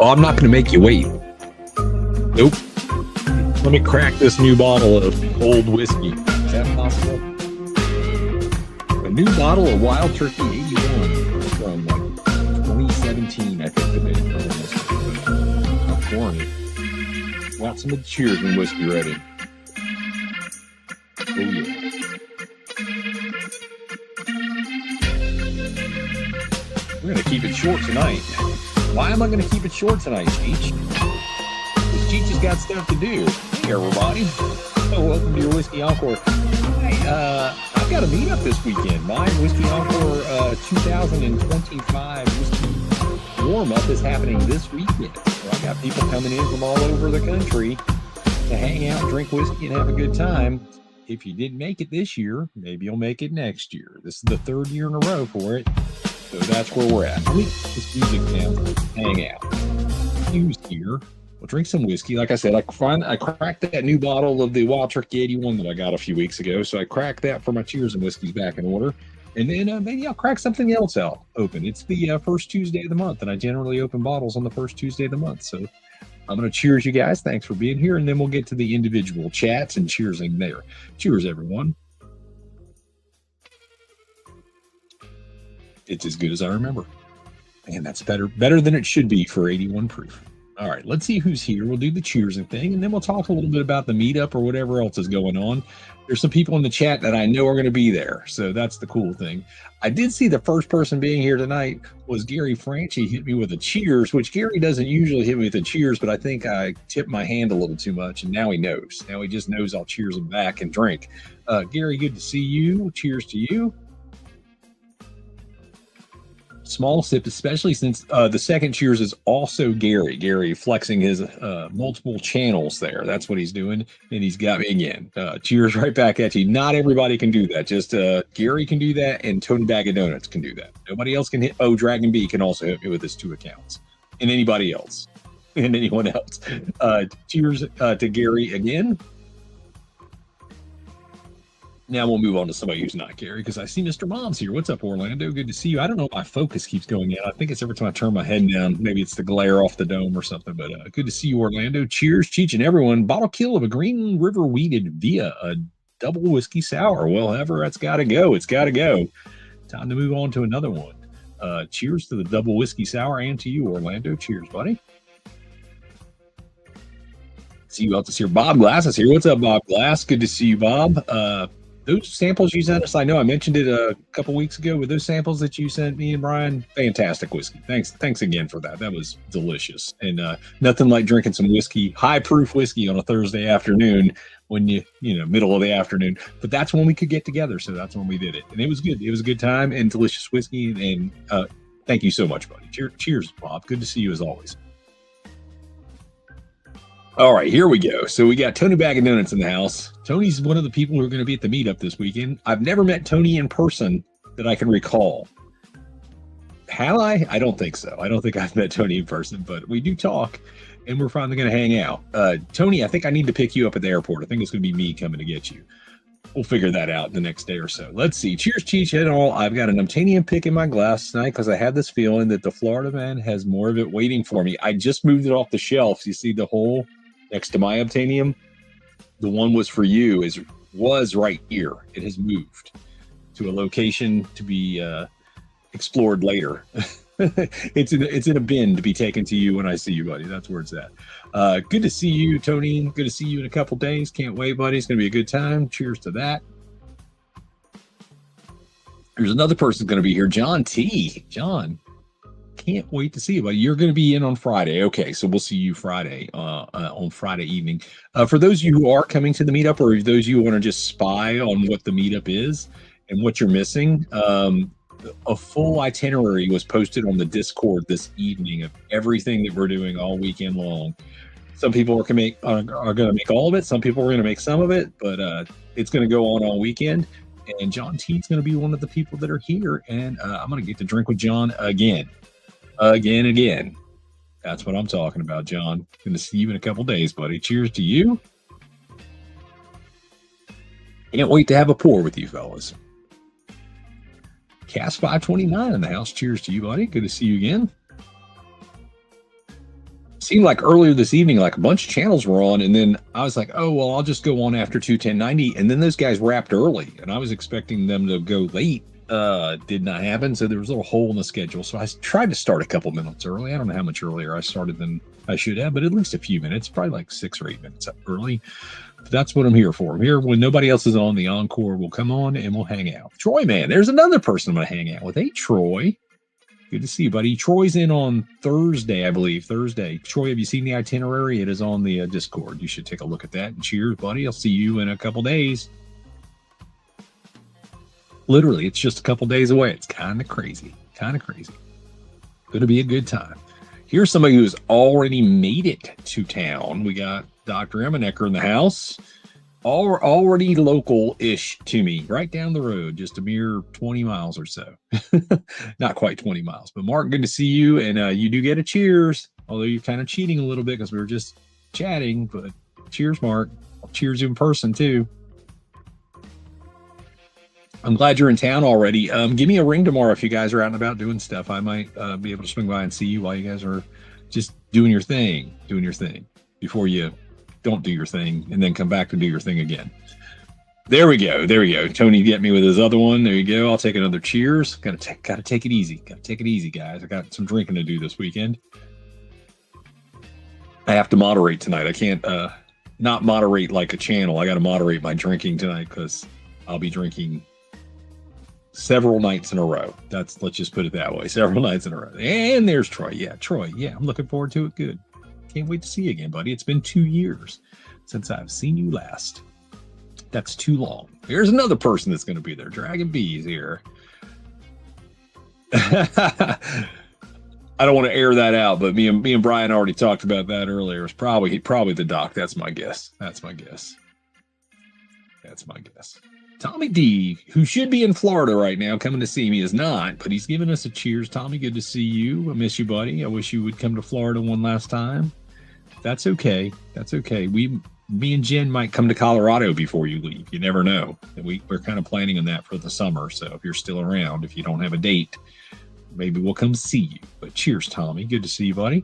Oh, I'm not going to make you wait. Nope. Let me crack this new bottle of old whiskey. Is that possible? A new bottle of Wild Turkey 81 from 2017, I think. I'm pouring it. Got some of the cheers and whiskey ready. Oh, yeah. We're going to keep it short tonight. Why am I going to keep it short tonight, Cheech? Because Cheech has got stuff to do. Hey, everybody. Oh, welcome to your Whiskey Encore. Hey, I've got a meetup this weekend. My Whiskey Encore 2025 whiskey warm-up is happening this weekend. So I got people coming in from all over the country to hang out, drink whiskey, and have a good time. If you didn't make it this year, maybe you'll make it next year. This is the third year in a row for it. So that's where we're at. Let me get this music down, hang out. Who's here? We'll drink some whiskey. Like I said, I cracked that new bottle of the Wild Turkey 81 that I got a few weeks ago. So I cracked that for my cheers and whiskeys back in order. And then maybe I'll crack something else out open. It's the first Tuesday of the month, and I generally open bottles on the first Tuesday of the month. So I'm going to cheers you guys. Thanks for being here. And then we'll get to the individual chats and cheersing there. Cheers, everyone. It's as good as I remember. Man, that's better than it should be for 81 proof. All right, let's see who's here. We'll do the cheersing thing, and then we'll talk a little bit about the meetup or whatever else is going on. There's some people in the chat that I know are going to be there, so that's the cool thing. I did see the first person being here tonight was Gary Franchi. Hit me with a cheers, which Gary doesn't usually hit me with a cheers, but I think I tipped my hand a little too much, and now he knows. Now he just knows I'll cheers him back and drink. Gary, good to see you. Cheers to you. Small sip, especially since the second cheers is also Gary flexing his multiple channels there. That's what he's doing, and he's got me again. Cheers right back at you. Not everybody can do that. Just Gary can do that, and Tony Bag of Donuts can do that. Nobody else can hit. Oh, Dragon B can also hit me with his 2 accounts, and anybody else, and anyone else. Cheers to Gary again. Now we'll move on to somebody who's not Gary, because I see Mr. Mom's here. What's up, Orlando? Good to see you. I don't know why focus keeps going in. I think it's every time I turn my head down. Maybe it's the glare off the dome or something, but good to see you, Orlando. Cheers, Cheech, and everyone. Bottle kill of a Green River Weeded via a double whiskey sour. Well, ever, that's got to go. It's got to go. Time to move on to another one. Cheers to the double whiskey sour and to you, Orlando. Cheers, buddy. See you out this here. Bob Glass is here. What's up, Bob Glass? Good to see you, Bob. Those samples you sent us, I know I mentioned it a couple weeks ago with those samples that you sent me and Brian. Fantastic whiskey. Thanks again for that. That was delicious. And nothing like drinking some whiskey, high proof whiskey on a Thursday afternoon when you middle of the afternoon. But that's when we could get together. So that's when we did it. And it was good. It was a good time and delicious whiskey. And thank you so much, buddy. Cheers, Bob. Good to see you as always. All right, here we go. So we got Tony Bag of Donuts in the house. Tony's one of the people who are going to be at the meetup this weekend. I've never met Tony in person that I can recall. Have I? I don't think so. I don't think I've met Tony in person, but we do talk, and we're finally going to hang out. Tony, I think I need to pick you up at the airport. I think it's going to be me coming to get you. We'll figure that out the next day or so. Let's see. Cheers, Cheech, and all. I've got an Obtanium pick in my glass tonight because I had this feeling that the Florida man has more of it waiting for me. I just moved it off the shelf. You see the hole next to my Obtanium? The one was for you was right here. It has moved to a location to be explored later. It's in a bin to be taken to you when I see you, buddy. That's where it's at. Good to see you, Tony. Good to see you in a couple days. Can't wait, buddy. It's going to be a good time. Cheers to that. There's another person going to be here, John T. John, can't wait to see you, buddy. You're going to be in on Friday. Okay, so we'll see you Friday on Friday evening. For those of you who are coming to the meetup, or those of you who want to just spy on what the meetup is and what you're missing, a full itinerary was posted on the Discord this evening of everything that we're doing all weekend long. Some people are going to make all of it. Some people are going to make some of it, but it's going to go on all weekend. And John T is going to be one of the people that are here, and I'm going to get to drink with John again. That's what I'm talking about, John. Going to see you in a couple days, buddy. Cheers to you. Can't wait to have a pour with you fellas. Cast 529 in the house. Cheers to you, buddy. Good to see you again. seemed like earlier this evening, like a bunch of channels were on, and then I was like, oh, well, I'll just go on after 2:10:90, and then those guys wrapped early, and I was expecting them to go late. Did not happen, so there was a little hole in the schedule. So I tried to start a couple minutes early. I don't know how much earlier I started than I should have, but at least a few minutes, probably like 6 or 8 minutes early. But that's what I'm here for. I'm here when nobody else is on. The encore will come on and we'll hang out. Troy, man, there's another person I'm going to hang out with. Hey, Troy. Good to see you, buddy. Troy's in on Thursday, I believe. Thursday. Troy, have you seen the itinerary? It is on the Discord. You should take a look at that. And cheers, buddy. I'll see you in a couple days. Literally, it's just a couple days away. It's kind of crazy. Kind of crazy. Going to be a good time. Here's somebody who's already made it to town. We got Dr. Emanecker in the house. Already local-ish to me, right down the road, just a mere 20 miles or so. Not quite 20 miles. But Mark, good to see you. And you do get a cheers, although you're kind of cheating a little bit because we were just chatting. But cheers, Mark. I'll cheers you in person, too. I'm glad you're in town already. Give me a ring tomorrow if you guys are out and about doing stuff. I might be able to swing by and see you while you guys are just doing your thing before you don't do your thing and then come back to do your thing again. There we go. Tony get me with his other one. There you go. I'll take another cheers. Gotta take it easy. Guys. I got some drinking to do this weekend. I have to moderate tonight. I can't not moderate like a channel. I got to moderate my drinking tonight because I'll be drinking several nights in a row. Let's just put it that way. Several nights in a row. And there's Troy. Yeah, Troy. Yeah, I'm looking forward to it. Good. Can't wait to see you again, buddy. It's been 2 years since I've seen you last. That's too long. Here's another person that's going to be there. Dragon B's here. I don't want to air that out, but me and Brian already talked about that earlier. It's probably the doc. That's my guess. Tommy D, who should be in Florida right now, coming to see me, is not, but he's giving us a cheers. Tommy, good to see you. I miss you, buddy. I wish you would come to Florida one last time. That's okay. Me and Jen might come to Colorado before you leave. You never know. We're kind of planning on that for the summer. So if you're still around, if you don't have a date, maybe we'll come see you. But cheers, Tommy. Good to see you, buddy.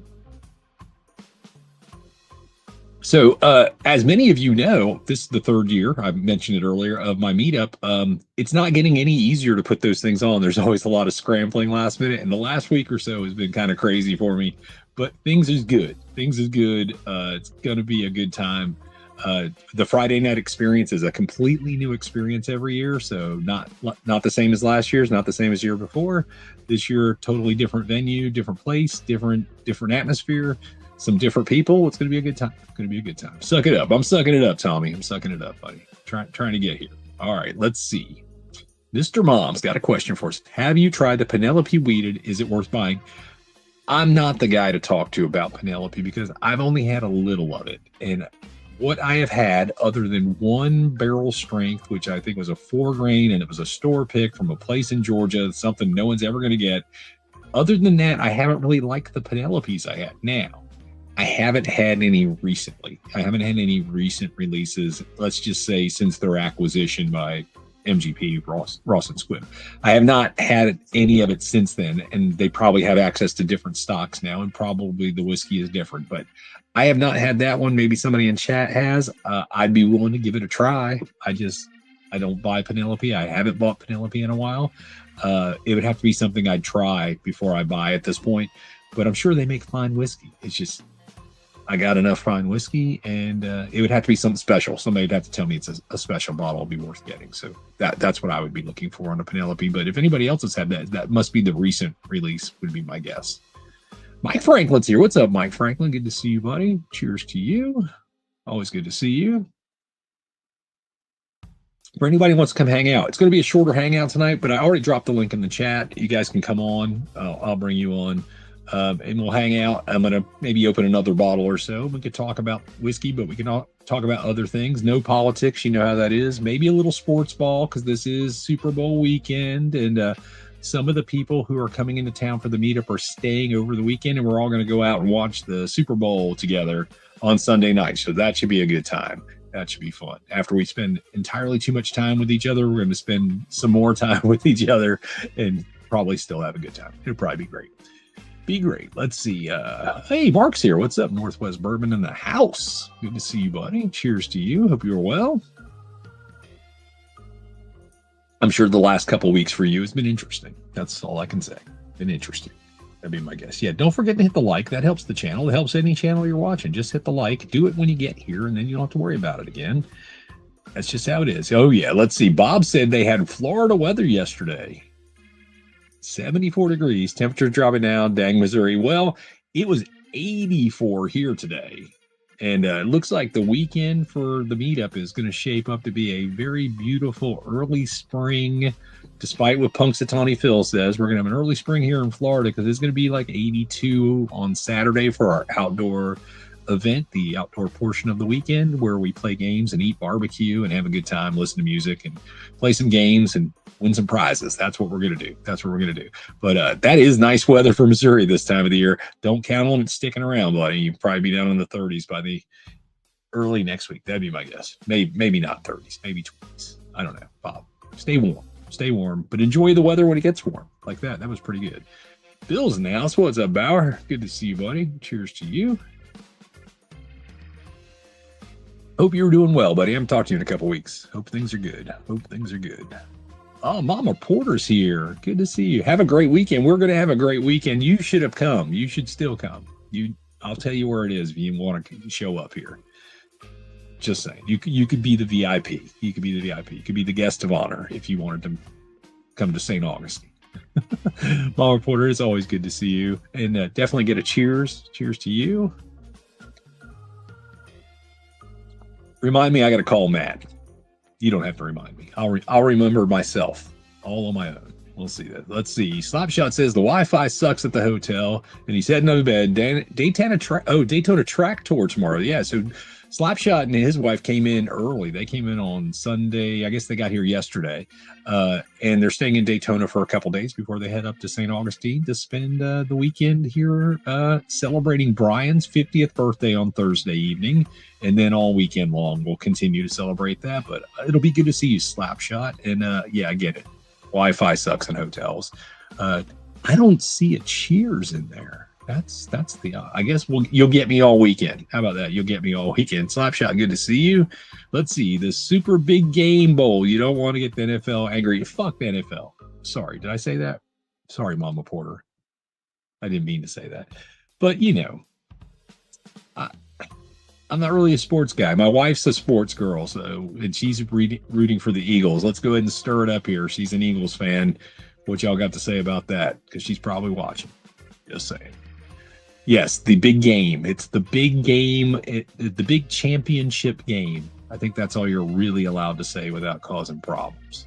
So as many of you know, this is the third year, I mentioned it earlier, of my meetup. It's not getting any easier to put those things on. There's always a lot of scrambling last minute. And the last week or so has been kind of crazy for me. But things is good. It's going to be a good time. The Friday night experience is a completely new experience every year. So not the same as last year's, not the same as year before. This year, totally different venue, different place, different atmosphere. Some different people. It's going to be a good time. Suck it up. I'm sucking it up, Tommy. I'm sucking it up, buddy. Trying to get here. All right, let's see. Mr. Mom's got a question for us. Have you tried the Penelope Weeded? Is it worth buying? I'm not the guy to talk to about Penelope because I've only had a little of it. And what I have had, other than one barrel strength, which I think was a 4-grain, and it was a store pick from a place in Georgia, something no one's ever going to get. Other than that, I haven't really liked the Penelopes I had. Now, I haven't had any recently. I haven't had any recent releases, let's just say since their acquisition by MGP, Ross and Squibb. I have not had any of it since then, and they probably have access to different stocks now, and probably the whiskey is different. But I have not had that one. Maybe somebody in chat has. I'd be willing to give it a try. I don't buy Penelope. I haven't bought Penelope in a while. It would have to be something I'd try before I buy at this point. But I'm sure they make fine whiskey. It's just I got enough fine whiskey, and it would have to be something special. Somebody would have to tell me it's a special bottle be worth getting. So that's what I would be looking for on a Penelope. But if anybody else has had that must be the recent release would be my guess. Mike Franklin's here. What's up, Mike Franklin? Good to see you, buddy. Cheers to you. Always good to see you. For anybody who wants to come hang out, it's going to be a shorter hangout tonight, but I already dropped the link in the chat. You guys can come on. I'll bring you on. And we'll hang out. I'm going to maybe open another bottle or so. We could talk about whiskey, but we can all talk about other things. No politics. You know how that is. Maybe a little sports ball because this is Super Bowl weekend. And some of the people who are coming into town for the meetup are staying over the weekend. And we're all going to go out and watch the Super Bowl together on Sunday night. So that should be a good time. That should be fun. After we spend entirely too much time with each other, we're going to spend some more time with each other and probably still have a good time. It'll probably be great. Be great. Let's see. Hey, Mark's here. What's up, Northwest Bourbon in the house? Good to see you, buddy. Cheers to you. Hope you're well. I'm sure the last couple weeks for you has been interesting. That's all I can say. Been interesting. That'd be my guess. Yeah, don't forget to hit the like. That helps the channel. It helps any channel you're watching. Just hit the like. Do it when you get here, and then you don't have to worry about it again. That's just how it is. Oh, yeah. Let's see. Bob said they had Florida weather yesterday. 74 degrees. Temperature dropping down. Dang, Missouri. Well, it was 84 here today. And it looks like the weekend for the meetup is going to shape up to be a very beautiful early spring. Despite what Punxsutawney Phil says, we're going to have an early spring here in Florida because it's going to be like 82 on Saturday for our outdoor event, the outdoor portion of the weekend where we play games and eat barbecue and have a good time, listen to music and play some games and win some prizes. That's what we're going to do. That's what we're going to do. But that is nice weather for Missouri this time of the year. Don't count on it sticking around, buddy. You'll probably be down in the 30s by the early next week. That'd be my guess. Maybe not 30s, maybe 20s. I don't know, Bob. Stay warm. Stay warm, but enjoy the weather when it gets warm like that. That was pretty good. Bill's in the house. What's up, Bauer? Good to see you, buddy. Cheers to you. Hope you're doing well, buddy. I'm talking to you in a couple weeks. Hope things are good. Hope things are good. Oh, Mama Porter's here. Good to see you. Have a great weekend. We're going to have a great weekend. You should have come. You should still come. I'll tell you where it is if you want to show up here. Just saying. You could be the VIP. You could be the VIP. You could be the guest of honor if you wanted to come to St. Augustine. Mama Porter, it's always good to see you. And definitely get a cheers. Cheers to you. Remind me, I got to call Matt. You don't have to remind me. I'll remember myself all on my own. We'll see that. Let's see. Slapshot says the Wi-Fi sucks at the hotel, and he's heading to bed. Daytona track tour tomorrow. Yeah, so Slapshot and his wife came in early. They came in on Sunday. I guess they got here yesterday, and they're staying in Daytona for a couple days before they head up to St. Augustine to spend the weekend here celebrating Brian's 50th birthday on Thursday evening. And then all weekend long, we'll continue to celebrate that. But it'll be good to see you, Slapshot. And yeah, I get it. Wi-Fi sucks in hotels. I don't see a Cheers in there. That's the. I guess you'll get me all weekend. How about that? You'll get me all weekend. Slapshot, good to see you. Let's see the Super Big Game Bowl. You don't want to get the NFL angry. Fuck the NFL. Sorry, did I say that? Sorry, Mama Porter. I didn't mean to say that. But you know, I'm not really a sports guy. My wife's a sports girl, and she's rooting for the Eagles. Let's go ahead and stir it up here. She's an Eagles fan. What y'all got to say about that? Because she's probably watching. Just saying. Yes, the big game. It's the big game. The big championship game. I think that's all you're really allowed to say without causing problems.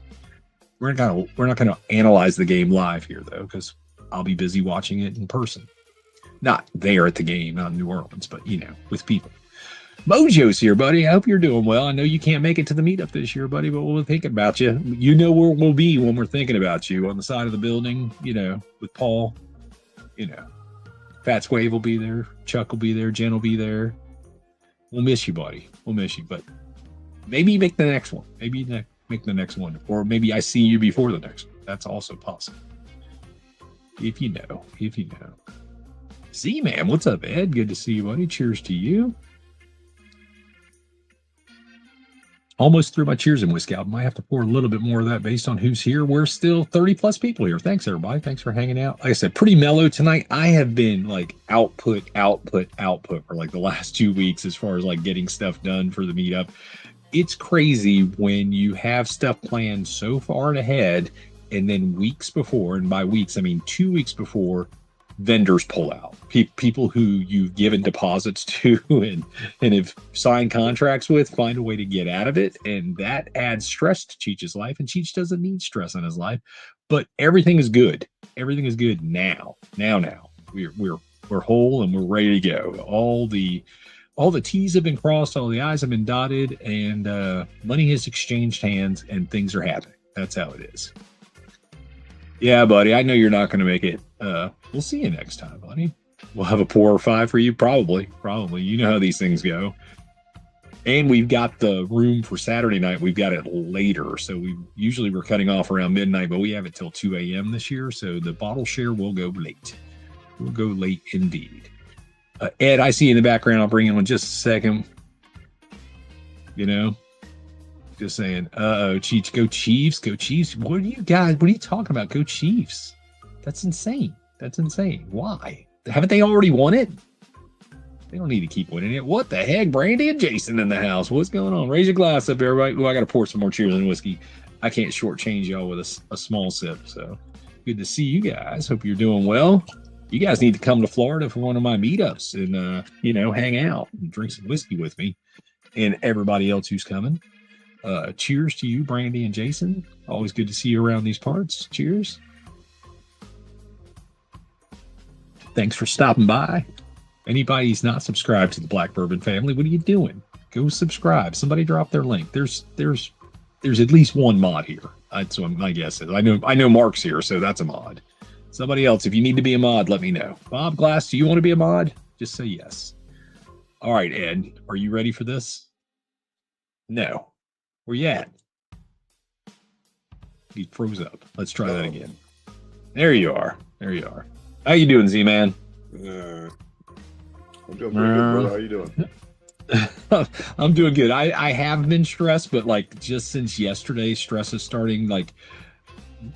We're not going to analyze the game live here, though, because I'll be busy watching it in person. Not there at the game, not in New Orleans, but, you know, with people. Mojo's here, buddy. I hope you're doing well. I know you can't make it to the meetup this year, buddy, but we'll think about you. You know where we'll be when we're thinking about you, on the side of the building, you know, with Paul. You know, Fats Wave will be there. Chuck will be there. Jen will be there. We'll miss you, buddy. We'll miss you, but maybe make the next one. Maybe make the next one, or maybe I see you before the next one. That's also possible. If you know. Z-Man, what's up, Ed? Good to see you, buddy. Cheers to you. Almost through my Cheers and Whiskey. I might have to pour a little bit more of that based on who's here. We're still 30 plus people here. Thanks, everybody. Thanks for hanging out. Like I said, pretty mellow tonight. I have been like output for like the last 2 weeks as far as like getting stuff done for the meetup. It's crazy when you have stuff planned so far ahead, and then weeks before, and by weeks, I mean 2 weeks before, vendors pull out. People who you've given deposits to and have signed contracts with find a way to get out of it, and that adds stress to Cheech's life, and Cheech doesn't need stress in his life. But everything is good. Everything is good now. We're whole and we're ready to go. All the T's have been crossed, all the I's have been dotted, and money has exchanged hands, and things are happening. That's how it is. Yeah, buddy, I know you're not going to make it. We'll see you next time, buddy. We'll have a pour or five for you, probably. You know how these things go. And we've got the room for Saturday night. We've got it later. So we're cutting off around midnight, but we have it till 2 a.m. this year. So the bottle share will go late. We'll go late indeed. Ed, I see you in the background. I'll bring you in just a second. You know, just saying, Chiefs, go Chiefs, go Chiefs. What are you guys, what are you talking about? Go Chiefs. That's insane. That's insane. Why? Haven't they already won it? They don't need to keep winning it. What the heck? Brandy and Jason in the house. What's going on? Raise your glass up, everybody. Oh, I got to pour some more cheers and whiskey. I can't shortchange y'all with a small sip. So good to see you guys. Hope you're doing well. You guys need to come to Florida for one of my meetups and, hang out and drink some whiskey with me and everybody else who's coming. Cheers to you, Brandy and Jason. Always good to see you around these parts. Cheers. Thanks for stopping by. Anybody who's not subscribed to the Black Bourbon family, what are you doing? Go subscribe. Somebody drop their link. There's at least one mod here. That's what my guess is. I know Mark's here, so that's a mod. Somebody else, if you need to be a mod, let me know. Bob Glass, do you want to be a mod? Just say yes. All right, Ed, are you ready for this? No. Where you at? He froze up. Let's try that again. There you are. There you are. How you doing, Z-Man? I'm doing pretty good, brother. How you doing? I'm doing good. I have been stressed, but like just since yesterday, stress is starting. Like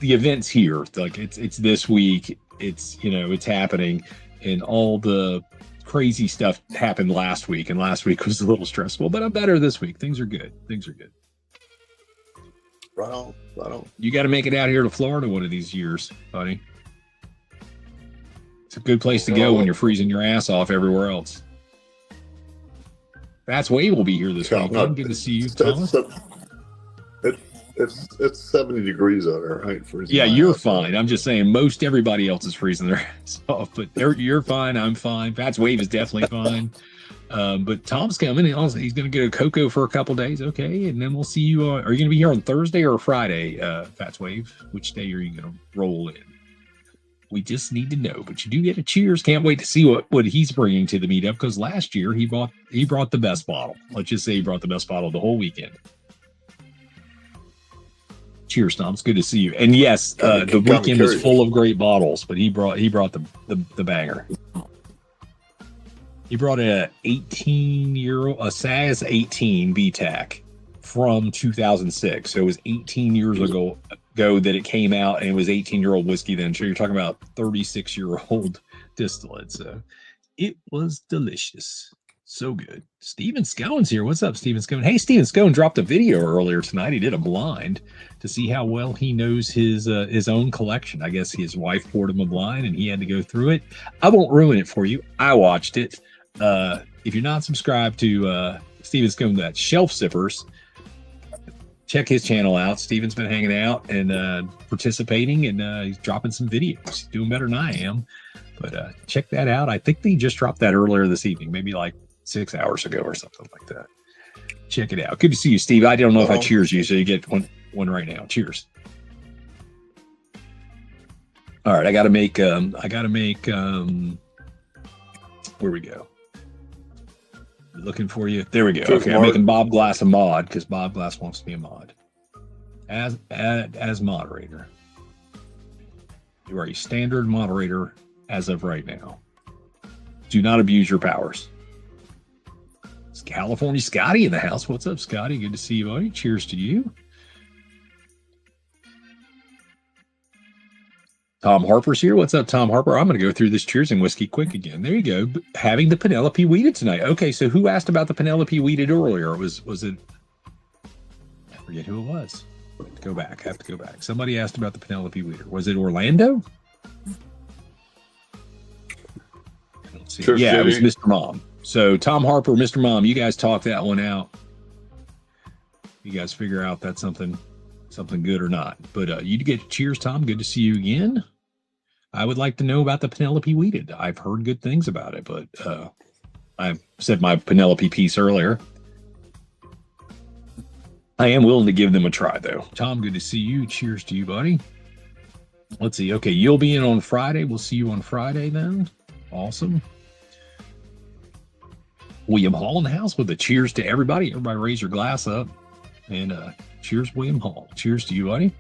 the events here, like it's this week. It's it's happening, and all the crazy stuff happened last week, and last week was a little stressful. But I'm better this week. Things are good. Things are good. Right on. Right on. You got to make it out here to Florida one of these years, buddy. It's a good place to go when you're freezing your ass off everywhere else. That's Wade will be here this week. Good to see you, Thomas. It's 70 degrees out there, right? Yeah, you're fine. I'm just saying most everybody else is freezing their ass off, but you're fine. I'm fine. Fats Wave is definitely fine. But Tom's coming. He's going to get a cocoa for a couple days. Okay, and then we'll see you. Are you going to be here on Thursday or Friday, Fats Wave? Which day are you going to roll in? We just need to know, but you do get a cheers. Can't wait to see what he's bringing to the meetup, because last year he brought the best bottle. Let's just say he brought the best bottle the whole weekend. Cheers, Tom. It's good to see you. And yes, the weekend was full of great bottles, but he brought the banger. He brought a SAS 18 BTAC from 2006. So it was 18 years ago that it came out, and it was 18-year-old whiskey then. So you're talking about 36-year-old distillate. So it was delicious. So good. Steven Scone's here. What's up, Steven Scone? Hey, Steven Scone dropped a video earlier tonight. He did a blind to see how well he knows his own collection. I guess his wife poured him a blind, and he had to go through it. I won't ruin it for you. I watched it. If you're not subscribed to Steven Scone, that Shelf Sippers, check his channel out. Steven's been hanging out and participating, and he's dropping some videos. He's doing better than I am. But check that out. I think they just dropped that earlier this evening, maybe like 6 hours ago or something like that. Check it out. Good to see you, Steve. I don't know if I cheers you, so you get one right now. Cheers. All right, I gotta make where we go. Looking for you. There we go. Okay, I'm making Bob Glass a mod because Bob Glass wants to be a mod. As moderator. You are a standard moderator as of right now. Do not abuse your powers. It's California Scotty in the house. What's up, Scotty? Good to see you, buddy. Cheers to you. Tom Harper's here. What's up, Tom Harper? I'm going to go through this cheers and whiskey quick again. There you go. Having the Penelope weeded tonight. Okay, so who asked about the Penelope weeded earlier? Was it? I forget who it was. Have to go back. Somebody asked about the Penelope weeder. Was it Orlando? Let's see. Sure, yeah, it was Mr. Mom. So Tom Harper, Mr. Mom, you guys talk that one out. You guys figure out that's something good or not. But you get cheers, Tom. Good to see you again. I would like to know about the Penelope weeded. I've heard good things about it, but I said my Penelope piece earlier. I am willing to give them a try, though. Tom, good to see you. Cheers to you, buddy. Let's see. Okay, you'll be in on Friday. We'll see you on Friday then. Awesome. William Hall in the house with a cheers to everybody. Everybody raise your glass up. And cheers, William Hall. Cheers to you, buddy.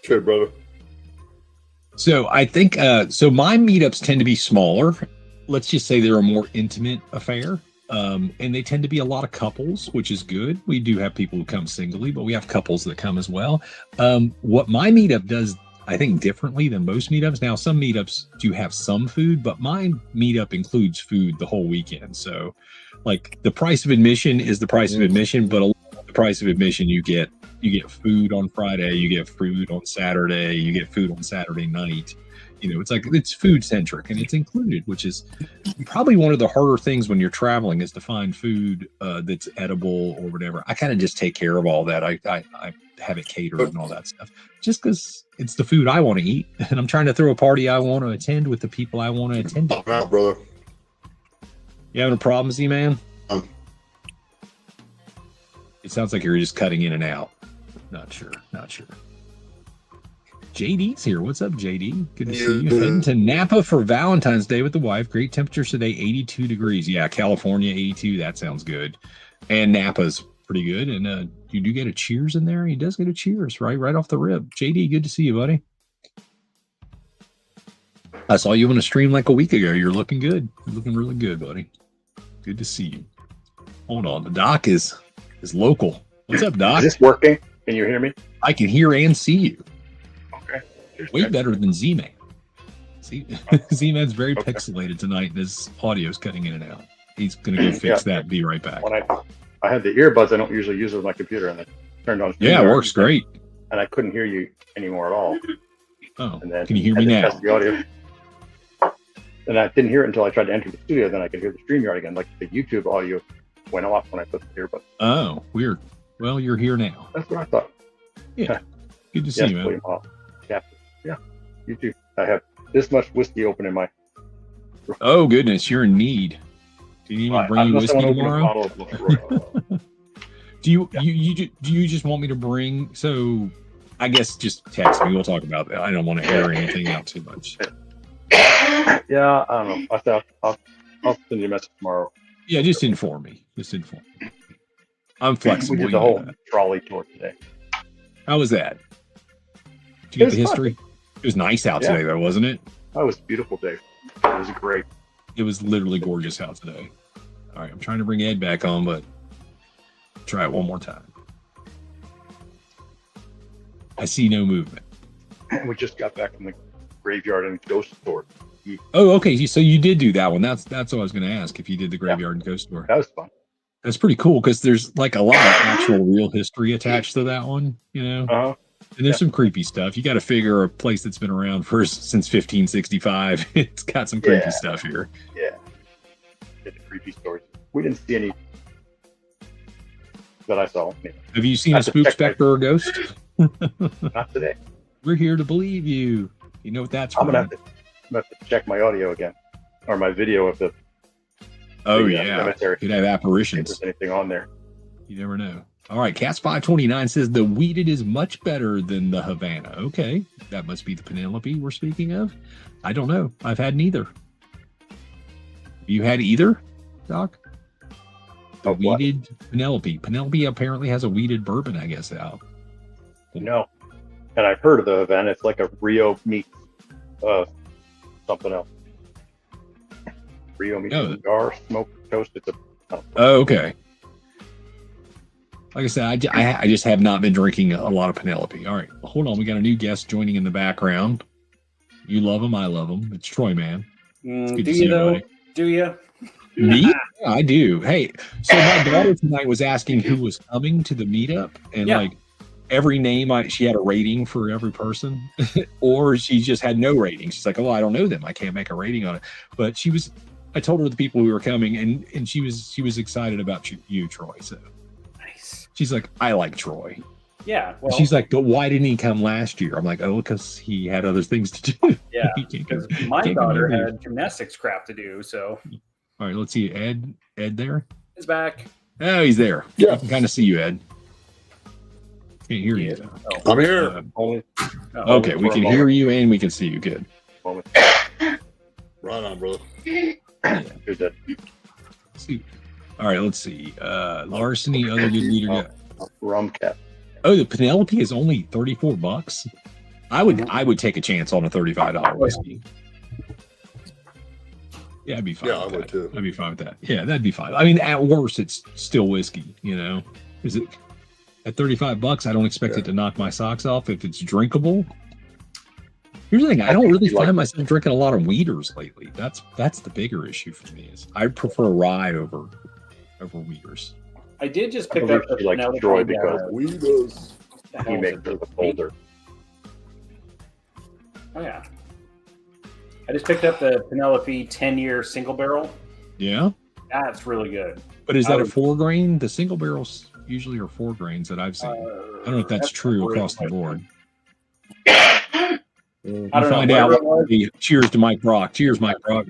Cheers, brother. So I think so my meetups tend to be smaller. Let's just say they're a more intimate affair. And they tend to be a lot of couples, which is good. We do have people who come singly, but we have couples that come as well. What my meetup does, I think, differently than most meetups. Now, some meetups do have some food, but my meetup includes food the whole weekend. So, like, the price of admission is the price of admission, but along with the price of admission, you get food on Friday, you get food on Saturday, you get food on Saturday night. You know, it's food centric and it's included, which is probably one of the harder things when you're traveling is to find food that's edible or whatever. I kind of just take care of all that. I have it catered and all that stuff just because it's the food I want to eat. And I'm trying to throw a party I want to attend with the people I want to attend. I'm out, brother. You having a problem, Z-Man? It sounds like you're just cutting in and out. Not sure. JD's here. What's up, JD? Good to see you. Heading to Napa for Valentine's Day with the wife. Great temperatures today, 82 degrees. Yeah, California, 82. That sounds good. And Napa's pretty good. And you do get a cheers in there. He does get a cheers, right off the rib. JD, good to see you, buddy. I saw you on a stream like a week ago. You're looking good. You're looking really good, buddy. Good to see you. Hold on. The doc is local. What's up, Doc? Is this working? Can you hear me? I can hear and see you. Okay. Way better than Z-Man. See, Z-Man's very pixelated tonight, and his audio's cutting in and out. He's going to go fix that and be right back. When I had the earbuds, I don't usually use it with my computer, and I turned on. Yeah, it works great. And I couldn't hear you anymore at all. Oh, and then can you hear me now? Test the audio. And I didn't hear it until I tried to enter the studio. Then I could hear the StreamYard again. Like the YouTube audio went off when I put the earbuds. Oh, weird. Well, you're here now. That's what I thought. Yeah. Good to see you, man. Yeah. You too. I have this much whiskey open in my. Oh goodness, you're in need. Do you need me to bring you whiskey tomorrow? Do you just want me to bring? So, I guess just text me. We'll talk about that. I don't want to air anything out too much. Yeah, I don't know. I'll send you a message tomorrow. Yeah, just inform me. I'm flexible. We did the whole trolley tour today. How was that? Did you get the history? Fun. It was nice out today, though, wasn't it? Oh, it was a beautiful day. It was great. It was literally gorgeous out today. All right, I'm trying to bring Ed back on, but try it one more time. I see no movement. We just got back from the graveyard and ghost tour. Oh, okay. So you did do that one. That's what I was going to ask, if you did the graveyard and ghost tour. That was fun. That's pretty cool because there's like a lot of actual real history attached to that one, you know? Uh-huh. And there's some creepy stuff. You got to figure a place that's been around since 1565. It's got some creepy stuff here. Yeah. It's creepy stories. We didn't see any that I saw. Have you seen a spook, specter, or ghost? Not today. We're here to believe you. You know what that's I'm from? gonna have to check my audio again or my video of the. Oh yeah, could have apparitions. If there's anything on there. You never know. All right, Cats 529 says the weeded is much better than the Havana. Okay, that must be the Penelope we're speaking of. I don't know. I've had neither. You had either, Doc? The weeded Penelope. Penelope apparently has a weeded bourbon, I guess, out. No, and I've heard of the Havana. It's like a Rio meets something else. Rio meets cigar, smoked toast. It's a. Oh, okay. Like I said, I just have not been drinking a lot of Penelope. All right, hold on. We got a new guest joining in the background. You love him. I love him. It's Troy, man. Do you, though? Do you? Me? Yeah, I do. Hey, so my daughter tonight was asking who was coming to the meetup, and like every name, she had a rating for every person, or she just had no rating. She's like, "Oh, I don't know them. I can't make a rating on it." But I told her the people who were coming, and she was excited about you, Troy. So nice. She's like, "I like Troy." Yeah. Well, she's like, "But why didn't he come last year?" I'm like, "Oh, because he had other things to do." Yeah. Because my daughter had gymnastics crap to do. So. All right, let's see. Ed there? He's back. Oh, he's there. Yeah. I can kind of see you, Ed. Can't hear you, though. I'm here. Okay, we can hear you and we can see you. Good. Right on, brother. Who's that? All right, let's see. Larceny, other good leader. Rum cap. Oh, the Penelope is only $34. I would take a chance on a $35 whiskey. Yeah, I'd be fine. Yeah, with I would that. too. I'd be fine with that. Yeah, that'd be fine. I mean, at worst, it's still whiskey. You know, is it at $35? I don't expect it to knock my socks off if it's drinkable. Here's the thing: I don't really find myself drinking a lot of Weeders lately. That's the bigger issue for me. Is I prefer rye over Weeders. I did just pick up She likes Troy because We does. he makes her the folder. Oh yeah. I just picked up the Penelope 10-year single barrel. Yeah, That's really good. but is that a 4-grain? The single barrels usually are 4 grains that I've seen. I don't know if that's true across the board. I don't know. Find out. Cheers to Mike Brock. Cheers, Mike Brock.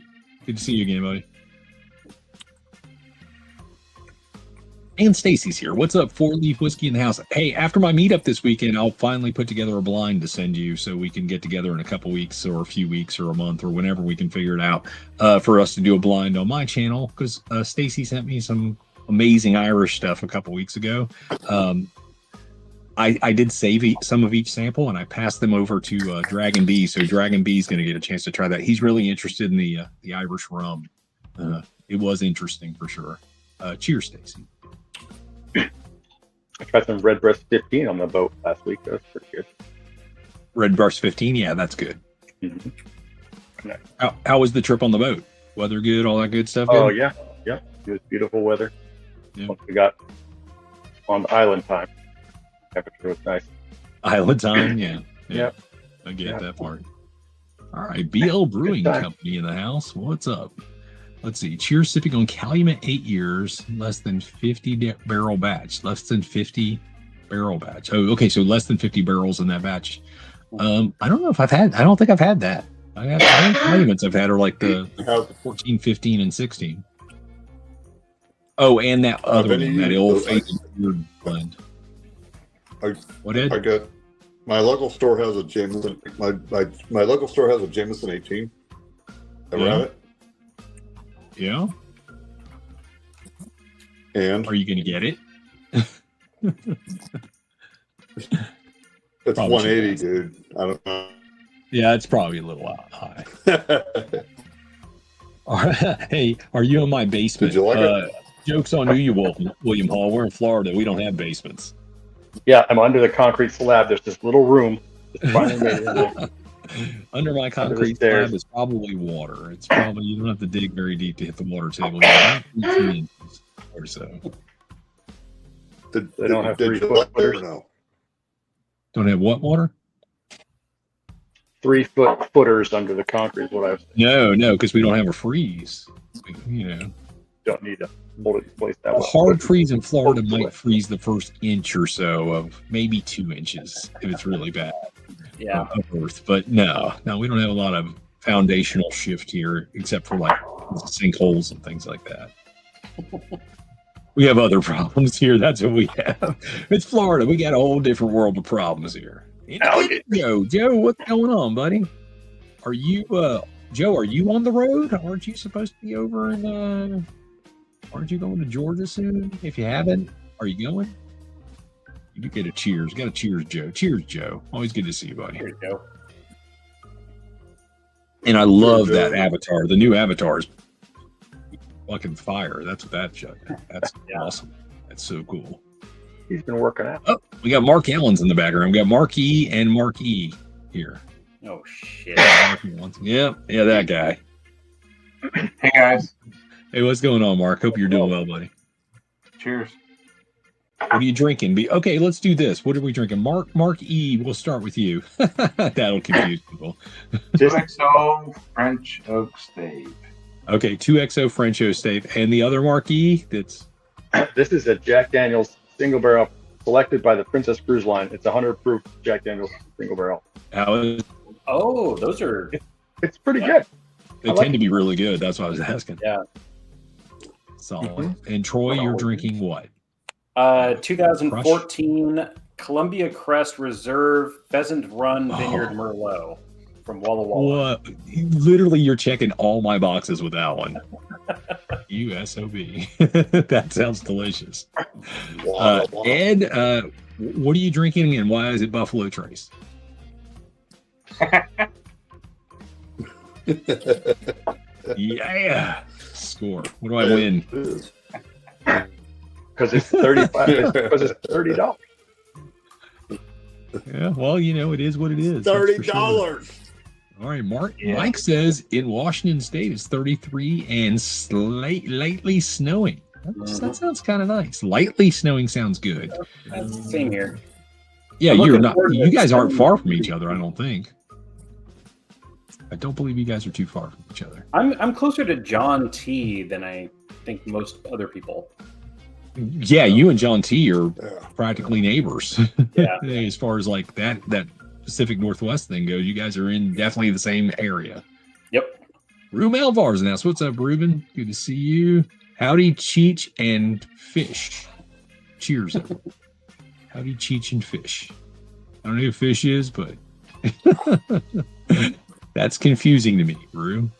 Good to see you again, buddy. And Stacy's here. What's up? 4-Leaf Whiskey in the house. Hey, after my meetup this weekend, I'll finally put together a blind to send you so we can get together in a couple weeks or a few weeks or a month or whenever we can figure it out for us to do a blind on my channel because Stacy sent me some amazing Irish stuff a couple weeks ago. I did save some of each sample and I passed them over to Dragon B. So Dragon B is going to get a chance to try that. He's really interested in the Irish rum. It was interesting for sure. Cheers, Stacy. I tried some Redbreast 15 on the boat last week. That was pretty good. Redbreast 15, yeah, that's good. Mm-hmm. How was the trip on the boat? Weather good, all that good stuff? Oh, good? yeah. Yeah. It was beautiful weather. Yeah. Once we got on the island time, temperature was nice. Island time, yeah. Yep. I get that part. All right, BL Brewing Company in the house. What's up? Let's see. Cheers sipping on Calumet 8 years, less than 50 barrel batch. Less than 50 barrel batch. Oh, okay. So less than 50 barrels in that batch. I don't know if I don't think I've had that. I think Calumets I've had are like the 14, 15, and 16. Oh, and that other one, that old weird blend. What did? I got my local store has a Jameson. My local store has a Jameson 18. Ever have it? Yeah. And are you going to get it? It's probably 180, dude. I don't know. Yeah, it's probably a little high. Hey, are you in my basement? Did you like it? Joke's on you, William Hall. We're in Florida. We don't have basements. Yeah, I'm under the concrete slab. There's this little room. Under my concrete slab is probably water. It's probably, you don't have to dig very deep to hit the water table. About 18 inches or so. They don't have 3-foot footers. No. Don't have what water? 3-foot footers under the concrete is what I was saying. No, because we don't have a freeze. You know. Don't need to hold it in place that way. A hard freeze in Florida might freeze the first inch or so of maybe 2 inches if it's really bad. Yeah. Of Earth, but no, we don't have a lot of foundational shift here, except for like sinkholes and things like that. We have other problems here. That's what we have. It's Florida. We got a whole different world of problems here. Joe, what's going on, buddy? Are you, Joe? Are you on the road? Aren't you supposed to be over in? Aren't you going to Georgia soon? If you haven't, are you going? You get a cheers. Got a cheers, Joe. Cheers, Joe. Always good to see you, buddy. Here you go. And I love that avatar. The new avatar is fucking fire. That's what that's awesome. That's so cool. He's been working out. Oh, we got Mark Allen's in the background. We got Mark E and Mark E here. Oh shit. Yeah, that guy. Hey guys. Hey, what's going on, Mark? Hope you're doing well, buddy. Cheers. What are you drinking? Okay, let's do this. What are we drinking? Mark E, we'll start with you. That'll confuse people. 2XO French Oak Stave. Okay, 2XO French Oak Stave. And the other Mark E that's... This is a Jack Daniel's single barrel selected by the Princess Cruise Line. It's 100 proof Jack Daniel's single barrel. How is... Oh, those are... It's pretty good. They tend to be really good. That's what I was asking. Yeah. Solid. Mm-hmm. And Troy, you're drinking what? 2014 Columbia Crest Reserve Pheasant Run Vineyard Merlot from Walla Walla. Literally, you're checking all my boxes with that one. USOB. That sounds delicious. Ed, what are you drinking and why is it Buffalo Trace? Yeah. Score. What do I win? Because it's 35. Because it's $30. Yeah, well, it is what it is. That's for sure. $30. All right, Mark. Yeah. Mike says in Washington State it's 33 and lightly snowing. That sounds kind of nice. Lightly snowing sounds good. Same here. Yeah, I'm you're looking not. forward to You guys aren't spending- far from each other. I don't think. I don't believe you guys are too far from each other. I'm closer to John T than I think most other people. Yeah, you and John T are Yeah. practically neighbors. Yeah. As far as like that Pacific Northwest thing goes, you guys are in definitely the same area. Yep. Ruben Alvar's announced. What's up, Ruben? Good to see you. Howdy, Cheech and Fish. Cheers. Howdy, Cheech and Fish. I don't know who Fish is, but that's confusing to me, Rue.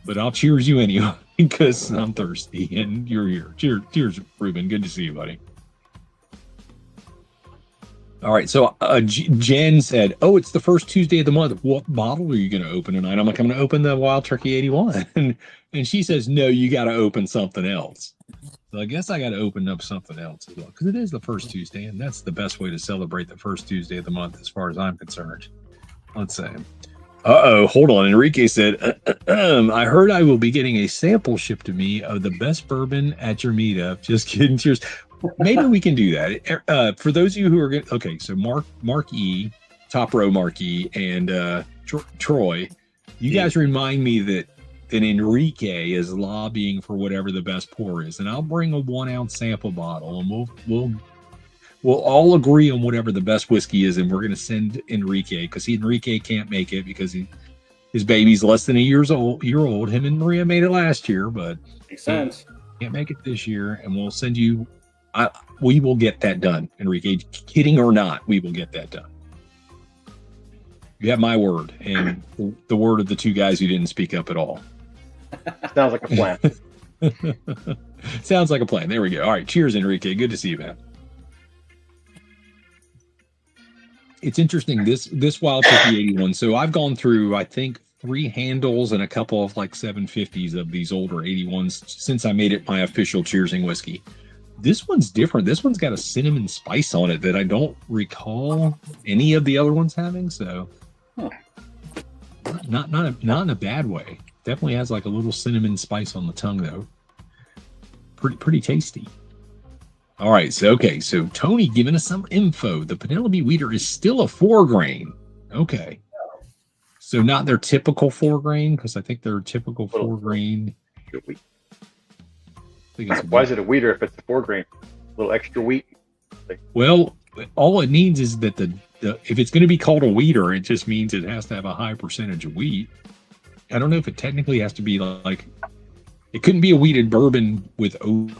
But I'll cheers you anyway because I'm thirsty and you're here. Cheers, Ruben. Good to see you, buddy. All right, so Jen said, "Oh, it's the first Tuesday of the month. What bottle are you going to open tonight?" I'm like, "I'm going to open the Wild Turkey 81," and she says, "No, you got to open something else." So I guess I got to open up something else as well because it is the first Tuesday, and that's the best way to celebrate the first Tuesday of the month, as far as I'm concerned. Let's say. Hold on. Enrique said, "I heard I will be getting a sample shipped to me of the best bourbon at your meetup." Just kidding. Cheers. Maybe we can do that. For those of you who are good, okay. So Mark E, top row Mark E, and Troy, you guys remind me that Enrique is lobbying for whatever the best pour is, and I'll bring a 1 ounce sample bottle, and we'll all agree on whatever the best whiskey is, and we're going to send Enrique because Enrique can't make it because his baby's less than a year old. Him and Maria made it last year, but Makes sense. can't make it this year, and we'll send you. We will get that done, Enrique. Kidding or not, we will get that done. You have my word and the word of the two guys who didn't speak up at all. Sounds like a plan. Sounds like a plan. There we go. All right. Cheers, Enrique. Good to see you, man. It's interesting. This Wild Turkey 81. So I've gone through, I think, 3 handles and a couple of like 750s of these older 81s since I made it my official cheersing whiskey. This one's different. This one's got a cinnamon spice on it that I don't recall any of the other ones having. So not in a bad way. Definitely has like a little cinnamon spice on the tongue though. Pretty tasty. All right, so Tony giving us some info. The Penelope Weeder is still a 4 grain. Okay. So not their typical 4 grain, because I think their typical 4 grain. Why is it a wheater if it's a 4 grain? A little extra wheat? Well, all it needs is that the if it's going to be called a wheater, it just means it has to have a high percentage of wheat. I don't know if it technically has to be like, it couldn't be a wheated bourbon with over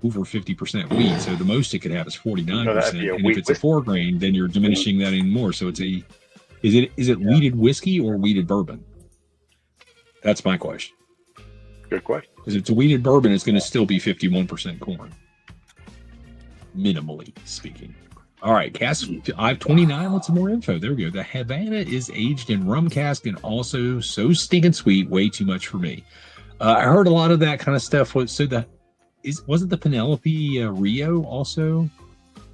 50% wheat. So the most it could have is 49%. And if it's a 4 grain, then you're diminishing that even more. So it's is it wheated whiskey or wheated bourbon? That's my question. Good question. Because if it's a wheated bourbon, it's going to still be 51% corn, minimally speaking. All right, cask. I have 29. What's some more info? There we go. The Havana is aged in rum cask and also so stinking sweet. Way too much for me. I heard a lot of that kind of stuff. Wasn't the Penelope Rio also?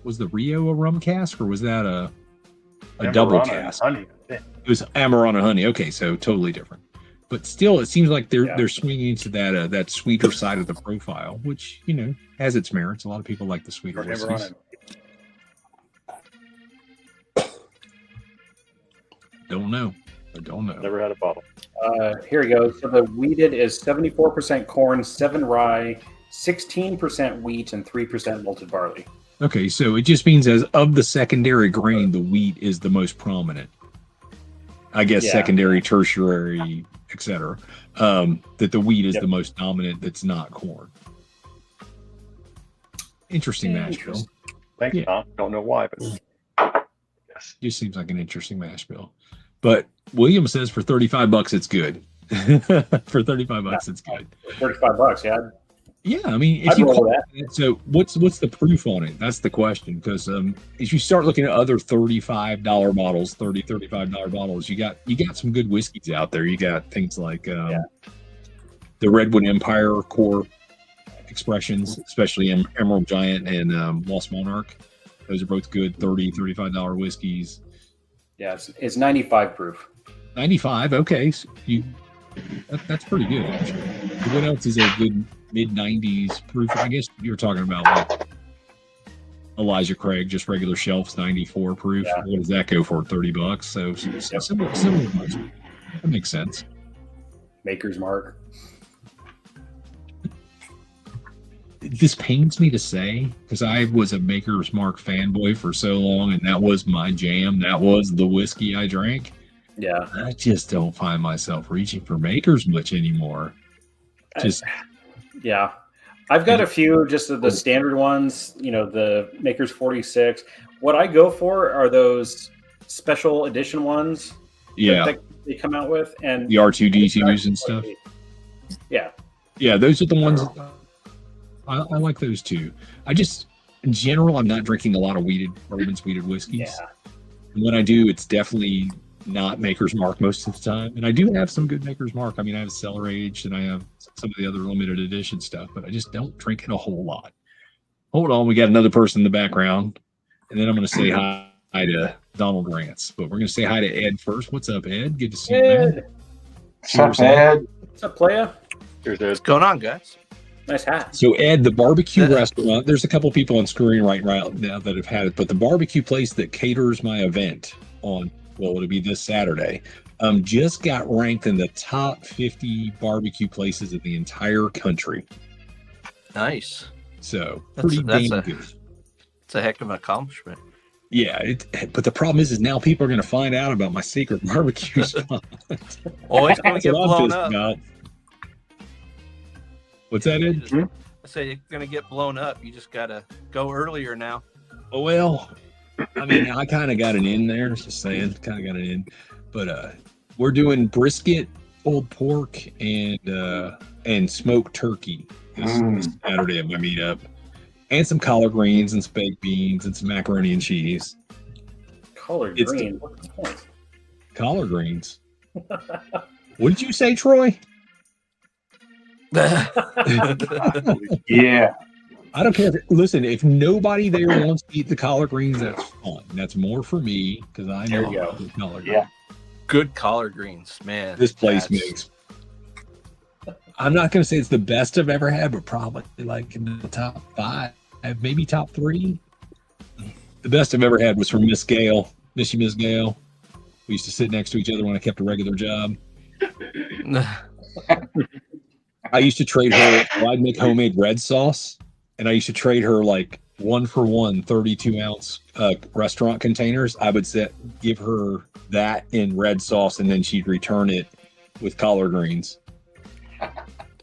Was the Rio a rum cask or was that a double cask? Honey, I think. It was Amarana honey. Okay, so totally different. But still, it seems like they're swinging into that sweeter side of the profile, which has its merits. A lot of people like the sweeter whiskeys. Don't know. I don't know. Never had a bottle. Here we go. So the wheated is 74% corn, 7 rye, 16% wheat, and 3% malted barley. Okay, so it just means as of the secondary grain, the wheat is the most prominent. I guess secondary, tertiary, etc. That the wheat is the most dominant. That's not corn. Interesting mash bill. Thanks, Tom. Don't know why, but yes, just seems like an interesting mash bill. But William says for $35, it's good. For $35, it's good. $35, yeah. Yeah, I mean, if I'd you roll call that. it, so what's the proof on it? That's the question. Because if you start looking at other $35 bottles, $35 bottles, you got some good whiskeys out there. You got things like the Redwood Empire core expressions, especially Emerald Giant and Lost Monarch. Those are both good $35 whiskeys. Yeah, it's 95 proof. 95, okay. So that's pretty good, actually. What else is a good mid-90s proof? I guess you're talking about like Elijah Craig, just regular shelves, 94 proof. Yeah. What does that go for? $30. So similar much. That makes sense. Maker's Mark. This pains me to say because I was a Maker's Mark fanboy for so long, and that was my jam. That was the whiskey I drank. Yeah. I just don't find myself reaching for Maker's much anymore. Yeah. I've got a few, just the standard ones, the Maker's 46. What I go for are those special edition ones that they come out with. And the R2D2s and stuff. Yeah. Yeah, those are the ones. I like those too. In general, I'm not drinking a lot of bourbons, weeded whiskeys. Yeah. And when I do, it's definitely not Maker's Mark most of the time. And I do have some good Maker's Mark. I mean, I have cellar aged and I have some of the other limited edition stuff, but I just don't drink it a whole lot. Hold on, we got another person in the background. And then I'm going to say hi to Donald Rance. But we're going to say hi to Ed first. What's up, Ed? Good to see you, man. What's up, Ed? What's up, playa? Here's Ed. What's going on, guys? Nice hat. So, Ed, the barbecue restaurant, there's a couple people on screen right now that have had it, but the barbecue place that caters my event on, it'll be this Saturday, just got ranked in the top 50 barbecue places in the entire country. Nice. So, That's pretty damn good. It's a heck of an accomplishment. Yeah, but the problem is now people are going to find out about my secret barbecue spot. Oh, it's going to That's get what I'm blown pissed up. about. What's that, Ed? I say it's going to get blown up. You just got to go earlier now. Oh, well, I mean, I kind of got it in there. Just saying, kind of got it in. But we're doing brisket, pulled pork, and smoked turkey this Saturday at my meetup, and some collard greens and some baked beans and some macaroni and cheese. Collard green. What's the point? Collard greens. What did you say, Troy? Yeah. I don't care. Listen, if nobody there wants to eat the collard greens, that's fine. That's more for me because I know There you go. the collard Yeah. Good collard greens, man. this place makes. I'm not going to say it's the best I've ever had, but probably like in the top 5, maybe top 3. The best I've ever had was from Miss Gale. Miss you, Miss Gale. We used to sit next to each other when I kept a regular job. I used to trade her. I'd make homemade red sauce, and I used to trade her like 1-for-1 32-ounce restaurant containers. I would give her that in red sauce, and then she'd return it with collard greens.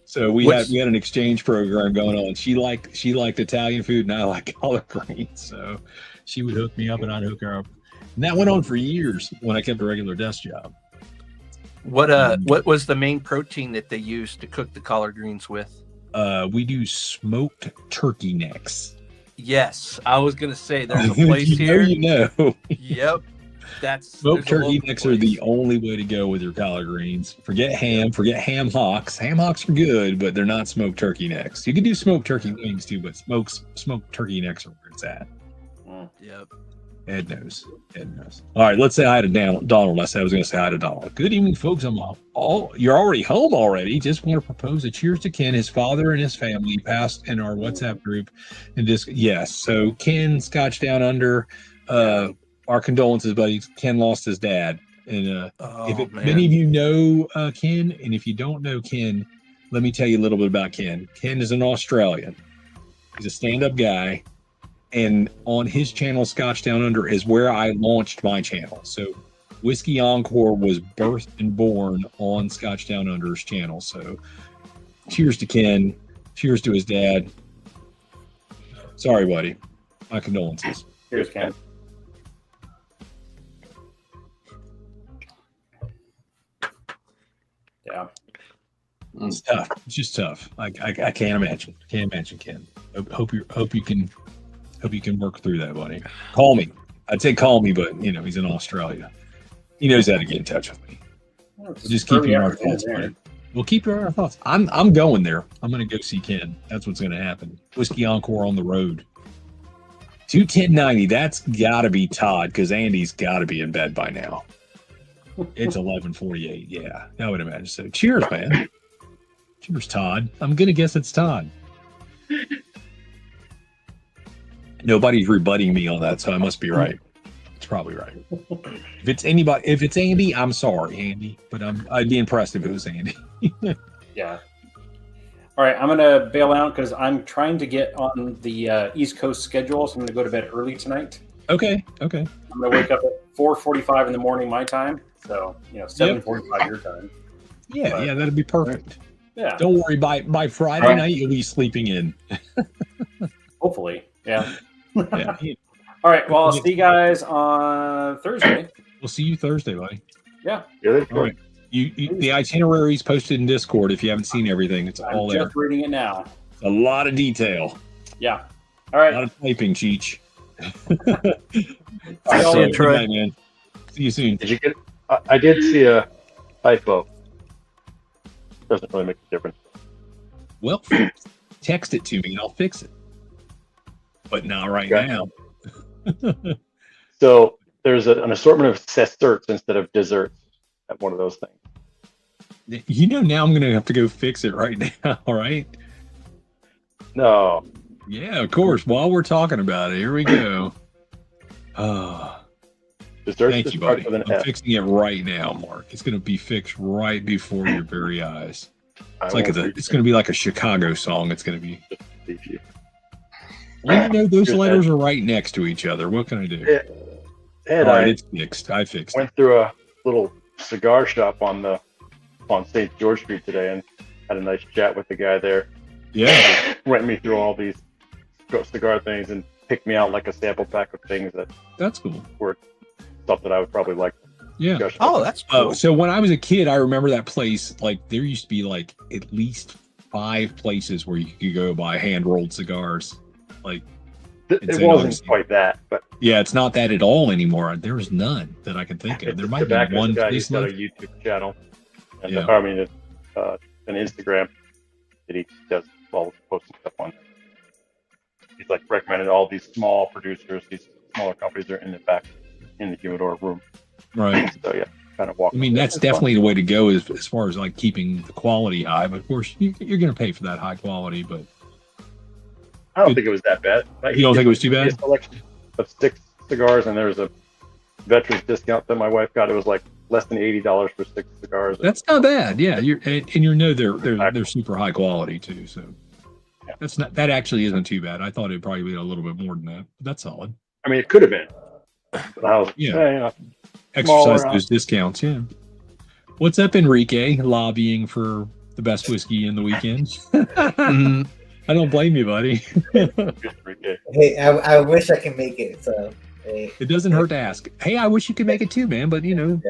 So we had an exchange program going on. She liked Italian food, and I like collard greens. So she would hook me up, and I'd hook her up. And that went on for years when I kept a regular desk job. What was the main protein that they used to cook the collard greens with? We do smoked turkey necks. Yes, I was gonna say there's a place here. You know. Yep, that's Smoked there's a turkey local necks are the place. only way to go with your collard greens. Forget ham hocks. Ham hocks are good, but they're not smoked turkey necks. You can do smoked turkey wings too, but smoked turkey necks are where it's at. Yep. Ed knows. All right, let's say hi to Donald. I said I was going to say hi to Donald. Good evening, folks. You're already home already. Just want to propose a cheers to Ken. His father and his family passed in our WhatsApp group. And yes, so Ken, Scotch Down Under. Our condolences, buddy. Ken lost his dad. And many of you know Ken, and if you don't know Ken, let me tell you a little bit about Ken. Ken is an Australian. He's a stand-up guy. And on his channel, Scotch Down Under, is where I launched my channel. So Whiskey Encore was birthed and born on Scotch Down Under's channel. So cheers to Ken. Cheers to his dad. Sorry, buddy. My condolences. Here's Ken. Yeah. It's tough. It's just tough. I can't imagine. Can't imagine, Ken. Hope you can work through that, buddy. Call me. I'd say call me, but he's in Australia. He knows how to get in touch with me. Just keep you in our thoughts, buddy. We'll keep you in our thoughts. I'm going there. I'm going to go see Ken. That's what's going to happen. Whiskey Encore on the road. 210.90. That's got to be Todd because Andy's got to be in bed by now. It's 11:48. Yeah, I would imagine so. Cheers, man. Cheers, Todd. I'm going to guess it's Todd. Nobody's rebutting me on that, so I must be right. It's probably right. If it's Andy, I'm sorry, Andy, but I'd be impressed if it was Andy. Yeah. All right, I'm gonna bail out because I'm trying to get on the East Coast schedule, so I'm gonna go to bed early tonight. Okay. I'm gonna wake up at 4:45 in the morning my time, so 7:45 your time. Yeah, that'd be perfect. Yeah. Don't worry. By Friday night, you'll be sleeping in. Hopefully, yeah. Yeah. All right. Well, I'll see you guys on Thursday. We'll see you Thursday, buddy. Yeah. All right. The itinerary's posted in Discord. If you haven't seen everything, it's all there. Just reading it now. A lot of detail. Yeah. All right. A lot of typing, Cheech. See you, Troy. Night, man. See you soon. Did you get? I did see a typo. Doesn't really make a difference. Well, text it to me and I'll fix it. But not right now. So there's an assortment of desserts instead of desserts at one of those things. Now I'm going to have to go fix it right now. All right. No. Yeah, of course. While we're talking about it, here we go. Desserts. Thank you, buddy. I'm fixing it right now, Mark. It's going to be fixed right before your very eyes. It's going to be like a Chicago song. It's going to be. Well, those letters are right next to each other. What can I do? Ed, all right, it's fixed. I fixed it. Went through a little cigar shop on St. George Street today and had a nice chat with the guy there. Yeah. Went me through all these cigar things and picked me out like a sample pack of things that's cool. Were stuff that I would probably like. Yeah. Oh, that's cool. So when I was a kid, I remember that place. Like there used to be like at least 5 places where you could go buy hand-rolled cigars. Like it wasn't quite that, but yeah, it's not that at all anymore. There's none that I can think of. There might be one guy place who's got a YouTube channel, and an Instagram that he does all posting stuff on. He's like recommended all these small producers, these smaller companies are in the back in the humidor room. Right. So yeah, kind of walk. I mean, that's definitely the way to go as far as like keeping the quality high. But of course, you're going to pay for that high quality. But I don't think it was that bad. You don't think it was too bad? A selection of 6 cigars, and there's a veterans discount that my wife got. It was like less than $80 for 6 cigars. That's not bad. Yeah, they're super high quality too. So that actually isn't too bad. I thought it'd probably be a little bit more than that. But that's solid. I mean, it could have been. But I was exercise those discounts. Yeah. What's up, Enrique? Lobbying for the best whiskey in the weekend. I don't blame you, buddy. Hey, I wish I could make it. So hey. It doesn't hurt to ask. Hey, I wish you could make it too, man. But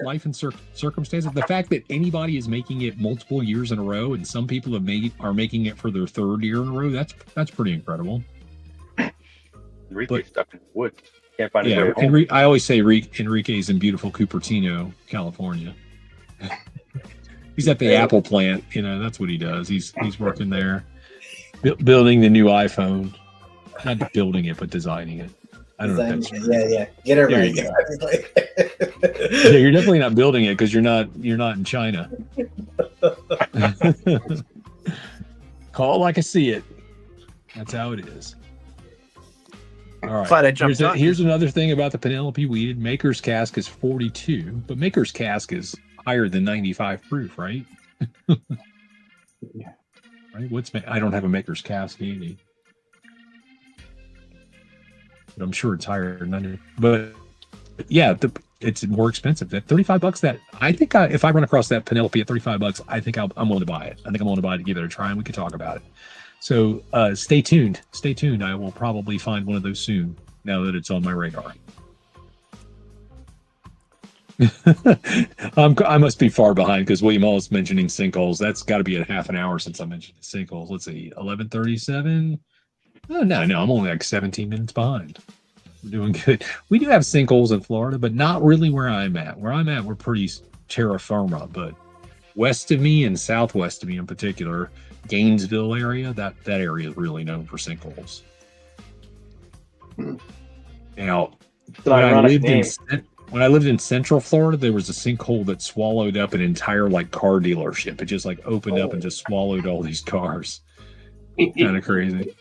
life and circumstances. The fact that anybody is making it multiple years in a row, and some people are making it for their 3rd year in a row. That's pretty incredible. Enrique's stuck in the woods. Can't find his way home. I always say Enrique's in beautiful Cupertino, California. He's at the Apple plant. That's what he does. He's working there. Building the new iPhone, not building it, but designing it. I don't know. Yeah. Get it right. Yeah, you're definitely not building it because you're not in China. Call it like I see it. That's how it is. All right. Glad I jumped on. Here's another thing about the Penelope Weeded. Maker's Cask is 42, but Maker's Cask is higher than 95 proof, right? Yeah. Right? I don't have a Maker's Cask handy, but I'm sure it's higher than 90. But yeah, it's more expensive. That $35. That I think if I run across that Penelope at $35, I think I'm willing to buy it. I think I'm willing to buy it to give it a try, and we could talk about it. So stay tuned. Stay tuned. I will probably find one of those soon. Now that it's on my radar. I must be far behind because William Hall is mentioning sinkholes. That's got to be a half an hour since I mentioned sinkholes. Let's see, 11:37. Oh, no, I'm only like 17 minutes behind. We're doing good. We do have sinkholes in Florida, but not really where I'm at. Where I'm at, we're pretty terra firma. But west of me and southwest of me in particular, Gainesville area, that area is really known for sinkholes. Now, when I lived in Central Florida, there was a sinkhole that swallowed up an entire like car dealership. It just like opened up and just swallowed all these cars. Kind of crazy.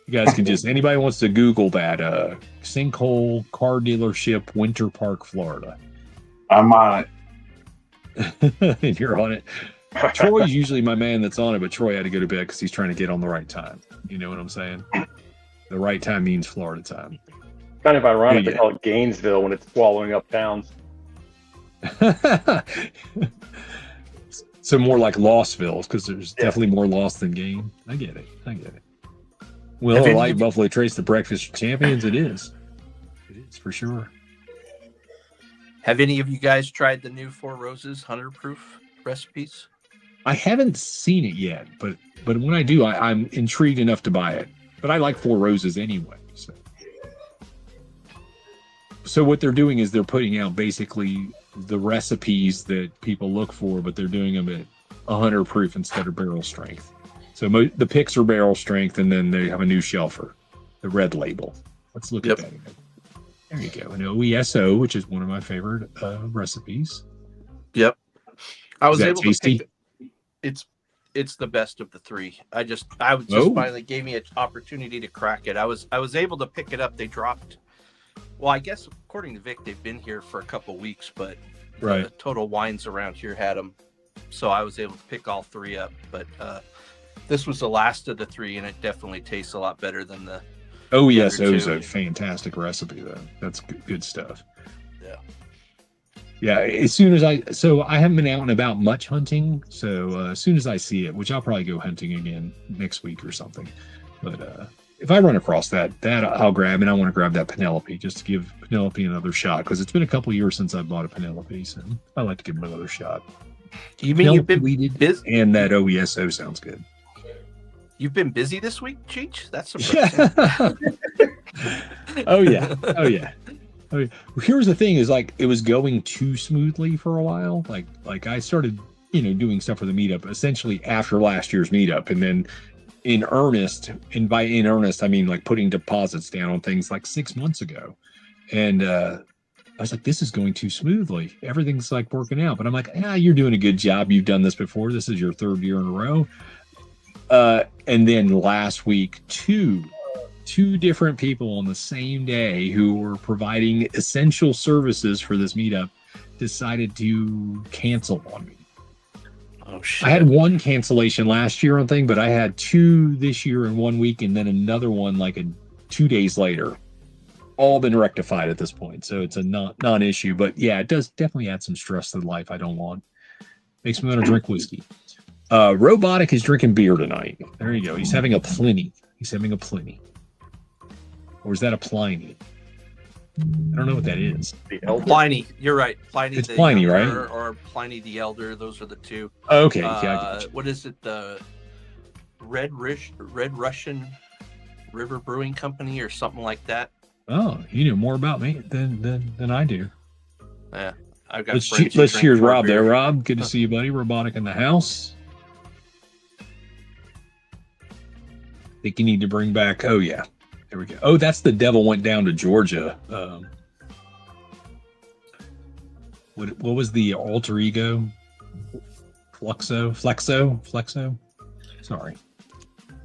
You guys can just, anybody wants to Google that, sinkhole car dealership, Winter Park, Florida. I'm on it. And you're on it. Troy's usually my man that's on it, but Troy had to go to bed because he's trying to get on the right time. You know what I'm saying? The right time means Florida time. Kind of ironic to call it Gainesville when it's swallowing up towns. So more like Lossville, because there's definitely more loss than gain. I get it. Well, like Buffalo Trace, the breakfast champions, it is. It is for sure. Have any of you guys tried the new Four Roses 100 proof recipes? I haven't seen it yet, but when I do, I'm intrigued enough to buy it. But I like Four Roses anyway. So what they're doing is they're putting out basically the recipes that people look for, but they're doing them at 100 proof instead of barrel strength. So the picks are barrel strength, and then they have a new shelfer, the red label. Let's look at that again. There you go. An OESO, which is one of my favorite recipes. Yep. I was able tasty? to pick it's the best of the three. I just finally gave me an opportunity to crack it. I was able to pick it up. They dropped. Well, I guess according to Vic, they've been here for a couple weeks, but the Total Wines around here had them, so I was able to pick all three up. But this was the last of the three, and it definitely tastes a lot better than the. Oh yes, it was a fantastic recipe though. That's good stuff. Yeah. As soon as I haven't been out and about much hunting, so as soon as I see it, which I'll probably go hunting again next week or something, but if I run across that I'll grab, and I want to grab that Penelope just to give Penelope another shot, because it's been a couple years since I bought a Penelope, so I like to give them another shot. You mean you've been busy? And that OESO sounds good. You've been busy this week, Cheech? That's surprising. Oh yeah. Here's the thing: is like it was going too smoothly for a while. Like I started, doing stuff for the meetup essentially after last year's meetup, and then in earnest, and by in earnest I mean like putting deposits down on things like 6 months ago, and I was like, this is going too smoothly. Everything's like working out, but I'm like, you're doing a good job. You've done this before. This is your third year in a row. And then last week, two different people on the same day who were providing essential services for this meetup decided to cancel on me. Oh shit. I had one cancellation last year on thing, but I had two this year in 1 week, and then another one like 2 days later. All been rectified at this point, so it's a non-issue. But yeah, it does definitely add some stress to the life I don't want. Makes me want to drink whiskey. Robotic is drinking beer tonight. There you go. He's having a Pliny. Or is that a Pliny? I don't know what that is. Pliny. You're right. Pliny. It's Pliny, younger, right? Or Pliny the Elder. Those are the two. Okay. Yeah, what is it? The Red Russian River Brewing Company or something like that. Oh, you know more about me than I do. Yeah. I've got let's cheers Rob there. Rob, good to see you, buddy. Robotic in the house. Think you need to bring back. Oh yeah, there we go. Oh, that's the Devil Went Down to Georgia. What was the alter ego? Flexo. Sorry,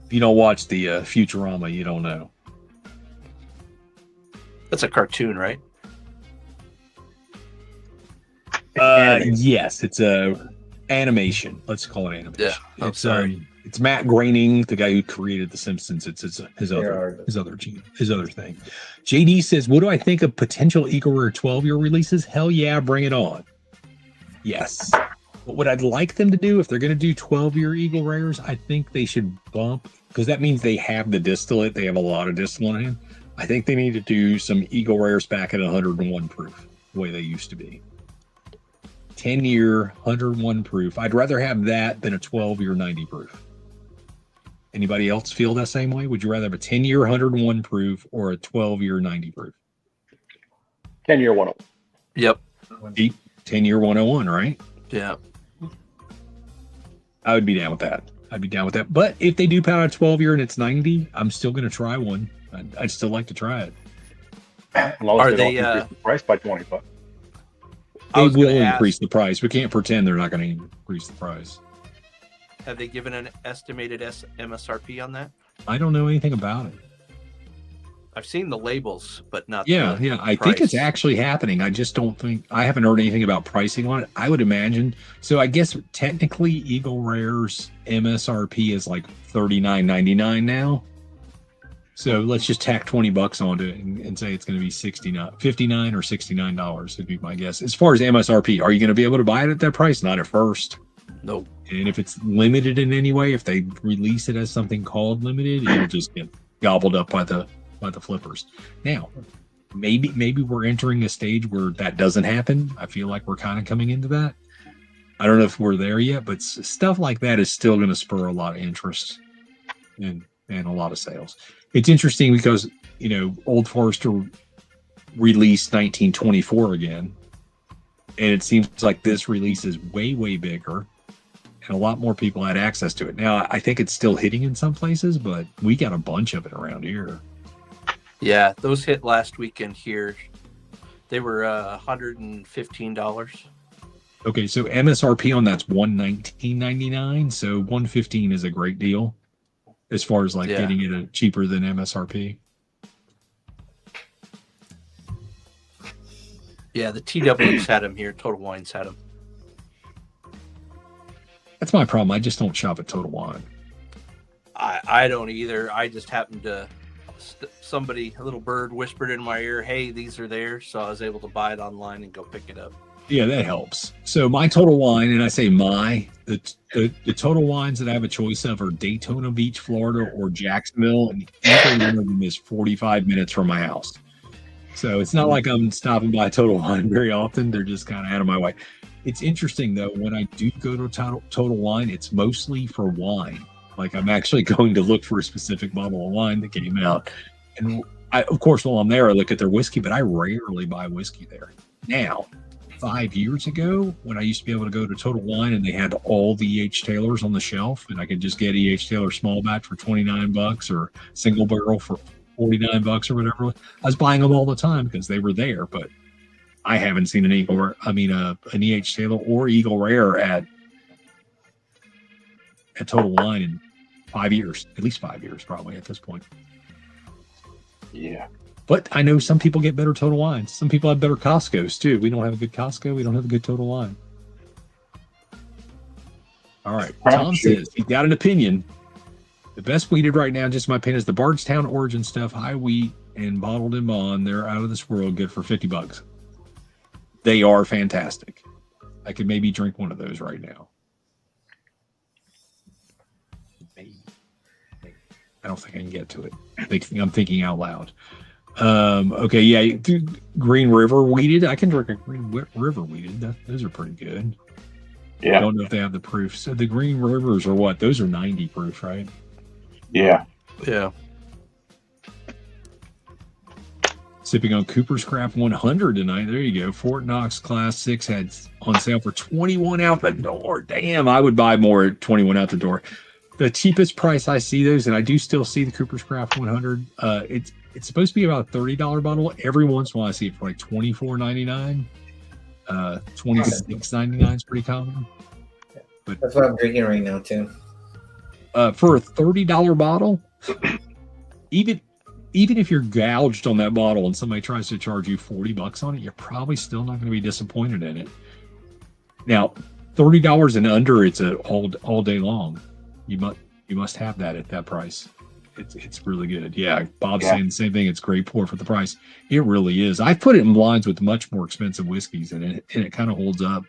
if you don't watch the Futurama, you don't know. That's a cartoon, right? Yes, it's a animation. Let's call it animation. Yeah, it's Matt Groening, the guy who created The Simpsons. It's his other thing. JD says, "What do I think of potential Eagle Rare 12-year releases? Hell yeah, bring it on." Yes. But what I'd like them to do, if they're going to do 12-year Eagle Rares, I think they should bump, because that means they have the distillate. They have a lot of distillate in. I think they need to do some Eagle Rares back at 101 proof, the way they used to be. 10-year 101 proof. I'd rather have that than a 12-year 90 proof. Anybody else feel that same way? Would you rather have a 10-year 101 proof or a 12-year 90 proof? 10-year 101. Yep. 10-year 101, right? Yeah. I would be down with that. But if they do pound a 12-year and it's 90, I'm still going to try one. I'd still like to try it. As long as they don't increase the price by $20. They will increase the price. We can't pretend they're not going to increase the price. Have they given an estimated MSRP on that? I don't know anything about it. I've seen the labels, but not. Yeah. I think it's actually happening. I just don't think I haven't heard anything about pricing on it. I would imagine. So I guess technically Eagle Rare's MSRP is like $39.99 now. So let's just tack $20 onto it and say it's going to be $59 or $69 would be my guess. As far as MSRP, are you going to be able to buy it at that price? Not at first. Nope. And if it's limited in any way, if they release it as something called limited, it'll just get gobbled up by the flippers. Now, maybe we're entering a stage where that doesn't happen. I feel like we're kind of coming into that. I don't know if we're there yet, but stuff like that is still going to spur a lot of interest and a lot of sales. It's interesting because, Old Forester released 1924 again, and it seems like this release is way, way bigger, and a lot more people had access to it. Now, I think it's still hitting in some places, but we got a bunch of it around here. Yeah, those hit last weekend here. They were $115. Okay, so MSRP on that's $119.99. So $115 is a great deal as far as getting it cheaper than MSRP. Yeah, the TW's had them here. Total Wine's had them. That's my problem. I just don't shop at Total Wine. I don't either. I just happened to somebody, a little bird whispered in my ear, "Hey, these are there," so I was able to buy it online and go pick it up. Yeah, that helps. So my Total Wine, and I say the Total Wines that I have a choice of are Daytona Beach, Florida, or Jacksonville, and either one of them is 45 minutes from my house. So it's not like I'm stopping by Total Wine very often. They're just kind of out of my way. It's interesting, though, when I do go to Total Wine, it's mostly for wine. Like I'm actually going to look for a specific bottle of wine that came out. And of course, while I'm there, I look at their whiskey, but I rarely buy whiskey there. Now, 5 years ago, when I used to be able to go to Total Wine and they had all the E.H. Taylors on the shelf, and I could just get E.H. Taylor small batch for $29 or single barrel for $49 or whatever, I was buying them all the time because they were there. But I haven't seen an an E.H. Taylor or Eagle Rare at Total Wine in 5 years, at least 5 years, probably at this point. Yeah. But I know some people get better Total Wines. Some people have better Costco's too. We don't have a good Costco. We don't have a good Total Wine. All right. Tom says he's got an opinion. The best weeded right now, just my opinion, is the Bardstown Origin stuff, high wheat and bottled in bond. They're out of this world, good for $50. They are fantastic. I could maybe drink one of those right now. I don't think I can get to it. I'm thinking out loud. Okay, yeah, Green River weeded. I can drink a Green River weeded. Those are pretty good. Yeah. I don't know if they have the proof. So the Green Rivers are what? Those are 90 proof, right? Yeah. Yeah. Sipping on Cooper's Craft 100 tonight. There you go. Fort Knox Class 6 had on sale for 21 out the door. Damn, I would buy more at 21 out the door. The cheapest price I see those, and I do still see the Cooper's Craft 100. It's supposed to be about a $30 bottle. Every once in a while, I see it for like $24.99. $26.99 is pretty common. But that's what I'm drinking right now too. For a $30 bottle, even if you're gouged on that bottle and somebody tries to charge you $40 on it, you're probably still not going to be disappointed in it. Now, $30 and under, it's all day long. You must have that at that price. It's really good. Yeah, Bob's saying the same thing. It's great pour for the price. It really is. I put it in blinds with much more expensive whiskeys, and it kind of holds up.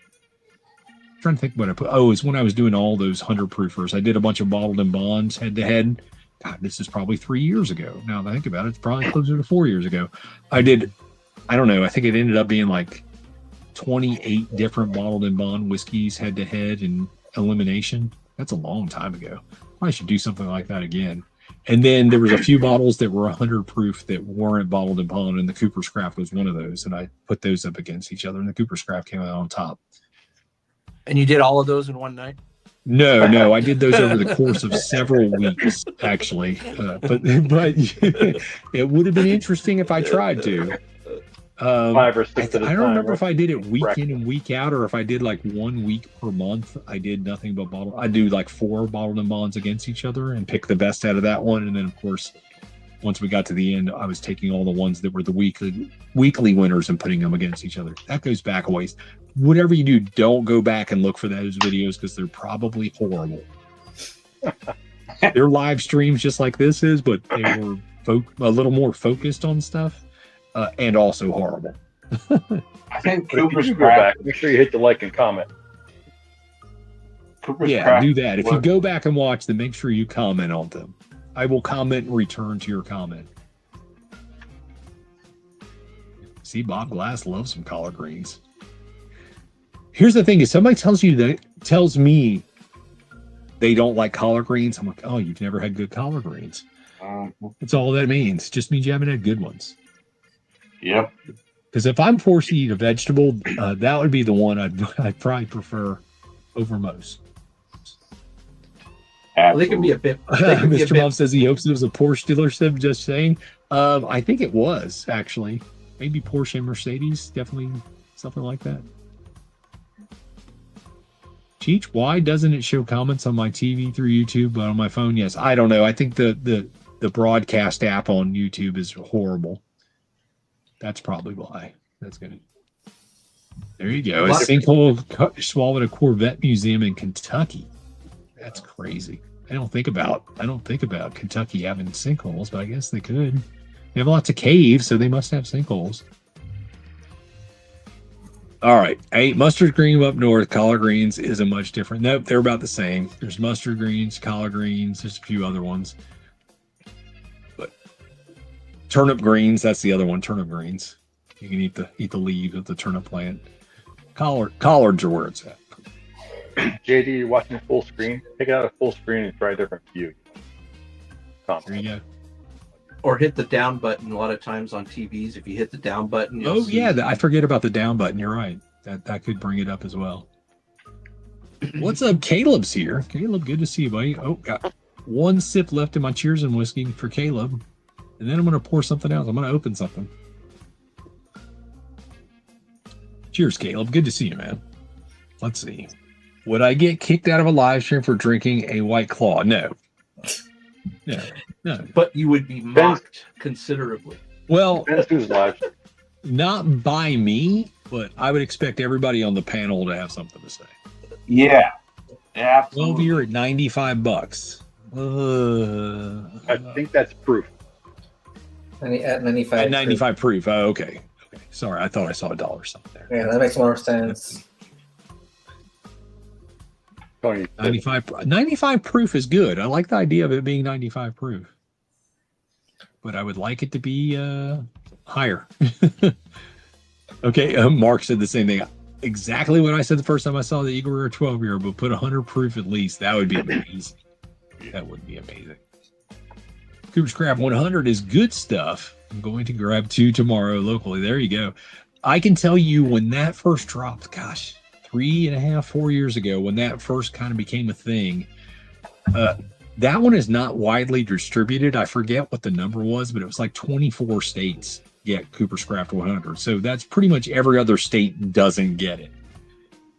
I'm trying to think what I put. Oh, it's when I was doing all those 100 proofers. I did a bunch of bottled in bonds head to head. God, this is probably 3 years ago. Now that I think about it, it's probably closer to 4 years ago. I don't know. I think it ended up being like 28 different bottled and bond whiskeys head to head in elimination. That's a long time ago. I should do something like that again. And then there was a few bottles that were 100 proof that weren't bottled and bond, and the Cooper's Craft was one of those. And I put those up against each other, and the Cooper's Craft came out on top. And you did all of those in one night? No, I did those over the course of several weeks, actually. But it would have been interesting if I tried to. 5 or 6 I at a don't time, remember right? if I did it week in and week out, or if I did like 1 week per month. I did nothing but bottle. I do like 4 bottled and bonds against each other and pick the best out of that one. And then, of course, once we got to the end, I was taking all the ones that were the weekly winners and putting them against each other. That goes back a ways. Whatever you do, don't go back and look for those videos because they're probably horrible. They're live streams just like this is, but they were a little more focused on stuff. And also horrible. I think But if you Cooper's do go Craft. back, make sure you hit the like and comment. Cooper's Yeah, Craft do that. If you was- go back and watch them, make sure you comment on them. I will comment and return to your comment. See, Bob Glass loves some collard greens. Here's the thing: if somebody tells me they don't like collard greens, I'm like, oh, you've never had good collard greens. That's all that means. Just means you haven't had good ones. Yep. Because if I'm forced to eat a vegetable, that would be the one I'd probably prefer over most. Well, they can be a bit. They can be a Mr. Mom bit. says he hopes it was a Porsche dealership. Just saying. I think it was actually. Maybe Porsche and Mercedes. Definitely something like that. Cheech, why doesn't it show comments on my TV through YouTube, but on my phone? Yes, I don't know. I think the broadcast app on YouTube is horrible. That's probably why. That's good. There you go. A sinkhole swallowed a Corvette museum in Kentucky. That's crazy. I don't think about Kentucky having sinkholes, but I guess they could. They have lots of caves, so they must have sinkholes. All right. I ate mustard green up north. Collard greens isn't much different. Nope, they're about the same. There's mustard greens, collard greens. There's a few other ones. But turnip greens, that's the other one. Turnip greens. You can eat the leaves of the turnip plant. Collards are where it's at. JD, you're watching full screen. Take it out of full screen and try a different view. There you go. Or hit the down button. A lot of times on TVs, if you hit the down button, you'll see. Yeah, I forget about the down button. You're right. That could bring it up as well. What's up? Caleb's here. Caleb, good to see you, buddy. Oh, got 1 sip left in my Cheers and whiskey for Caleb. And then I'm going to pour something else. I'm going to open something. Cheers, Caleb. Good to see you, man. Let's see. Would I get kicked out of a live stream for drinking a White Claw? No. No. But you would be mocked considerably. Well, Depends who's live. not by me, but I would expect everybody on the panel to have something to say. Yeah. Well, Absolutely. you're at $95. I think that's proof. At 95. At 95 proof. Oh, okay. Sorry, I thought I saw $1 something there. Yeah, that makes more sense. Tony, 95 proof is good. I like the idea of it being 95 proof, but I would like it to be higher. Okay, Mark said the same thing. Exactly what I said the first time I saw the Eagle Rare 12-year, but put 100 proof at least. That would be amazing. That would be amazing. Cooper's Craft 100 is good stuff. I'm going to grab 2 tomorrow locally. There you go. I can tell you when that first dropped, gosh, 3.5, 4 years ago, when that first kind of became a thing, that one is not widely distributed. I forget what the number was, but it was like 24 states get Cooper's Craft 100. So that's pretty much every other state doesn't get it.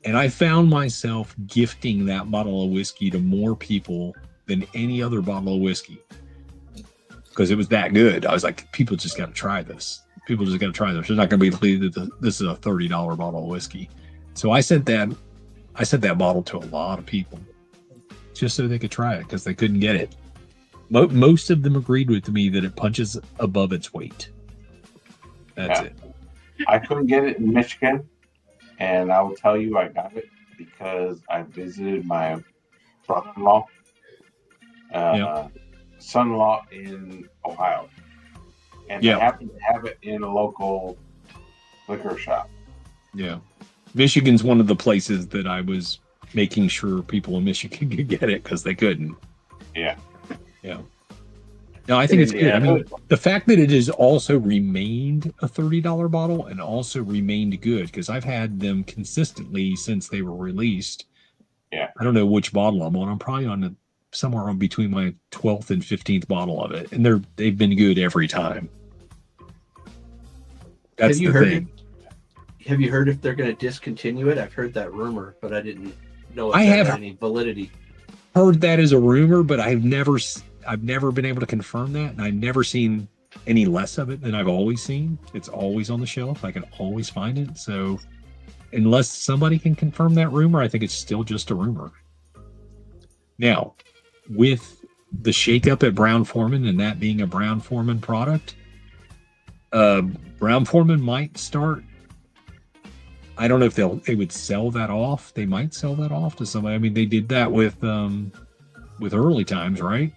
And I found myself gifting that bottle of whiskey to more people than any other bottle of whiskey because it was that good. I was like, people just got to try this. People just got to try this. They're not going to believe that this is a $30 bottle of whiskey. So I sent that bottle to a lot of people just so they could try it because they couldn't get it. Most of them agreed with me that it punches above its weight. That's it. I couldn't get it in Michigan, and I will tell you I got it because I visited my brother-in-law, son-in-law in Ohio, and they happened to have it in a local liquor shop. Yeah. Michigan's one of the places that I was making sure people in Michigan could get it because they couldn't. Yeah. Yeah. No, I think it's good. I mean, the fact that it has also remained a $30 bottle and also remained good, because I've had them consistently since they were released. Yeah. I don't know which bottle I'm on. I'm probably on somewhere on between my 12th and 15th bottle of it, and they've been good every time. That's the thing. Have you heard if they're going to discontinue it? I've heard that rumor, but I didn't know if I that have had any validity. Heard that as a rumor, but I've never been able to confirm that, and I've never seen any less of it than I've always seen. It's always on the shelf. I can always find it. So unless somebody can confirm that rumor, I think it's still just a rumor. Now, with the shakeup at Brown-Forman and that being a Brown-Forman product, Brown-Forman might start. I don't know if they would sell that off. They might sell that off to somebody. I mean, they did that with Early Times, right?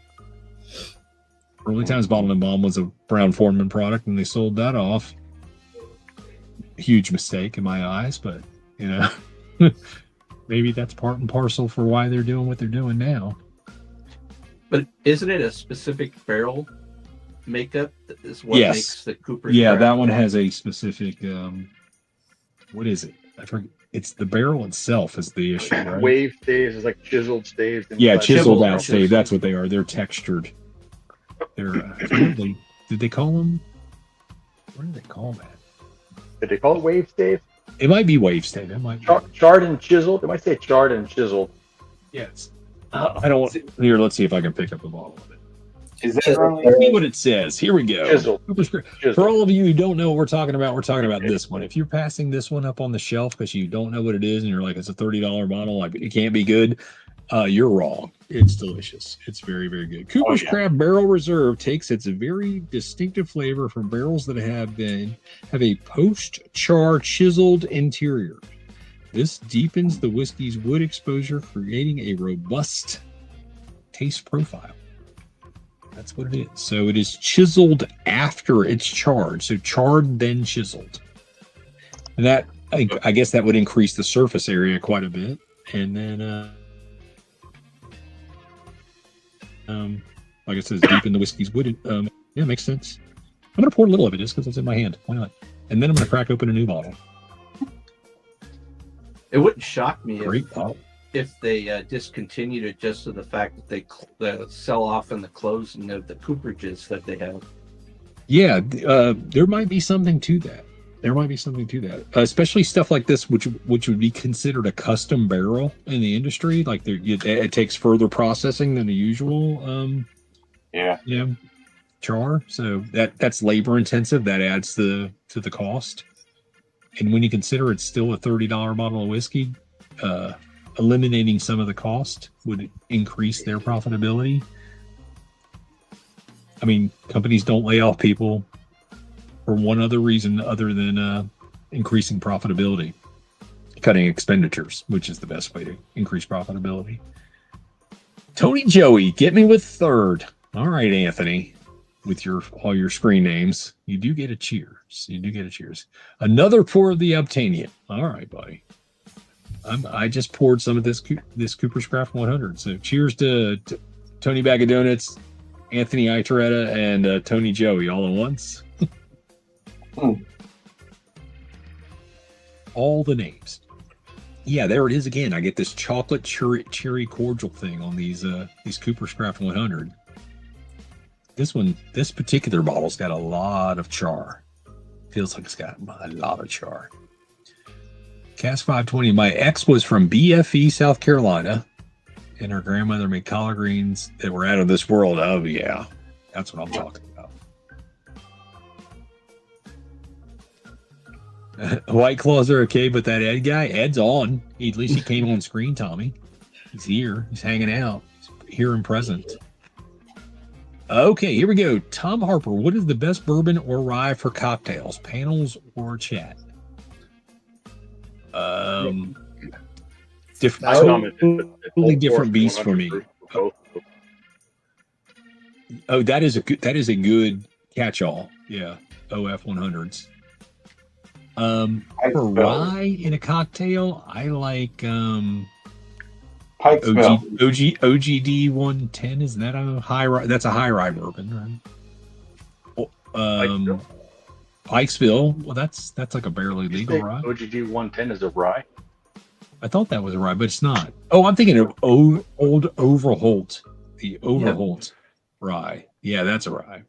Early Times Bottled and Bond was a Brown-Forman product, and they sold that off. Huge mistake in my eyes, but maybe that's part and parcel for why they're doing what they're doing now. But isn't it a specific barrel makeup that is what makes the Cooper? Yeah, that one has a specific. What is it? I forget. It's the barrel itself is the issue, right? Wave staves is like chiseled staves. Yeah, chiseled out stave. That's what they are. They're textured. They're. Did they call them? What did they call that? Did they call it wave stave? It might be wave stave. It might be. Charred and chiseled. They might say charred and chiseled. Yes. I don't want. Here, let's see if I can pick up a bottle of it. Is that see what it says? Here we go. Chiseled. For all of you who don't know what we're talking about this one. If you're passing this one up on the shelf because you don't know what it is and you're like, it's a $30 bottle, like it can't be good, you're wrong. It's delicious. It's very, very good. Cooper's Craft Barrel Reserve takes its very distinctive flavor from barrels that have a post-char chiseled interior. This deepens the whiskey's wood exposure, creating a robust taste profile. That's what it is. So it is chiseled after it's charred. So charred, then chiseled. And that, I guess that would increase the surface area quite a bit. And then, like it says, deepen the whiskey's wood. Yeah, makes sense. I'm going to pour a little of it just because it's in my hand. Why not? And then I'm going to crack open a new bottle. It wouldn't shock me if they discontinued it just to the fact that they sell off in the closing of the cooperages that they have. Yeah, there might be something to that. Especially stuff like this, which would be considered a custom barrel in the industry. Like it takes further processing than the usual. Char. So that's labor intensive. That adds to the cost. And when you consider it's still a $30 bottle of whiskey, eliminating some of the cost would increase their profitability. I mean, companies don't lay off people for one other reason other than increasing profitability, cutting expenditures, which is the best way to increase profitability. Tony Joey, get me with third. All right, Anthony. With all your screen names, you do get a cheers. Another pour of the Obtanian. All right, buddy. I just poured some of this Cooper's Craft 100. So cheers to Tony Bag of Donuts, Anthony Itoretta, and Tony Joey all at once. All the names. Yeah, there it is again. I get this chocolate cherry cordial thing on these Cooper's Craft 100. This particular bottle's got a lot of char. Feels like it's got a lot of char. Cask 520. My ex was from BFE, South Carolina, and her grandmother made collard greens that were out of this world. Oh, yeah. That's what I'm talking about. White Claws are okay, but that Ed guy, Ed's on. At least he came on screen, Tommy. He's here. He's hanging out. He's here and present. Okay, here we go. Tom Harper, what is the best bourbon or rye for cocktails, panels, or chat? Totally different beast for me. Oh, that is a good catch-all. Yeah, OF 100s. For rye in a cocktail, I like Pikesville. OGD 110. Isn't that a high rye? That's a high rye bourbon, right? Pikesville. Well, that's like a barely legal rye. OGD 110 is a rye. I thought that was a rye, but it's not. Oh, I'm thinking of old Overholt, the Overholt rye. Yeah, that's a rye.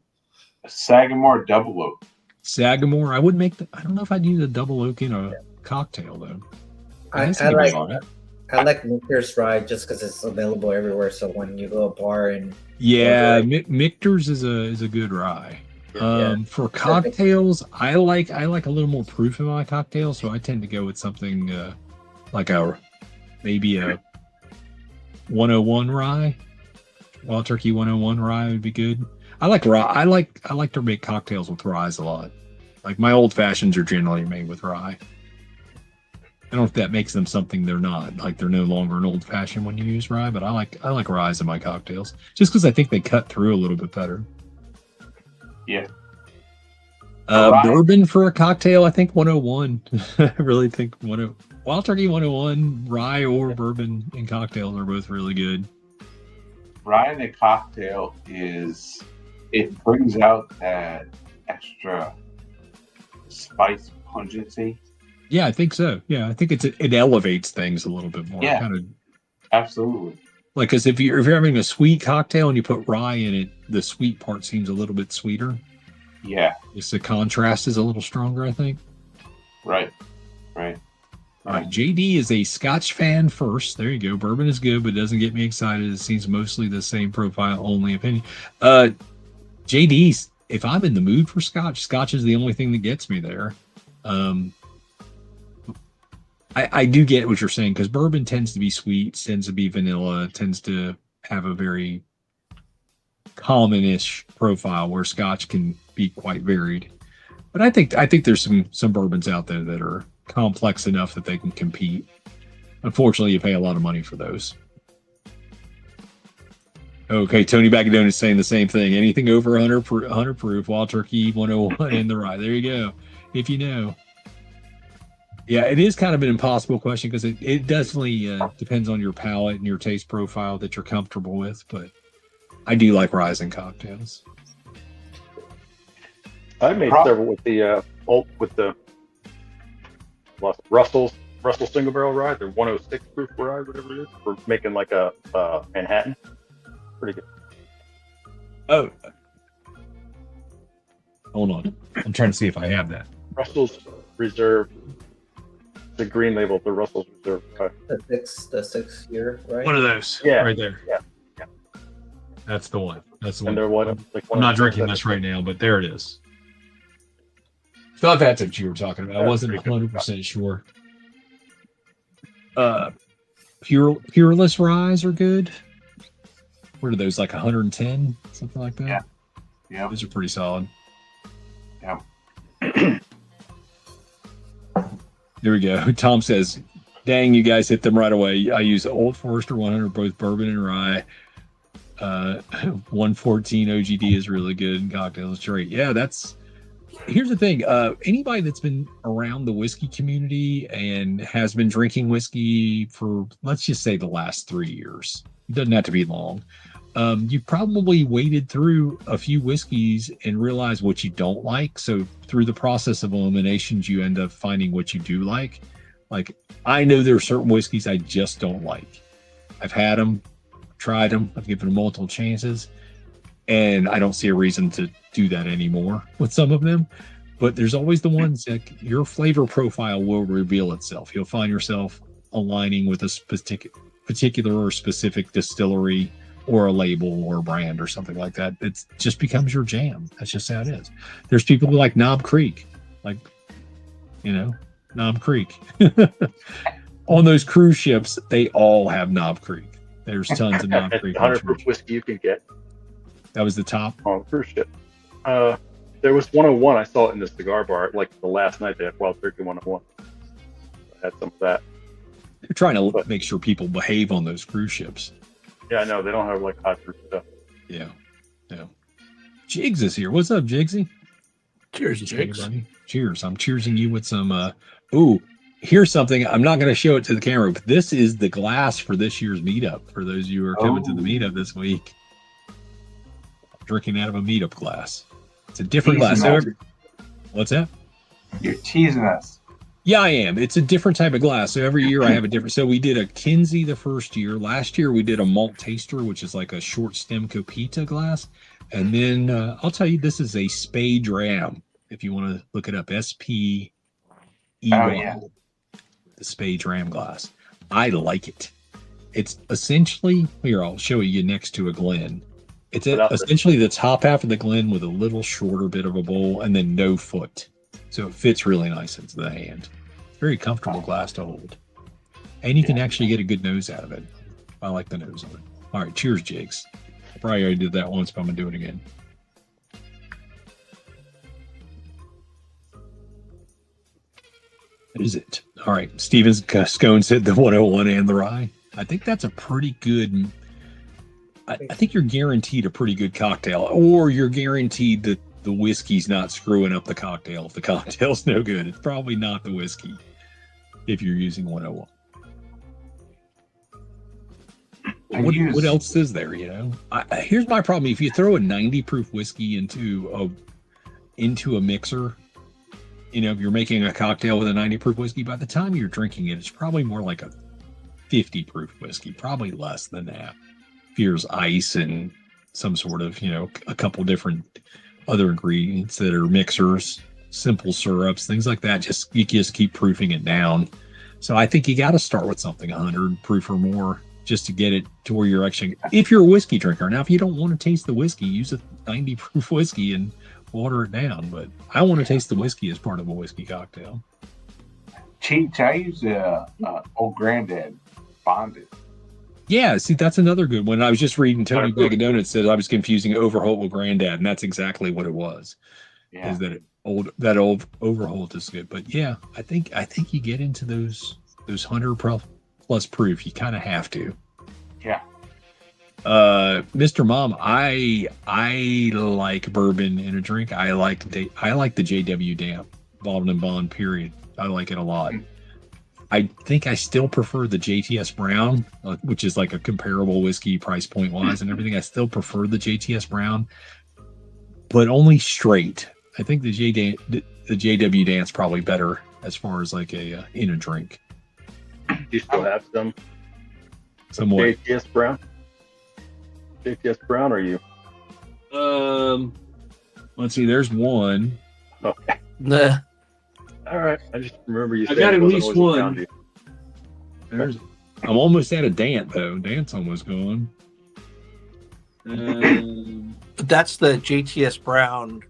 Sagamore Double Oak. Sagamore. I wouldn't make. I don't know if I'd use a double oak in a cocktail though. I like Michter's rye just because it's available everywhere. So when you go to a bar and Michter's is a good rye. For cocktails, I like a little more proof in my cocktail, so I tend to go with something like maybe a 101 rye. Wild Turkey 101 rye would be good. I like rye. I like to make cocktails with rye a lot. Like my old fashions are generally made with rye. I don't know if that makes them something they're not. Like they're no longer an old fashioned when you use rye, but I like rye in my cocktails just because I think they cut through a little bit better. Yeah. Bourbon for a cocktail, I think 101. I really think Wild Turkey 101, rye or bourbon in cocktails are both really good. Rye in a cocktail it brings out that extra spice pungency. Yeah, I think so. Yeah, I think it elevates things a little bit more. Yeah, absolutely. Like, because if you're having a sweet cocktail and you put rye in it, the sweet part seems a little bit sweeter. Yeah, just the contrast is a little stronger, I think. Right. All right, JD is a Scotch fan first. There you go. Bourbon is good, but doesn't get me excited. It seems mostly the same profile, only opinion. JD's, if I'm in the mood for Scotch is the only thing that gets me there. I do get what you're saying, because bourbon tends to be sweet, tends to be vanilla, tends to have a very common-ish profile, where Scotch can be quite varied. But I think there's some bourbons out there that are complex enough that they can compete. Unfortunately, you pay a lot of money for those. Okay, Tony Bagadone is saying the same thing. Anything over 100 proof, Wild Turkey 101 in the rye. There you go. If you know. Yeah, it is kind of an impossible question, because it definitely depends on your palate and your taste profile that you're comfortable with. But I do like rye in cocktails. I made several with the Russell single barrel rye. They're 106 proof rye, whatever it is. We're making like a Manhattan. Pretty good. Oh, hold on. I'm trying to see if I have that. Russell's Reserve. The green label, the Russell's Reserve rye. The 6 year, right? One of those. Yeah. Right there. Yeah. That's the one. And they're one. I'm not drinking this right now, but there it is. Thought that's what you were talking about. I wasn't 100% sure. Pureless ryes are good. What are those, like 110, something like that? Yeah. Those are pretty solid. Yeah. There we go. Tom says, "Dang, you guys hit them right away. I use Old Forester 100, both bourbon and rye. 114 OGD is really good in cocktails. Great. Yeah, here's the thing. Anybody that's been around the whiskey community and has been drinking whiskey for, let's just say, the last 3 years, it doesn't have to be long. You probably waded through a few whiskeys and realized what you don't like. So through the process of eliminations, you end up finding what you do like. Like, I know there are certain whiskeys I just don't like. I've had them, tried them, I've given them multiple chances, and I don't see a reason to do that anymore with some of them. But there's always the ones that your flavor profile will reveal itself. You'll find yourself aligning with a particular or specific distillery or a label or a brand or something like that. It just becomes your jam. That's just how it is. There's people who like Knob Creek, Knob Creek. On those cruise ships, they all have Knob Creek. There's tons of Knob Creek. 100 proof whiskey you can get. That was the top on cruise ship. There was 101. I saw it in the cigar bar. Like the last night, they had Wild Turkey 101. I had some of that. They're trying to make sure people behave on those cruise ships. Yeah, I know. They don't have like high proof stuff. Yeah. Jigs is here. What's up, Jigsy? Cheers, Jigs. Cheers. I'm cheersing you with some. Ooh, here's something. I'm not going to show it to the camera, but this is the glass for this year's meetup. For those of you who are coming to the meetup this week, I'm drinking out of a meetup glass. It's a different glass. What's that? You're teasing us. Yeah, I am. It's a different type of glass. So every year I have a different. So we did a Kinsey the first year. Last year we did a malt taster, which is like a short stem Copita glass. And then I'll tell you, this is a Spade Ram. If you want to look it up, SPEY. Oh, yeah. The Spade Ram glass. I like it. It's essentially, here, I'll show you next to a Glen. It's essentially the top half of the Glen with a little shorter bit of a bowl and then no foot. So it fits really nice into the hand. Very comfortable glass to hold. And you can actually get a good nose out of it. I like the nose of it. All right, cheers, Jigs. I probably already did that once, but I'm going to do it again. Is it? All right, Steven Scone said the 101 and the rye. I think that's a pretty good... I think you're guaranteed a pretty good cocktail, or you're guaranteed that the whiskey's not screwing up the cocktail. If the cocktail's no good, it's probably not the whiskey if you're using 101. What else is there, you know? Here's my problem. If you throw a 90 proof whiskey into a mixer, you know, if you're making a cocktail with a 90 proof whiskey, by the time you're drinking it, it's probably more like a 50 proof whiskey, probably less than that. Here's ice and some sort of, you know, a couple different other ingredients that are mixers, simple syrups, things like that. You just keep proofing it down. So I think you got to start with something 100 proof or more just to get it to where you're actually, if you're a whiskey drinker. Now, if you don't want to taste the whiskey, use a 90 proof whiskey and water it down. But I want to taste the whiskey as part of a whiskey cocktail. Cheech, I use Old Granddad Bonded. Yeah, see, that's another good one. I was just reading Tony Bag of Donuts said I was confusing Overholt with Granddad, and that's exactly what it was. Yeah. Is that old Overholt is good. But yeah, I think you get into those 100 plus proof, you kind of have to. Yeah. Mr. Mom, I like bourbon in a drink. I like the JW Damp Bottled and Bond, period. I like it a lot. I think I still prefer the JTS Brown, which is like a comparable whiskey price point wise and everything. I still prefer the JTS Brown, but only straight. I think the JW Dance probably better as far as like in a drink. Do you still have some somewhat JTS Brown? JTS Brown, or you? Let's see. There's one. Okay. Nah. All right. I just remember you. I got at least one. I'm almost out of Dant though. Dant's almost gone. That's the JTS Brown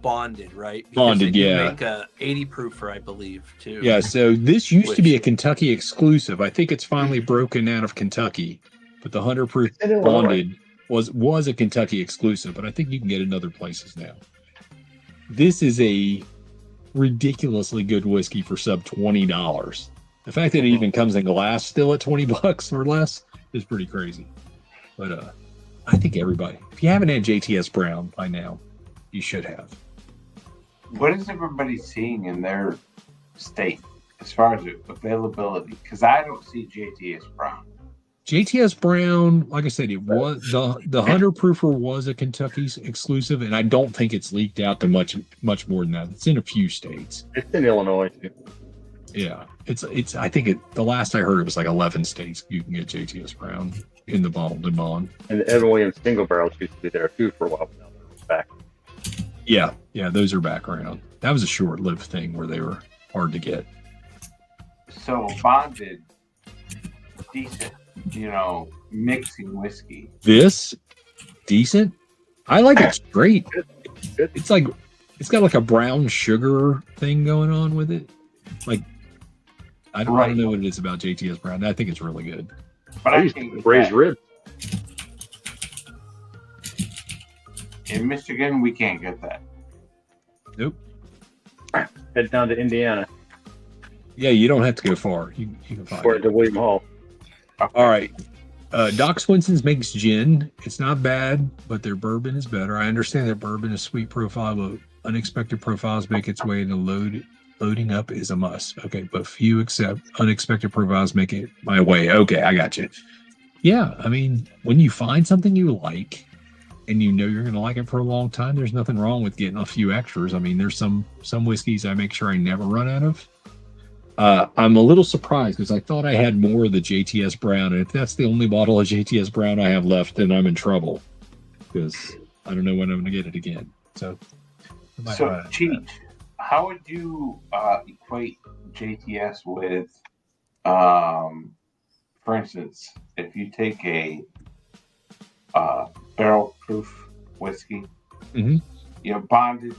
bonded, right? Because bonded, yeah. Make a 80 proofer, I believe, too. Yeah. So this used to be a Kentucky exclusive. I think it's finally broken out of Kentucky, but the 100 proof bonded was a Kentucky exclusive. But I think you can get it in other places now. This is a ridiculously good whiskey for sub $20. The fact that it even comes in glass still at $20 or less is pretty crazy. But I think everybody, if you haven't had JTS Brown by now, you should have. What is everybody seeing in their state as far as availability? Because I don't see JTS Brown. JTS Brown, like I said, it was the 100 proofer was a Kentucky's exclusive, and I don't think it's leaked out to much more than that. It's in a few states. It's in Illinois too. Yeah, it's. I think the last I heard it was like 11 states you can get JTS Brown in the bottled and bond. And the Evan Williams single barrels used to be there too for a while. Now they're back. Yeah, those are back around. That was a short-lived thing where they were hard to get. So bonded, decent. You know, mixing whiskey. This decent. I like it straight. It's like it's got like a brown sugar thing going on with it. Like I don't know what it is about JTS Brown. I think it's really good. But I used to braised ribs. In Michigan, we can't get that. Nope. Head down to Indiana. Yeah, you don't have to go far. You can find it. To William Hall. All right. Doc Swinson's makes gin. It's not bad, but their bourbon is better. I understand that bourbon is sweet profile, but unexpected profiles make its way into loading up is a must. Okay, but few accept unexpected profiles make it my way. Okay, I got you. Yeah, I mean, when you find something you like and you know you're going to like it for a long time, there's nothing wrong with getting a few extras. I mean, there's some whiskeys I make sure I never run out of. I'm a little surprised because I thought I had more of the JTS Brown, and if that's the only bottle of JTS Brown I have left, then I'm in trouble because I don't know when I'm going to get it again. So Cheech, how would you equate JTS with, for instance, if you take a barrel proof whiskey, bonded,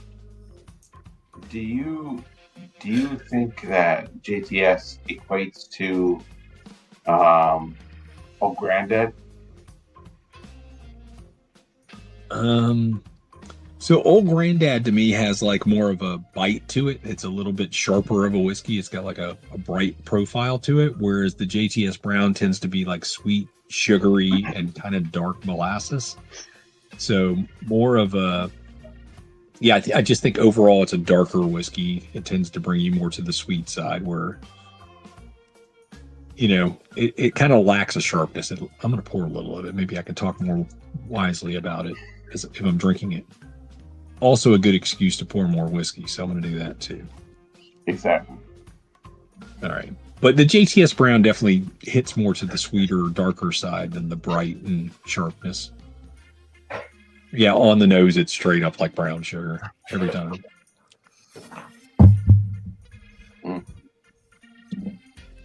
do you think that JTS equates to Old Grandad? So Old Grandad to me has like more of a bite to it. It's a little bit sharper of a whiskey. It's got like a bright profile to it, whereas the JTS Brown tends to be like sweet, sugary, and kind of dark molasses. So more of a, I just think overall it's a darker whiskey. It tends to bring you more to the sweet side where, it kind of lacks a sharpness. I'm going to pour a little of it. Maybe I can talk more wisely about it if I'm drinking it. Also a good excuse to pour more whiskey, so I'm going to do that too. Exactly. All right. But the JTS Brown definitely hits more to the sweeter, darker side than the bright and sharpness. Yeah, on the nose, it's straight up like brown sugar every time.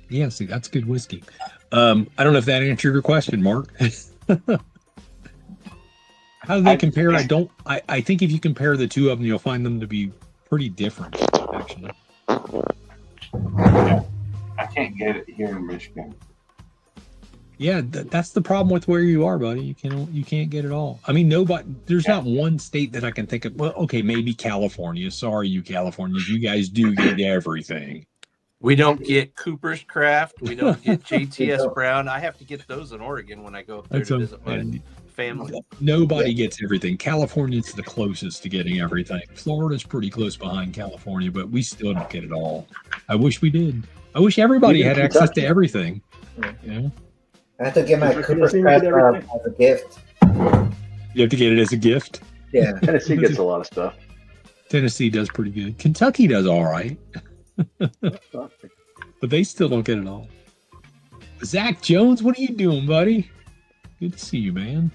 Yeah, see, that's good whiskey. I don't know if that answered your question, Mark. How do they compare? I think if you compare the two of them, you'll find them to be pretty different, actually. Yeah, I can't get it here in Michigan. Yeah, that's the problem with where you are, buddy. You can't get it all. I mean, there's not one state that I can think of. Well, okay, maybe California. Sorry, you Californians, you guys do get everything. We don't get Cooper's Craft. We don't get JTS Brown. I have to get those in Oregon when I go up there to visit my family. Nobody gets everything. California's the closest to getting everything. Florida's pretty close behind California, but we still don't get it all. I wish we did. I wish everybody had access to everything. I have to get my Cooper's Craft as a gift. You have to get it as a gift? Yeah. Tennessee gets a lot of stuff. Tennessee does pretty good. Kentucky does all right. But they still don't get it all. Zach Jones, what are you doing, buddy? Good to see you, man.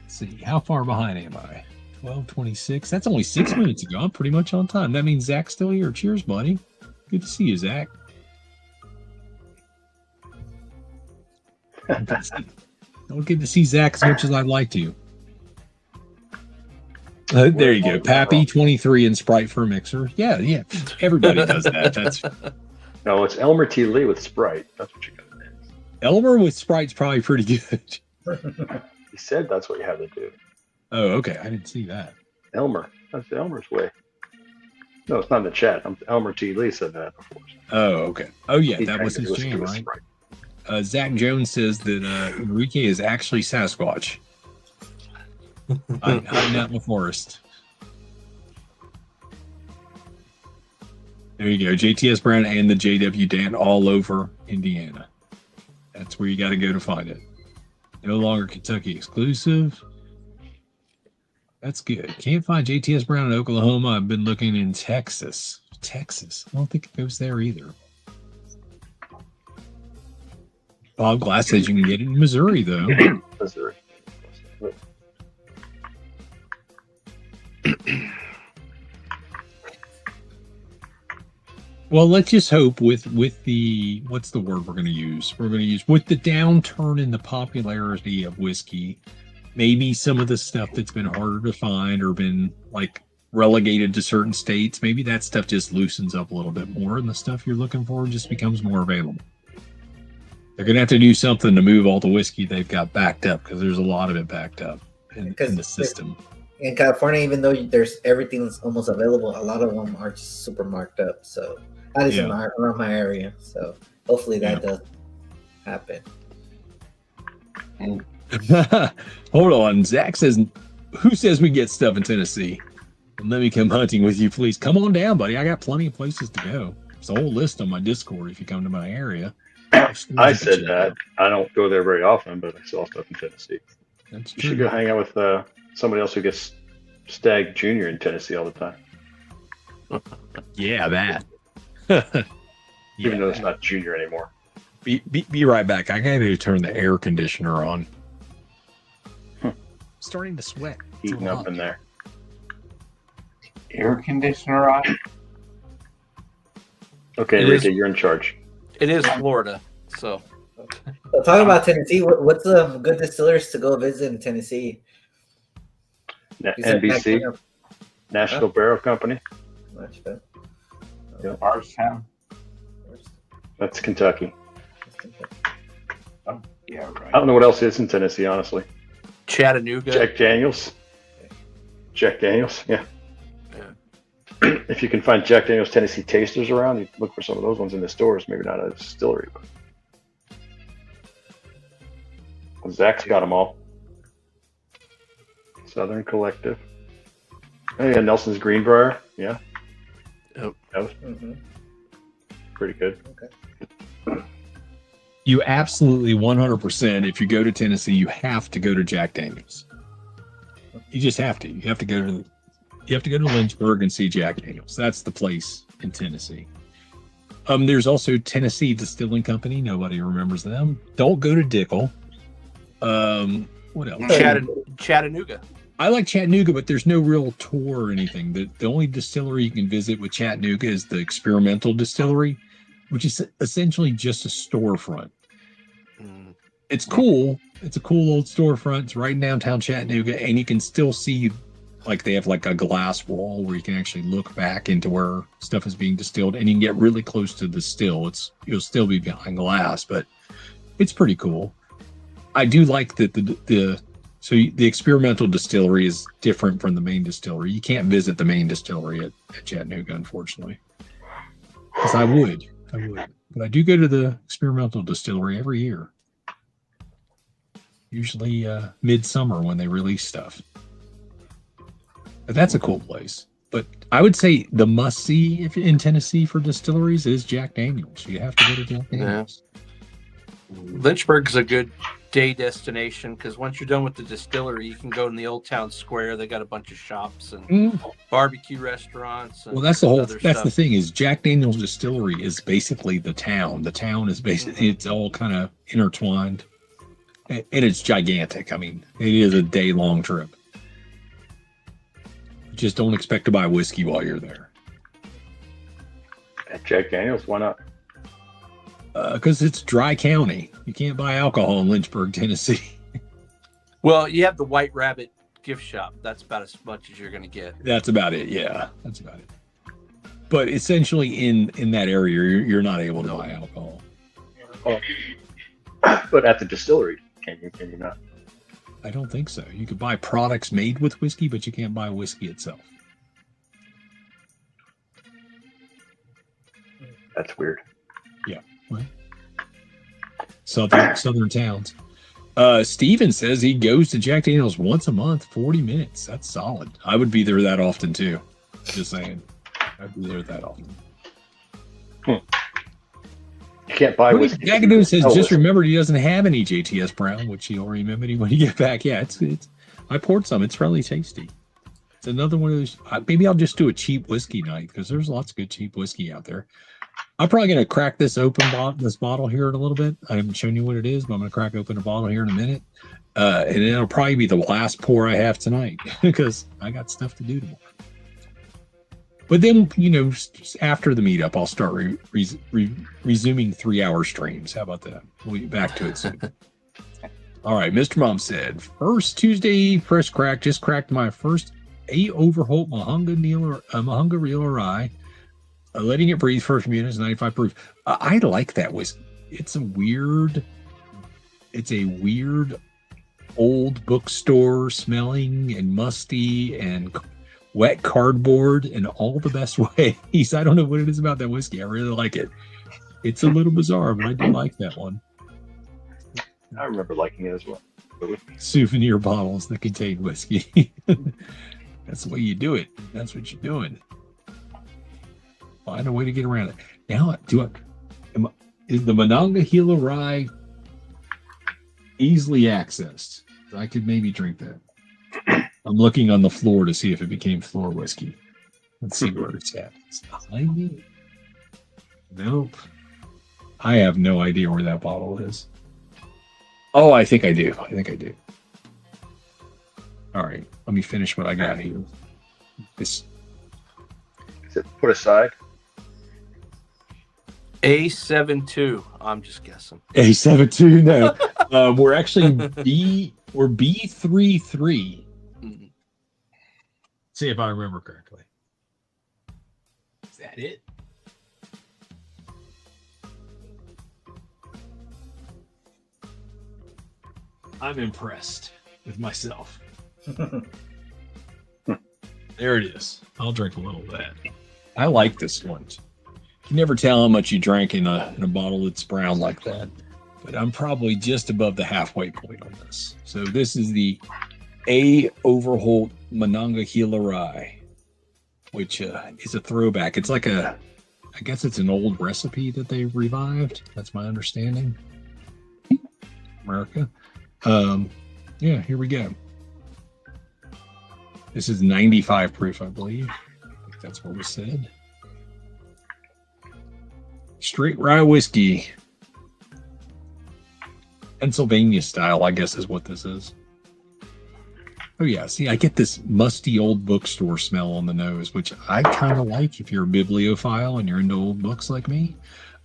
Let's see, how far behind am I? 12:26. That's only 6 minutes ago. I'm pretty much on time. That means Zach's still here. Cheers, buddy. Good to see you, Zach. Don't get to see Zach as much as I'd like to. There you go. Pappy 23 and Sprite for a mixer. Yeah. Everybody does that. That's no, it's Elmer T. Lee with Sprite. That's what you got to do. Elmer with Sprite's probably pretty good. He said that's what you had to do. Oh, okay. I didn't see that. Elmer. That's Elmer's way. No, it's not in the chat. Elmer T. Lee said that before. Oh, okay. Oh, yeah. That was his jam, right? Zach Jones says that Enrique is actually Sasquatch. I'm out in the forest. There you go. JTS Brown and the JW Dan all over Indiana. That's where you got to go to find it. No longer Kentucky exclusive. That's good. Can't find JTS Brown in Oklahoma. I've been looking in Texas. I don't think it goes there either. Bob Glass says you can get it in Missouri, though. Missouri. Well, let's just hope with the, what's the word we're going to use? We're going to use with the downturn in the popularity of whiskey, maybe some of the stuff that's been harder to find or been like relegated to certain states, maybe that stuff just loosens up a little bit more and the stuff you're looking for just becomes more available. They're going to have to do something to move all the whiskey they've got backed up because there's a lot of it backed up in the system. In California, even though there's everything that's almost available, a lot of them are just super marked up. So at least around my area. So hopefully that does happen. Hold on. Zach says, who says we get stuff in Tennessee? Let me come hunting with you, please. Come on down, buddy. I got plenty of places to go. There's a whole list on my Discord if you come to my area. I said that. I don't go there very often, but I saw stuff in Tennessee. That's You true. should go hang out with somebody else who gets Stag Junior in Tennessee all the time. Yeah, that. Even though it's not Junior anymore. Be right back. I gotta turn the air conditioner on. Starting to sweat. It's Heating up in there. Air conditioner on? Okay, Enrique, you're in charge. It is Florida, so. So talking about Tennessee, what's the good distillers to go visit in Tennessee? NBC, National Barrel Company. Yeah. Bardstown. That's Kentucky. Yeah, right. I don't know what else is in Tennessee, honestly. Chattanooga. Jack Daniels. Jack Daniels, yeah. If you can find Jack Daniels Tennessee tasters around, you look for some of those ones in the stores. Maybe not a distillery, but Zach's got them all. Southern Collective. Oh, yeah, Nelson's Greenbrier. Yeah. Yep. That was pretty good. Okay. You absolutely 100%. If you go to Tennessee, you have to go to Jack Daniels. You just have to. You have to go to Lynchburg and see Jack Daniels. That's the place in Tennessee. There's also Tennessee Distilling Company. Nobody remembers them. Don't go to Dickel. What else? Chattanooga. I like Chattanooga, but there's no real tour or anything. The only distillery you can visit with Chattanooga is the Experimental Distillery, which is essentially just a storefront. It's cool. It's a cool old storefront. It's right in downtown Chattanooga, and you can still see, like, they have like a glass wall where you can actually look back into where stuff is being distilled, and you can get really close to the still. You'll still be behind glass, but it's pretty cool. I do like that the Experimental Distillery is different from the main distillery. You can't visit the main distillery at Chattanooga, unfortunately. Because I would. But I do go to the Experimental Distillery every year. Usually midsummer when they release stuff. But that's a cool place. But I would say the must-see in Tennessee for distilleries is Jack Daniels. You have to go to Jack Daniels. Yeah. Lynchburg's a good day destination because once you're done with the distillery, you can go in the old town square. They got a bunch of shops and barbecue restaurants. And that's the thing is Jack Daniels Distillery is basically the town. The town is basically it's all kind of intertwined, and it's gigantic. I mean, it is a day-long trip. Just don't expect to buy whiskey while you're there. At Jack Daniels, why not? Because it's dry county. You can't buy alcohol in Lynchburg, Tennessee. Well, you have the White Rabbit gift shop. That's about as much as you're going to get. That's about it. Yeah, that's about it. But essentially, in that area, you're not able to buy alcohol. But at the distillery, can you not? I don't think so. You could buy products made with whiskey, but you can't buy whiskey itself. That's weird. Yeah. Well, southern towns. Steven says he goes to Jack Daniels once a month, 40 minutes. That's solid. I would be there that often too. Just saying. I'd be there that often. You can't buy whiskey. Jack Daniels says just remembered he doesn't have any JTS Brown, which he'll remember when you get back. Yeah, it's I poured some. It's really tasty. It's another one of those. Maybe I'll just do a cheap whiskey night because there's lots of good cheap whiskey out there. I'm probably going to crack this bottle here in a little bit. I haven't shown you what it is, but I'm going to crack open a bottle here in a minute. And it'll probably be the last pour I have tonight because I got stuff to do tomorrow. But then, just after the meetup, I'll start resuming 3-hour streams. How about that? We'll get back to it soon. All right. Mr. Mom said, first Tuesday press crack, just cracked my first 8 Overholt Mahunga Real Rye. Letting it breathe for a few minutes, 95 proof. I like that whiskey. It's a weird old bookstore smelling and musty and wet cardboard in all the best ways. I don't know what it is about that whiskey. I really like it. It's a little bizarre, but I do like that one. I remember liking it as well. Souvenir bottles that contain whiskey. That's the way you do it. That's what you're doing. Find a way to get around it. Now, is the Monongahela Rye easily accessed? I could maybe drink that. I'm looking on the floor to see if it became floor whiskey. Let's see where it's at. It's behind me. Nope. I have no idea where that bottle is. Oh, I think I do. All right. Let me finish what I got here. This Is it put aside? A72. I'm just guessing. A72. No. We're actually we're B33. Mm-hmm. See if I remember correctly. Is that it? I'm impressed with myself. There it is. I'll drink a little of that. I like this one. You can never tell how much you drank in a bottle that's brown like that. But I'm probably just above the halfway point on this. So this is the A. Overholt Monongahela Rye, which is a throwback. It's like I guess it's an old recipe that they revived. That's my understanding. America. Yeah, here we go. This is 95 proof, I believe. I think that's what was said. Straight rye whiskey. Pennsylvania style, I guess is what this is. Oh yeah, see, I get this musty old bookstore smell on the nose, which I kind of like if you're a bibliophile and you're into old books like me.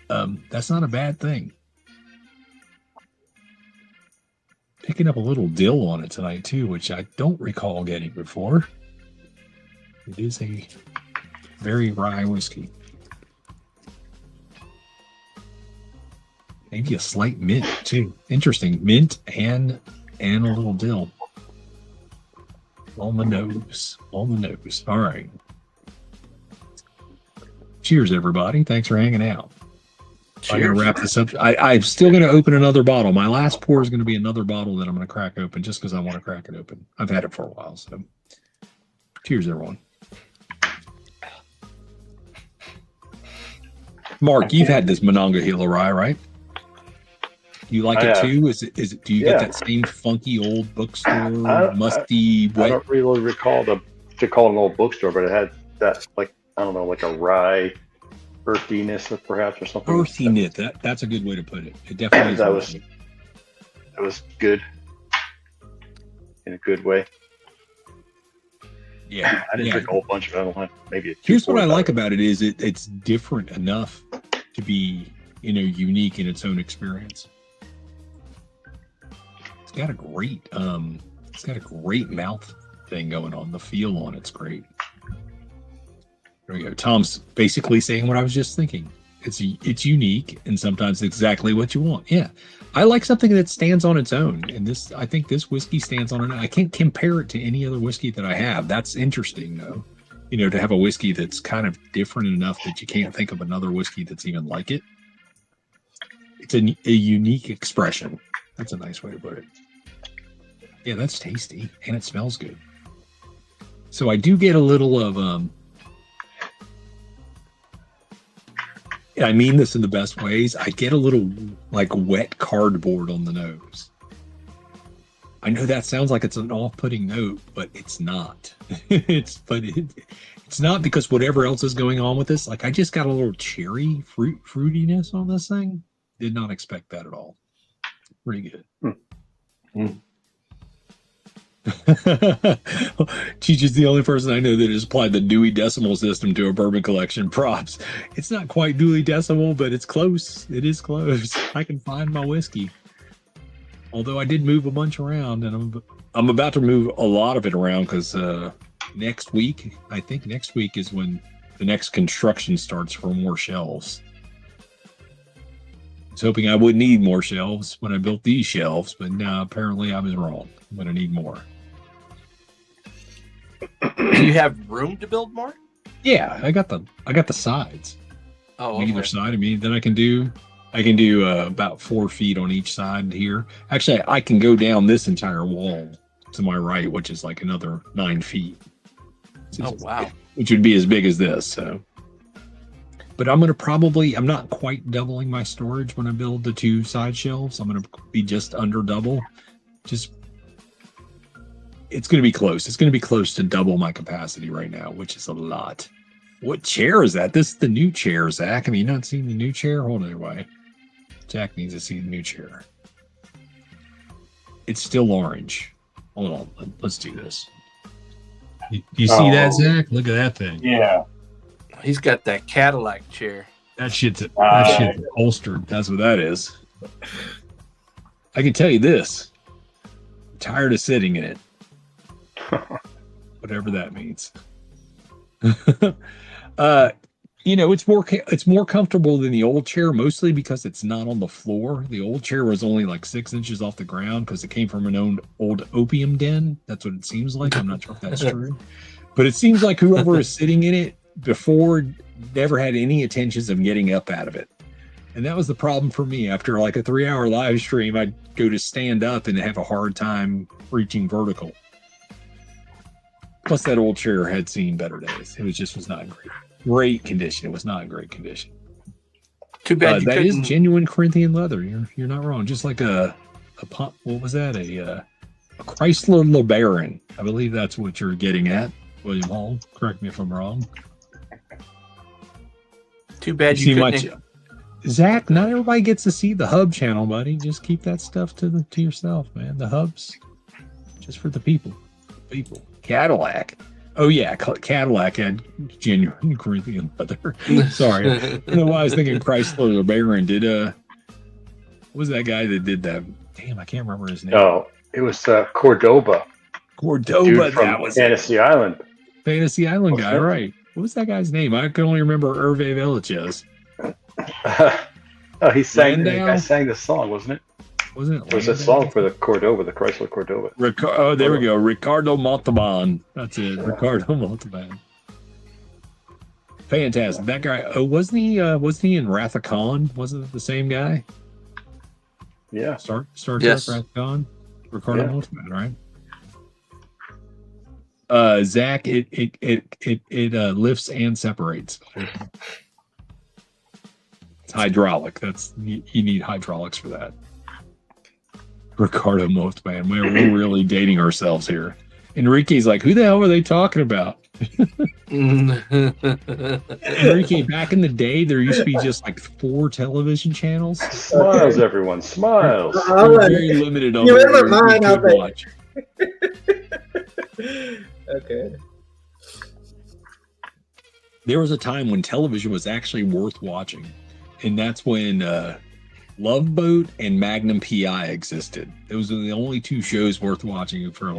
That's not a bad thing. Picking up a little dill on it tonight too, which I don't recall getting before. It is a very rye whiskey. Maybe a slight mint too. Interesting. Mint and a little dill. On the nose. All right. Cheers, everybody. Thanks for hanging out. I'm going to wrap this up. I'm still going to open another bottle. My last pour is going to be another bottle that I'm going to crack open just because I want to crack it open. I've had it for a while. So cheers, everyone. Mark, you've had this Monongahela Rye, right? You like it too? Is it? Do you get that same funky old bookstore, musty, wet? I don't really recall to call it an old bookstore, but it had that, like, I don't know, like a rye earthiness, perhaps, or something. Earthiness. That's a good way to put it. It definitely is. That was good in a good way. Yeah, I didn't drink a whole bunch of it. I don't know, maybe. Here's what I like about it is it's different enough to be unique in its own experience. It's got a great mouth thing going on. The feel on it's great. There we go. Tom's basically saying what I was just thinking. It's unique and sometimes exactly what you want. Yeah. I like something that stands on its own. And I think this whiskey stands on it. I can't compare it to any other whiskey that I have. That's interesting though. To have a whiskey that's kind of different enough that you can't think of another whiskey that's even like it. It's a unique expression. That's a nice way to put it. Yeah, that's tasty and it smells good. So I do get a little of I mean this in the best ways. I get a little like wet cardboard on the nose. I know that sounds like it's an off-putting note, but it's not. It's not because whatever else is going on with this. Like I just got a little cherry fruitiness on this thing. Did not expect that at all. Pretty good. Cheech is the only person I know that has applied the Dewey Decimal System to a bourbon collection. Props. It's not quite Dewey Decimal, but it's close. It is close. I can find my whiskey. Although I did move a bunch around, and I'm about to move a lot of it around because next week is when the next construction starts for more shelves. I was hoping I wouldn't need more shelves when I built these shelves, but now apparently I was wrong. I'm going to need more. Do you have room to build more? Yeah, I got the sides. Oh, on either side of me. Then I can do about 4 feet on each side here. Actually, I can go down this entire wall to my right, which is like another 9 feet. Oh, wow. Which would be as big as this. So, but I'm not quite doubling my storage when I build the 2 side shelves. I'm going to be just under double. It's going to be close. It's going to be close to double my capacity right now, which is a lot. What chair is that? This is the new chair, Zach. Have you not seen the new chair? Hold on, anyway. Jack needs to see the new chair. It's still orange. Hold on. Let's do this. You see that, Zach? Look at that thing. Yeah. He's got that Cadillac chair. That shit's holstered. That's what that is. I can tell you this. I'm tired of sitting in it. Whatever that means. It's more comfortable than the old chair, mostly because it's not on the floor. The old chair was only like 6 inches off the ground because it came from an old opium den. That's what it seems like. I'm not sure if that's true, but it seems like whoever was sitting in it before never had any intentions of getting up out of it. And that was the problem for me. After like a 3-hour live stream, I'd go to stand up and have a hard time reaching vertical. Plus, that old chair had seen better days. It was not in great condition. It was not in great condition. Too bad that is genuine Corinthian leather. You're not wrong. Just like what was that? A Chrysler LeBaron. I believe that's what you're getting at, William Hall. Correct me if I'm wrong. Too bad you couldn't. Zach, not everybody gets to see the hub channel, buddy. Just keep that stuff to yourself, man. The hubs, just for the people. Cadillac. Oh yeah, Cadillac had genuine Corinthian leather. Sorry, I don't know why I was thinking Chrysler LeBaron did. What was that guy that did that? Damn, I can't remember his name. No, it was Cordoba. Cordoba, that was Fantasy Island. Fantasy Island guy, right? What was that guy's name? I can only remember Hervé Villachez. He sang the song, wasn't it? Wasn't it? It was a song for the Cordoba, the Chrysler Cordoba. There we go. Ricardo Montalban. That's it. Ricardo Montalban. Fantastic. That guy. Oh, wasn't he in Wrath of Khan? Wasn't it the same guy? Yeah. Star Trek Wrath of Khan. Ricardo Montalban, right? Zach, it lifts and separates. It's hydraulic. You need hydraulics for that. Ricardo Montalban. We're really dating ourselves here. Enrique's like, who the hell are they talking about? Enrique, back in the day, there used to be just like 4 television channels. Smiles, everyone. Smiles. Very limited on what you could watch. Okay. There was a time when television was actually worth watching. And that's when Love Boat and Magnum PI existed. Those are the only 2 shows worth watching from.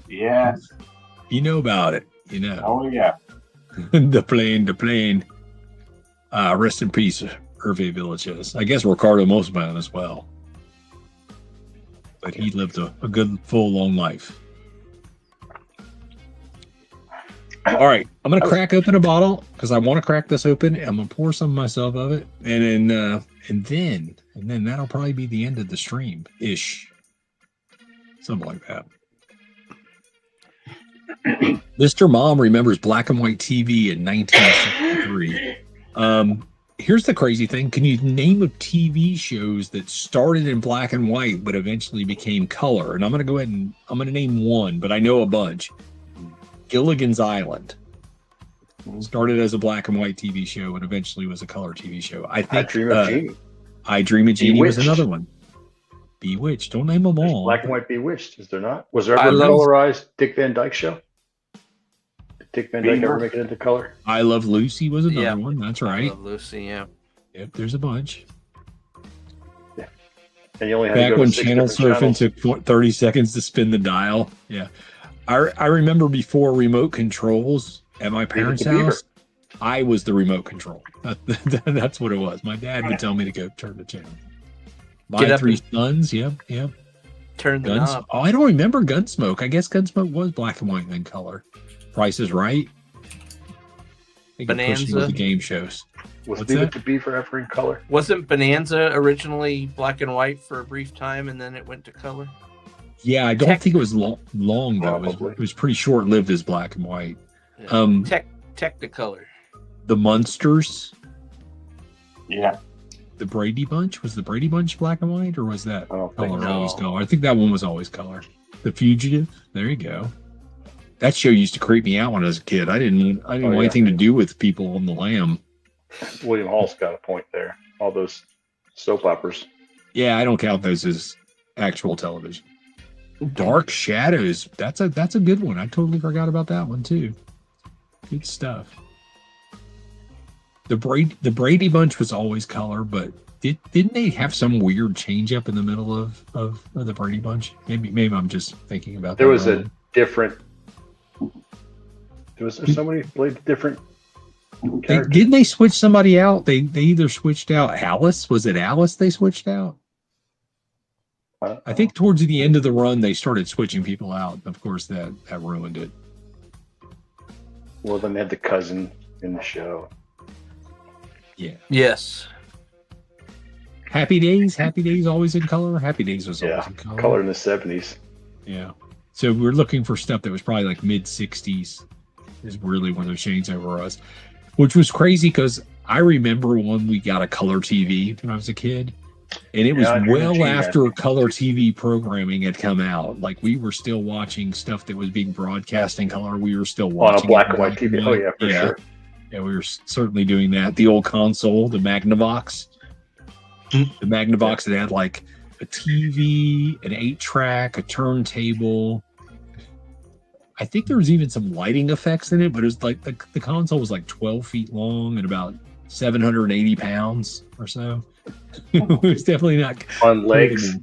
Yes. You know about it. You know. Oh yeah. the plane. Rest in peace, Hervé Villachez. I guess Ricardo Montalban as well. But he lived a good, full, long life. All right, I'm gonna crack open a bottle because I want to crack this open. I'm gonna pour some myself of it, and then that'll probably be the end of the stream ish, something like that. Mr. Mom remembers black and white TV in 1963. Here's the crazy thing: can you name of TV shows that started in black and white but eventually became color? And I'm gonna go ahead and I'm gonna name one, but I know a bunch. Gilligan's Island started as a black and white TV show and eventually was a color TV show. I think I Dream of Jeannie was another one. Bewitched. Don't name them all. Black and white Bewitched, is there not? Was there ever a colorized Dick Van Dyke show? Did Dick Van Dyke ever make it into color? I Love Lucy was another one. That's right. I Love Lucy, yeah. Yep, there's a bunch. Yeah. And you only had back to go when to channel surfing took 30 seconds to spin the dial. Yeah. I remember before remote controls at my parents' house, I was the remote control. That's what it was. My dad would tell me to go turn the channel. My 3 sons, yep. Turn the knob. Oh, I don't remember Gunsmoke. I guess Gunsmoke was black and white and then color. Price is Right. Bonanza. With the game shows. Was Leave It to Beaver ever in color? Wasn't Bonanza originally black and white for a brief time and then it went to color? Yeah, I don't think it was long though. It was pretty short-lived as black and white. Technicolor. The Munsters. Yeah. The Brady Bunch. Was the Brady Bunch black and white, or was that color no. always color? I think that one was always color. The Fugitive. There you go. That show used to creep me out when I was a kid. I didn't want anything to do with people on the lam. William Hall's got a point there. All those soap operas. Yeah, I don't count those as actual television. Dark Shadows. That's a good one. I totally forgot about that one too. Good stuff. The Brady Bunch was always color, but didn't they have some weird change up in the middle of the Brady Bunch? Maybe I'm just thinking about that. There was a different. There was so many different. Didn't they switch somebody out? They either switched out Alice. Was it Alice they switched out? I think towards the end of the run they started switching people out. Of course, that ruined it. Well, then they had the cousin in the show. Yeah. Yes. Happy Days always in color. Happy Days was always in color. Color in the 70s. Yeah. So we're looking for stuff that was probably like mid 60s is really when the changeover was, which was crazy because I remember when we got a color TV when I was a kid, and it was well after color TV programming had come out. Like we were still watching stuff that was being broadcast in color. We were still watching on a black and white TV. Oh yeah, for sure. Yeah, we were certainly doing that. The old console, the Magnavox. The Magnavox that had like a TV, an 8-track, a turntable. I think there was even some lighting effects in it, but it was like the console was like 12 feet long and about 780 pounds or so. It was definitely not on legs.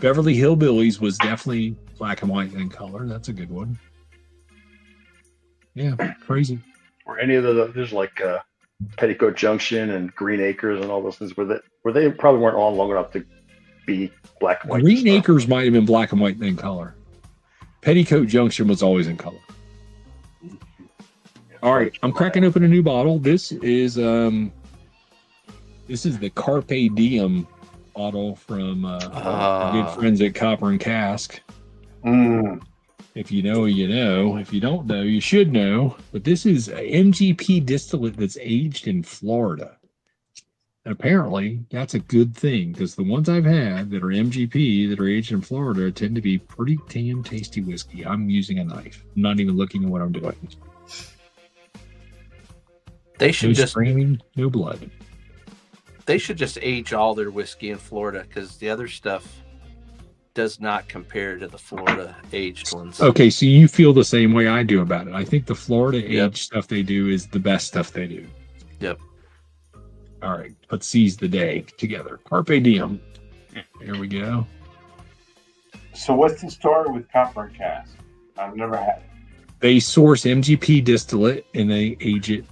Beverly Hillbillies was definitely black and white in color. That's a good one. Yeah, crazy. Or any of there's like Petticoat Junction and Green Acres and all those things where they probably weren't on long enough to be black and white. Green Acres might have been black and white in color. Petticoat Junction was always in color. All right, I'm cracking open a new bottle. This is the Carpe Diem bottle from our good friends at Copper and Cask. If you know, you know. If you don't know, you should know. But this is a MGP distillate that's aged in Florida. And apparently, that's a good thing because the ones I've had that are MGP that are aged in Florida tend to be pretty damn tasty whiskey. I'm using a knife. I'm not even looking at what I'm doing. They should just screaming, no blood. They should just age all their whiskey in Florida because the other stuff does not compare to the Florida aged ones. Okay, so you feel the same way I do about it. I think the Florida aged stuff they do is the best stuff they do. Yep. All right, let's seize the day together. Carpe Diem. Here we go. So what's the story with Copper and Cask? I've never had it. They source MGP distillate and they age it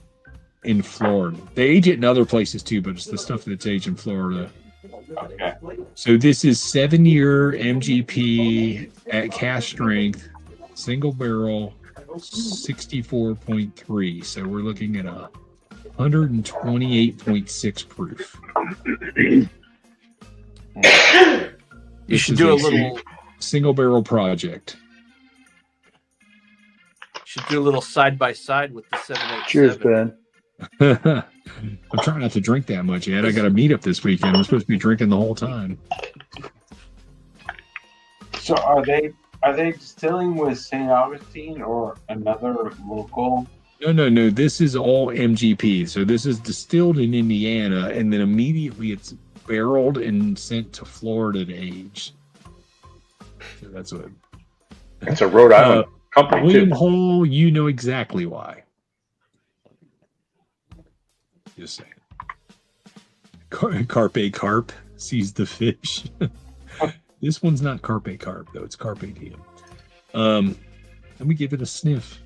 in Florida. They age it in other places too, but it's the stuff that's aged in Florida. Okay. So this is 7-year MGP at cask strength, single barrel, 64.3. So we're looking at a 128.6 proof. You should do a little single barrel project. Should do a little side by side with the 787. Cheers, Ben. I'm trying not to drink that much yet. I got a meetup this weekend. I'm supposed to be drinking the whole time. So are they distilling with St. Augustine or another local? No. This is all MGP. So this is distilled in Indiana, and then immediately it's barreled and sent to Florida to age. So that's what. It's a Rhode Island company William too. Hall, you know exactly why. Just saying. Carp sees the fish. This one's not Carpe Carp though; it's Carpe Diem. Let me give it a sniff.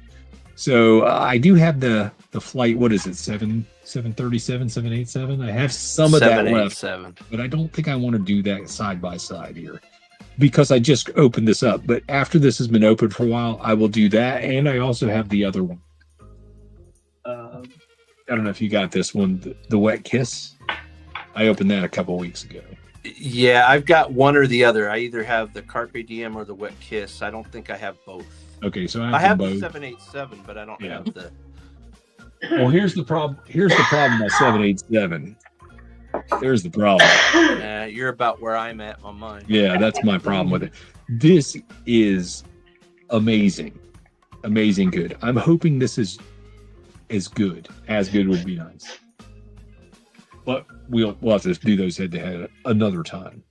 So I do have the flight. What is it? 737, 787. I have some of that left, but I don't think I want to do that side by side here because I just opened this up. But after this has been open for a while, I will do that, and I also have the other one. I don't know if you got this one, the Wet Kiss. I opened that a couple weeks ago. Yeah, I've got one or the other. I either have the Carpe Diem or the Wet Kiss. I don't think I have both. Okay, so I have both. the 787, but I don't have the. Well, here's the problem. Here's the problem with 787. There's the problem. You're about where I'm at on mine. Yeah, that's my problem with it. This is amazing. Amazing good. I'm hoping this is as good. As good would be nice. But we'll have to do those head to head another time.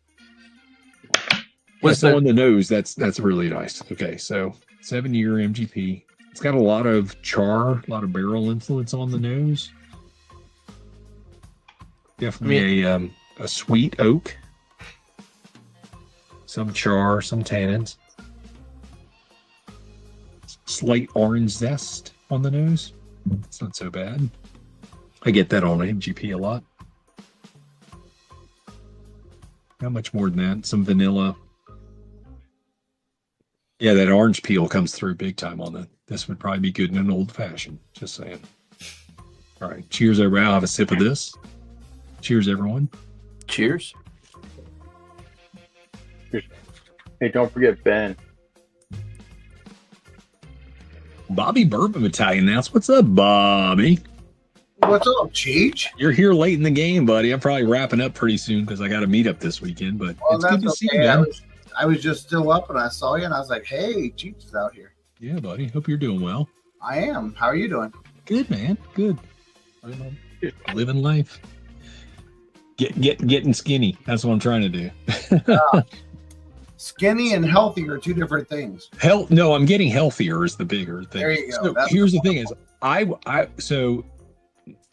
What's on the nose? That's really nice. Okay, so 7-year MGP. It's got a lot of char, a lot of barrel influence on the nose. Definitely a sweet oak. Some char, some tannins. Slight orange zest on the nose. It's not so bad. I get that on MGP a lot. Not much more than that. Some vanilla. Yeah, that orange peel comes through big time on that. This would probably be good in an old fashioned. Just saying. All right. Cheers, everybody. I'll have a sip of this. Cheers, everyone. Cheers. Hey, don't forget Ben. Bobby Bourbon Battalion now. What's up, Bobby? What's up, Cheech? You're here late in the game, buddy. I'm probably wrapping up pretty soon because I got a meetup this weekend. But it's good to see you, man. I was just still up and I saw you and I was like, "Hey, Cheech is out here." Yeah, buddy. Hope you're doing well. I am. How are you doing? Good, man. Good. Living life. Getting skinny. That's what I'm trying to do. Skinny and healthy are two different things. No, I'm getting healthier is the bigger thing. There you go. So here's the thing: is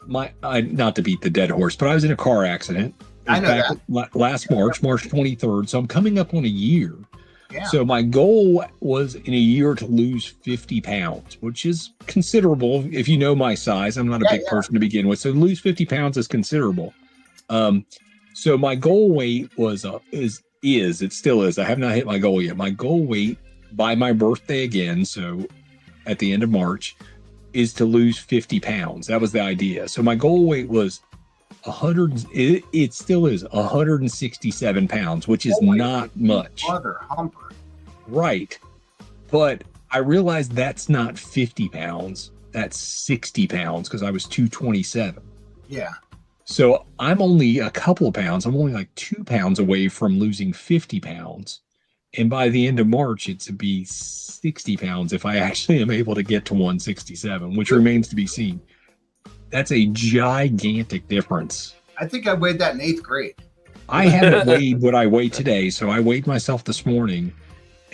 not to beat the dead horse, but I was in a car accident. I know that. Last March 23rd. So I'm coming up on a year. Yeah. So my goal was in a year to lose 50 pounds, which is considerable. If you know my size, I'm not a big person to begin with. So lose 50 pounds is considerable. So my goal weight it still is. I have not hit my goal yet. My goal weight by my birthday again, so at the end of March, is to lose 50 pounds. That was the idea. So my goal weight was 100. It still is 167 pounds, which is not much. Mother humper. Right. But I realized that's not 50 pounds. That's 60 pounds because I was 227. Yeah. So I'm only a couple of pounds. I'm only like 2 pounds away from losing 50 pounds. And by the end of March, it's to be 60 pounds if I actually am able to get to 167, which remains to be seen. That's a gigantic difference. I think I weighed that in 8th grade. I haven't weighed what I weigh today. So I weighed myself this morning.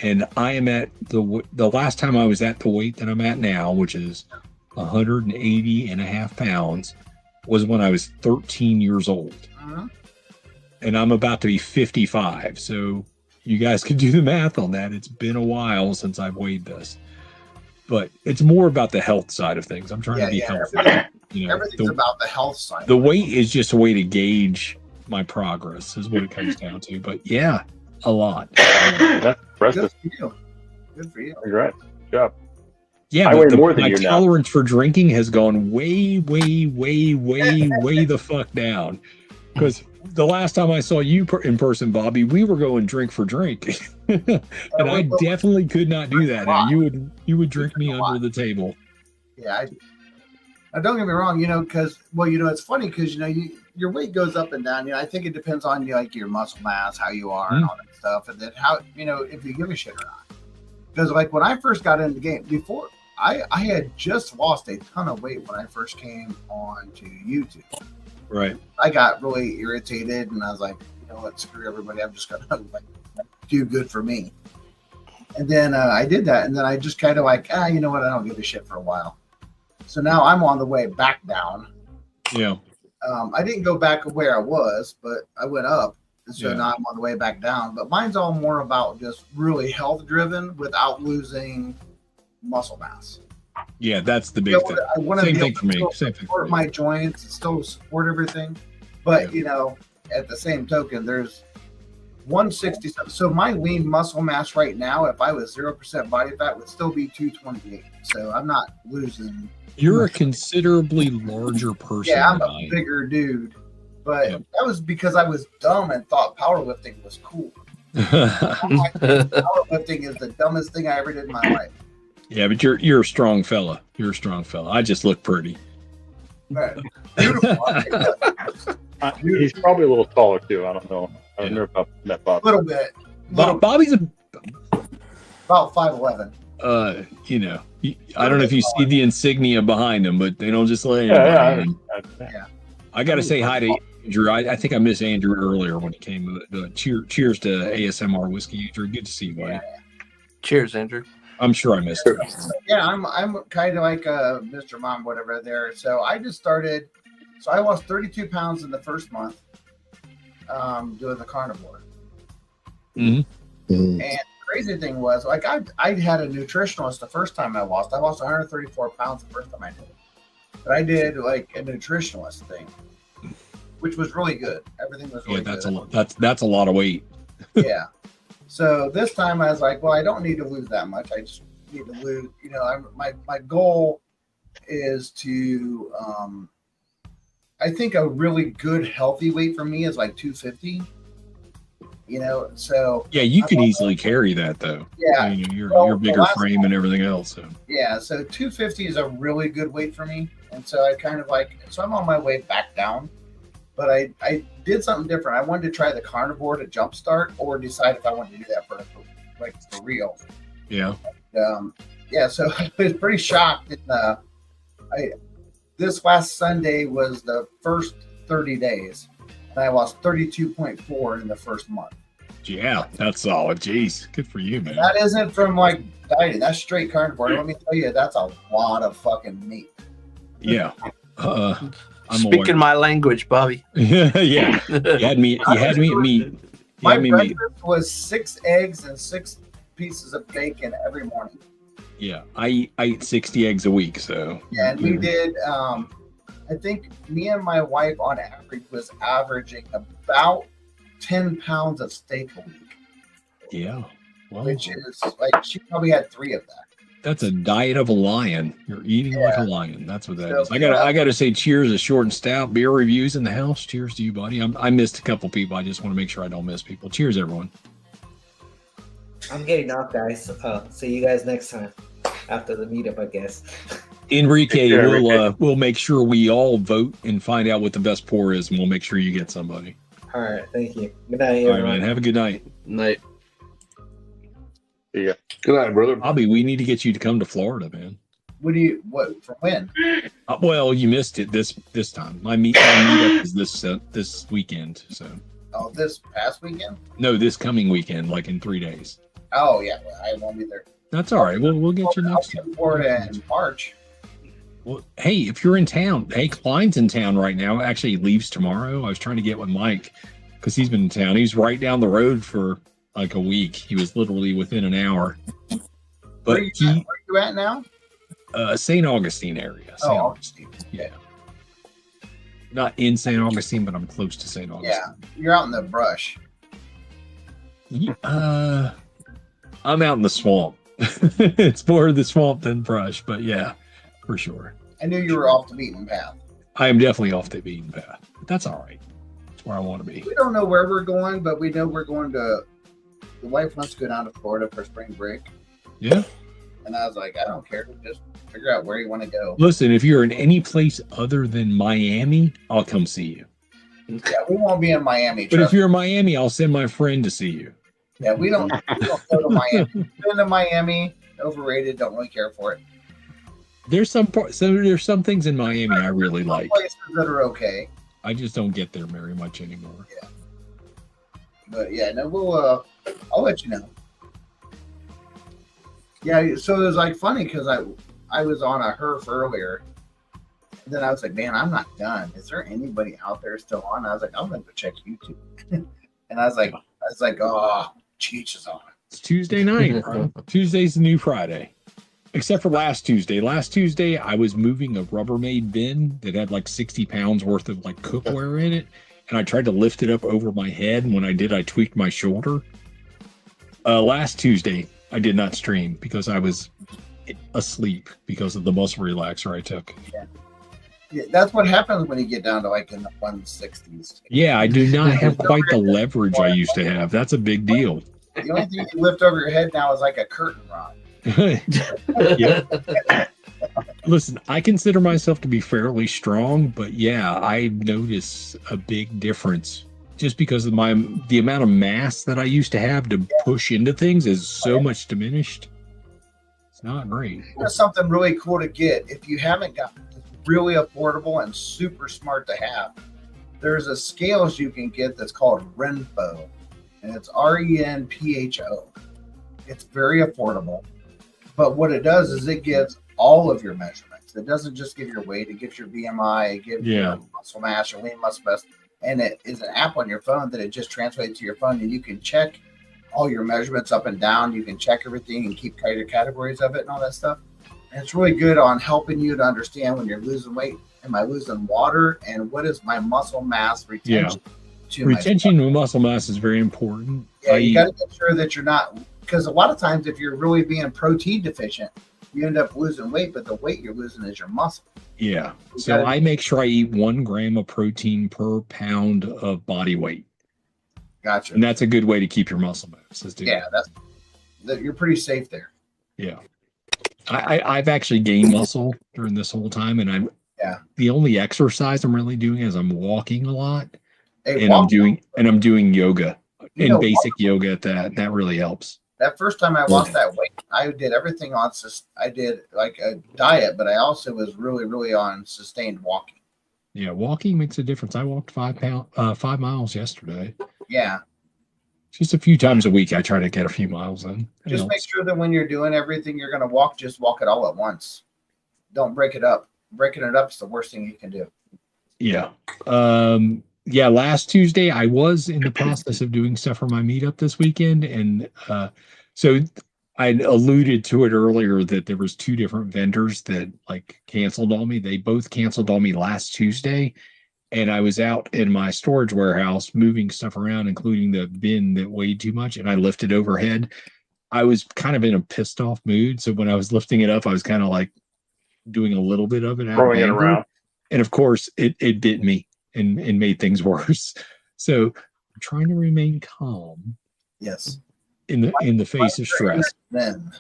And I am at the last time I was at the weight that I'm at now, which is 180 and a half pounds. Was when I was 13 years old. Uh-huh. And I'm about to be 55. So you guys can do the math on that. It's been a while since I've weighed this. But it's more about the health side of things. I'm trying to be healthy. Everything's about the health side. The weight is just a way to gauge my progress is what it comes down to. But yeah, a lot. That's impressive. Good for you. Congrats. Good job. Yeah, but my tolerance for drinking has gone way the fuck down. Because the last time I saw you in person, Bobby, we were going drink for drink, and I definitely could not do that. Now you would drink me under the table. Yeah, I don't get me wrong, because it's funny because your weight goes up and down. I think it depends on like your muscle mass, how you are, and all that stuff, and then how if you give a shit or not. Because like when I first got into the game, before I had just lost a ton of weight when I first came on to YouTube. Right. I got really irritated and I was like, you know what, screw everybody. I'm just gonna do good for me. And then I did that, and then I just kind of like, you know what, I don't give a shit for a while. So now I'm on the way back down. Yeah. I didn't go back where I was, but I went up. So now I'm on the way back down. But mine's all more about just really health driven without losing muscle mass. Yeah, that's the big thing. I want to Same be thing able for me. to support my joints and still support everything. But at the same token, there's 167. So my lean muscle mass right now, if I was 0% body fat, would still be 228. So I'm not losing. You're a considerably larger person. Yeah, I'm a bigger dude. But that was because I was dumb and thought powerlifting was cool. Powerlifting is the dumbest thing I ever did in my life. Yeah, but you're a strong fella. You're a strong fella. I just look pretty. Right. Beautiful. He's probably a little taller too. I don't know. I don't know about that Bob. A little bit. Bobby's about 5'11". You know, I don't know if you see the insignia behind him, but they don't just lay. Yeah. I got to say hi to Andrew. I think I missed Andrew earlier when he came. Cheers to ASMR Whiskey, Andrew. Good to see you, buddy. Yeah. Cheers, Andrew. I'm sure I missed it. Yeah, I'm kind of like Mr. Mom, whatever there. So I just started. So I lost 32 pounds in the first month doing the carnivore. Mm-hmm. And the crazy thing was, like, I had a nutritionalist the first time I lost. I lost 134 pounds the first time I did it. But I did like a nutritionalist thing, which was really good. Everything was really good. That's a lot of weight. Yeah. So this time I was like, well, I don't need to lose that much. I just need to lose, my goal is to, I think a really good healthy weight for me is like 250, so. Yeah, you can easily carry that though. Yeah. Your bigger frame and everything else. So. Yeah. So 250 is a really good weight for me. And so I kind of so I'm on my way back down. But I did something different. I wanted to try the carnivore to jumpstart or decide if I wanted to do that for real. Yeah. So I was pretty shocked. This last Sunday was the first 30 days, and I lost 32.4 in the first month. Yeah, that's solid. Jeez, good for you, man. And that isn't from dieting. That's straight carnivore. Let me tell you, that's a lot of fucking meat. Yeah. I'm speaking my language, Bobby. Yeah. You had me at meat. My breakfast was 6 eggs and 6 pieces of bacon every morning. Yeah, I eat 60 eggs a week, so. Yeah, and we did, I think me and my wife on average was averaging about 10 pounds of steak a week. Yeah. Well, which is she probably had 3 of that. That's a diet of a lion. You're eating like a lion. That's what that is. I gotta say, cheers to Short and Stout beer reviews in the house. Cheers to you, buddy. I missed a couple people. I just want to make sure I don't miss people. Cheers, everyone. I'm getting off, guys. See you guys next time after the meetup, I guess. Enrique, we'll make sure we all vote and find out what the best pour is, and we'll make sure you get somebody. All right, thank you. Good night, everyone. All right, man. Have a good night. Night. Yeah. Good night, brother. Bobby, we need to get you to come to Florida, man. For when? Well, you missed it this time. My meetup is this weekend. So. Oh, this past weekend? No, this coming weekend, like in 3 days. Oh yeah, well, I won't be there. That's all right. We'll get you next time. Florida in March. Well, hey, if you're in town, Klein's in town right now. Actually, he leaves tomorrow. I was trying to get with Mike because he's been in town. He's right down the road for like a week. He was literally within an hour. But where you at now? St. Augustine area. St. Augustine. Yeah. Not in St. Augustine, but I'm close to St. Augustine. Yeah, you're out in the brush. I'm out in the swamp. It's more of the swamp than brush, but yeah, for sure. I knew you were off the beaten path. I am definitely off the beaten path, but that's all right. That's where I want to be. We don't know where we're going, but we know we're going to. The wife wants to go down to Florida for spring break. Yeah. And I was like, I don't care. Just figure out where you want to go. Listen, if you're in any place other than Miami, I'll come see you. Yeah, we won't be in Miami. But if you're in Miami, I'll send my friend to see you. Yeah, we don't go to Miami. Been to Miami, overrated. Don't really care for it. There's some things in Miami I really like. Places that are okay. I just don't get there very much anymore. Yeah. But yeah, no, we'll. I'll let you know. Yeah, so it was like funny because I was on a HERF earlier. And then I was like, man, I'm not done. Is there anybody out there still on? I was like, I'm gonna go check YouTube. And I was like, oh, Cheech is on. It's Tuesday night, bro. Tuesday's the new Friday. Except for last Tuesday. Last Tuesday, I was moving a Rubbermaid bin that had like 60 pounds worth of like cookware in it. And I tried to lift it up over my head. And when I did, I tweaked my shoulder. Last Tuesday, I did not stream because I was asleep because of the muscle relaxer I took. Yeah. Yeah, that's what happens when you get down to like in the 160s. Yeah, I do not have quite the leverage I used to have. That's a big deal. The only thing you lift over your head now is like a curtain rod. Yep. Listen, I consider myself to be fairly strong, but yeah, I notice a big difference just because of the amount of mass that I used to have to push into things is so much diminished. It's not great. That's something really cool to get if you haven't got really affordable and super smart to have. There's a scales you can get that's called Renpho, and it's RENPHO. It's very affordable, but what it does is it gives all of your measurements. It doesn't just give your weight; it gives your BMI, it gives your muscle mass, your lean muscle mass, and it is an app on your phone that it just translates to your phone, and you can check all your measurements up and down. You can check everything and keep your categories of it and all that stuff. And it's really good on helping you to understand when you're losing weight. Am I losing water? And what is my muscle mass retention? Retention of muscle mass is very important. Yeah, you got to make sure that you're not, because a lot of times if you're really being protein deficient, you end up losing weight, but the weight you're losing is your muscle. Yeah. So I make sure I eat 1 gram of protein per pound of body weight. Gotcha. And that's a good way to keep your muscle mass. Yeah, you're pretty safe there. Yeah. I've actually gained muscle during this whole time, and the only exercise I'm really doing is I'm walking a lot, and I'm doing yoga and basic yoga at that. And that really helps. That first time I lost that weight, I did everything on. I did like a diet, but I also was really, really on sustained walking. Yeah, walking makes a difference. I walked 5 miles yesterday. Yeah. Just a few times a week, I try to get a few miles in. Just make sure that when you're doing everything you're going to walk, just walk it all at once. Don't break it up. Breaking it up is the worst thing you can do. Yeah. Last Tuesday, I was in the process of doing stuff for my meetup this weekend. And so I alluded to it earlier that there was 2 different vendors that like canceled on me. They both canceled on me last Tuesday. And I was out in my storage warehouse moving stuff around, including the bin that weighed too much, and I lifted overhead. I was kind of in a pissed off mood. So when I was lifting it up, I was kind of like doing a little bit of it, throwing it around. And of course, it bit me and made things worse. So I'm trying to remain calm. Yes. In the face of stress. Then.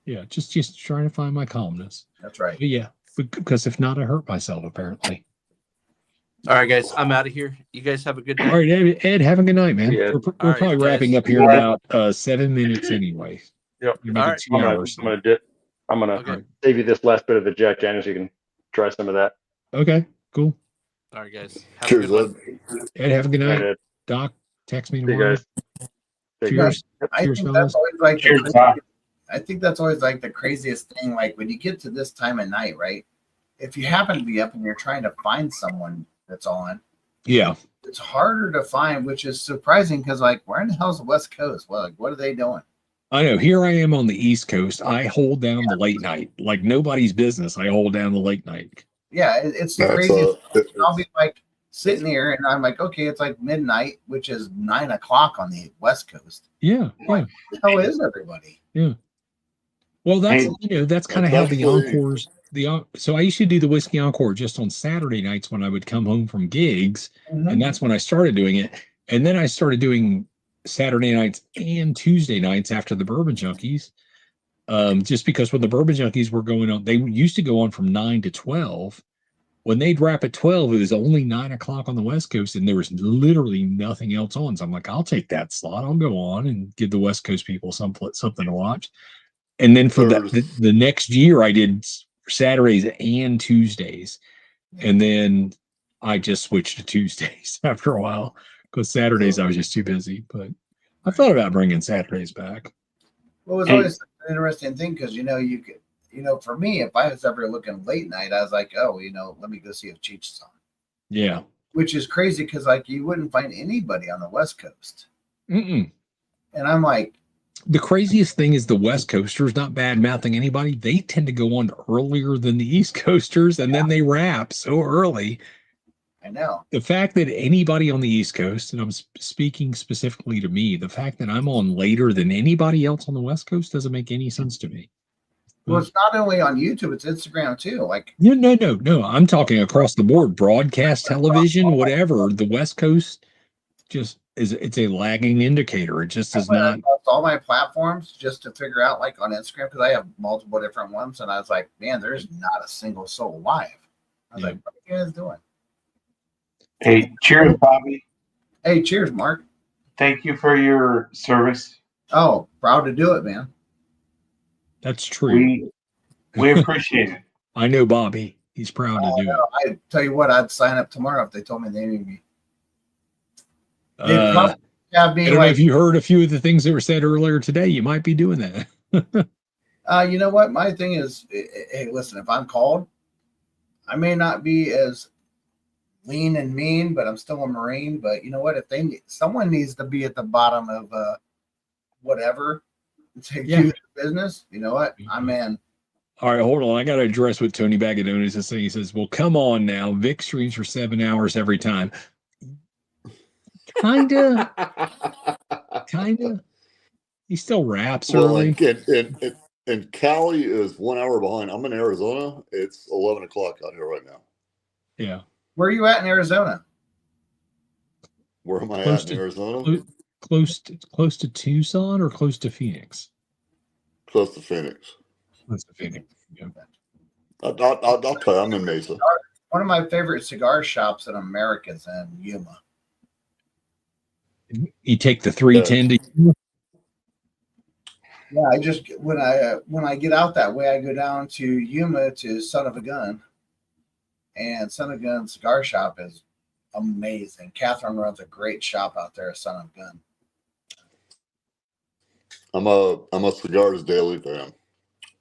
Yeah, just trying to find my calmness. That's right. But yeah, because if not, I hurt myself apparently. All right, guys, I'm out of here. You guys have a good night. All right, Ed, have a good night, man. Yeah. We're probably wrapping up here in about 7 minutes anyway. Yep. All right. I'm gonna save you this last bit of the Jack Daniels. You can try some of that. Okay, cool. All right, guys. Have Cheers, a good one. Ed, have a good night. Ed. Doc, text me See you tomorrow. guys. Cheers. I think that's always like I think that's always like the craziest thing. Like when you get to this time of night, right? If you happen to be up and you're trying to find someone that's on, it's harder to find, which is surprising because like where in the hell is the West Coast? Well, like what are they doing? I know. Here I am on the East Coast. I hold down the late night like nobody's business. I hold down the late night. Yeah, it's the craziest. I'll be like sitting here and I'm like, okay, it's like midnight, which is 9 o'clock on the West Coast. Yeah. Like, where the hell is everybody? Yeah. Well, that's that's kind of how the encores. So I used to do the Whiskey Encore just on Saturday nights when I would come home from gigs, and that's when I started doing it. And then I started doing Saturday nights and Tuesday nights after the Bourbon Junkies, just because when the Bourbon Junkies were going on, they used to go on from 9 to 12. When they'd wrap at 12, it was only 9 o'clock on the West Coast, and there was literally nothing else on. So I'm like, I'll take that slot. I'll go on and give the West Coast people something to watch. And then for the next year, I did Saturdays and Tuesdays, and then I just switched to Tuesdays after a while because Saturdays I was just too busy. But I thought about bringing Saturdays back. Well, it was always an interesting thing because you could, for me, if I was ever looking late night, I was like, oh, let me go see if Cheech is on. Yeah, which is crazy because like you wouldn't find anybody on the West Coast. And I'm like. The craziest thing is the West Coasters, not bad mouthing anybody. They tend to go on earlier than the East Coasters, and then they wrap so early. I know. The fact that anybody on the East Coast, and I'm speaking specifically to me, the fact that I'm on later than anybody else on the West Coast doesn't make any sense to me. Well, it's not only on YouTube; it's Instagram too. Like, no. I'm talking across the board, broadcast television, whatever. The West Coast it's a lagging indicator. It just is not. All my platforms just to figure out, like on Instagram, because I have multiple different ones, and I was like, man, there's not a single soul live. I was like, what are you guys doing? Hey, cheers, Bobby. Hey, cheers, Mark. Thank you for your service. Oh, proud to do it, man. That's true. We appreciate it. I know Bobby. He's proud to do it. I tell you what, I'd sign up tomorrow if they told me they needed me. I don't know if you heard a few of the things that were said earlier today. You might be doing that. You know what? My thing is, hey, listen, if I'm called, I may not be as lean and mean, but I'm still a Marine. But you know what? If someone needs to be at the bottom of whatever to do business, you know what? I'm in. All right, hold on. I got to address what Tony Bagadonis is saying. He says, well, come on now. Vic streams for 7 hours every time. Kinda. He still raps early. And Cali is 1 hour behind. I'm in Arizona. It's 11 o'clock out here right now. Yeah. Where are you at in Arizona? Where am I at in Arizona? Close to Tucson or close to Phoenix? Close to Phoenix. Close to Phoenix. Yeah. I'll tell you, I'm in Mesa. One of my favorite cigar shops in America is in Yuma. You take the 310 to Yuma? Yeah, I just when I get out that way, I go down to Yuma to Son of a Gun, and Son of a Gun cigar shop is amazing. Catherine runs a great shop out there at Son of a Gun. I'm a Cigars Daily fan,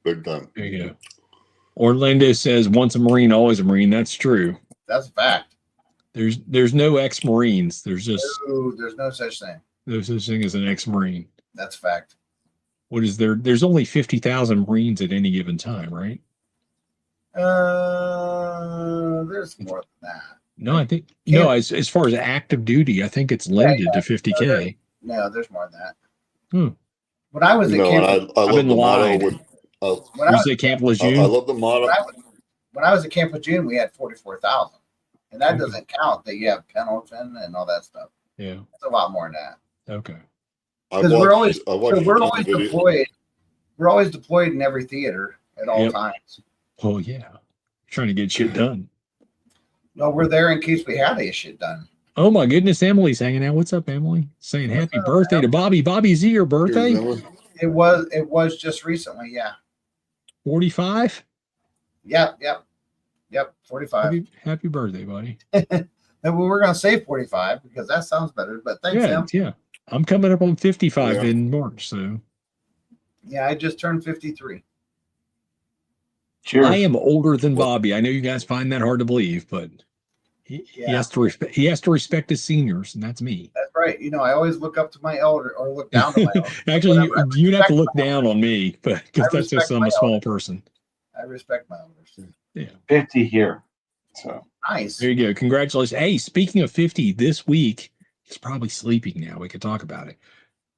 big time. There you go. Orlando says, "Once a Marine, always a Marine." That's true. That's a fact. There's no ex-Marines. There's no such thing. No such thing as an ex-Marine. That's a fact. What is there? There's only 50,000 Marines at any given time, right? There's more than that. No, I think as far as active duty, I think it's limited to 50K. No, there's more than that. When I was at Camp, I love the motto. When I was at Camp Lejeune, I love the motto. When I was at Camp Lejeune, we had 44,000, and that doesn't count that you have Pendleton and all that stuff. Yeah, it's a lot more than that. Okay. Because we're always deployed. We're always deployed in every theater at all times. Oh yeah, trying to get shit done. No, we're there in case we had any shit done. Oh my goodness, Emily's hanging out. What's up, Emily? Saying happy birthday to Bobby. Bobby's your birthday? It was just recently, yeah. 45? Yep. 45. Happy birthday, buddy. And we're gonna say 45 because that sounds better. But thanks, Em. Yeah. I'm coming up on 55 in March, so yeah, I just turned 53. Cheers. I am older than Bobby. I know you guys find that hard to believe, but he has to respect his seniors, and that's me. That's right. You know, I always look up to my elder or look down to my elder. Actually, you have to look down on me, but because that's just I'm a small person. I respect my elders. Yeah. 50 here. So nice. There you go. Congratulations. Hey, speaking of 50, this week, he's probably sleeping now. We could talk about it.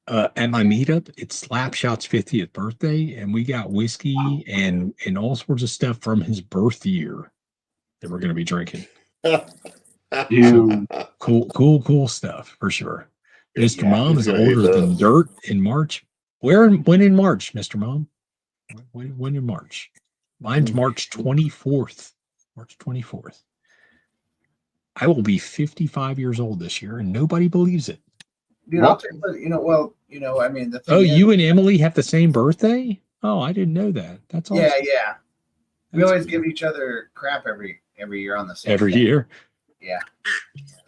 At my meetup, it's Slapshot's 50th birthday, and we got whiskey and all sorts of stuff from his birth year that we're going to be drinking. Cool stuff for sure. Mr. Mom is older than dirt in March. When in March, Mr. Mom? When in March? Mine's March 24th. March 24th. I will be 55 years old this year, and nobody believes it. Dude, I'll tell you, I mean, the thing is, you and Emily have the same birthday? Oh, I didn't know that. That's awesome. Yeah. We always give each other crap every year on the same Every day. year? Yeah.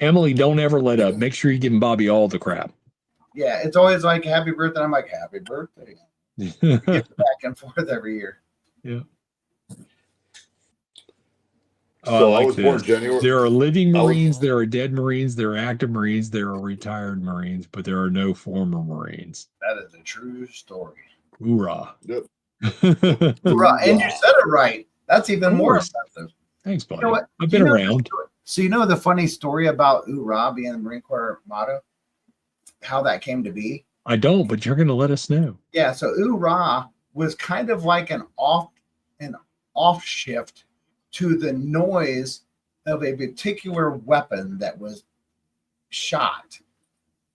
Emily, don't ever let up. Make sure you're giving Bobby all the crap. Yeah, it's always like happy birthday. I'm like, happy birthday. Get back and forth every year. Yeah. So I was born January. There are living Marines, there are dead Marines, there are active Marines, there are retired Marines, but there are no former Marines. That is a true story. Hoorah. Yep. Hoorah. And you said it right. That's even more impressive. Thanks, buddy. You know what? I've been around. So you know the funny story about hoorah being the Marine Corps motto? How that came to be? I don't, but you're going to let us know. Yeah, so hoorah was kind of like an off shift to the noise of a particular weapon that was shot.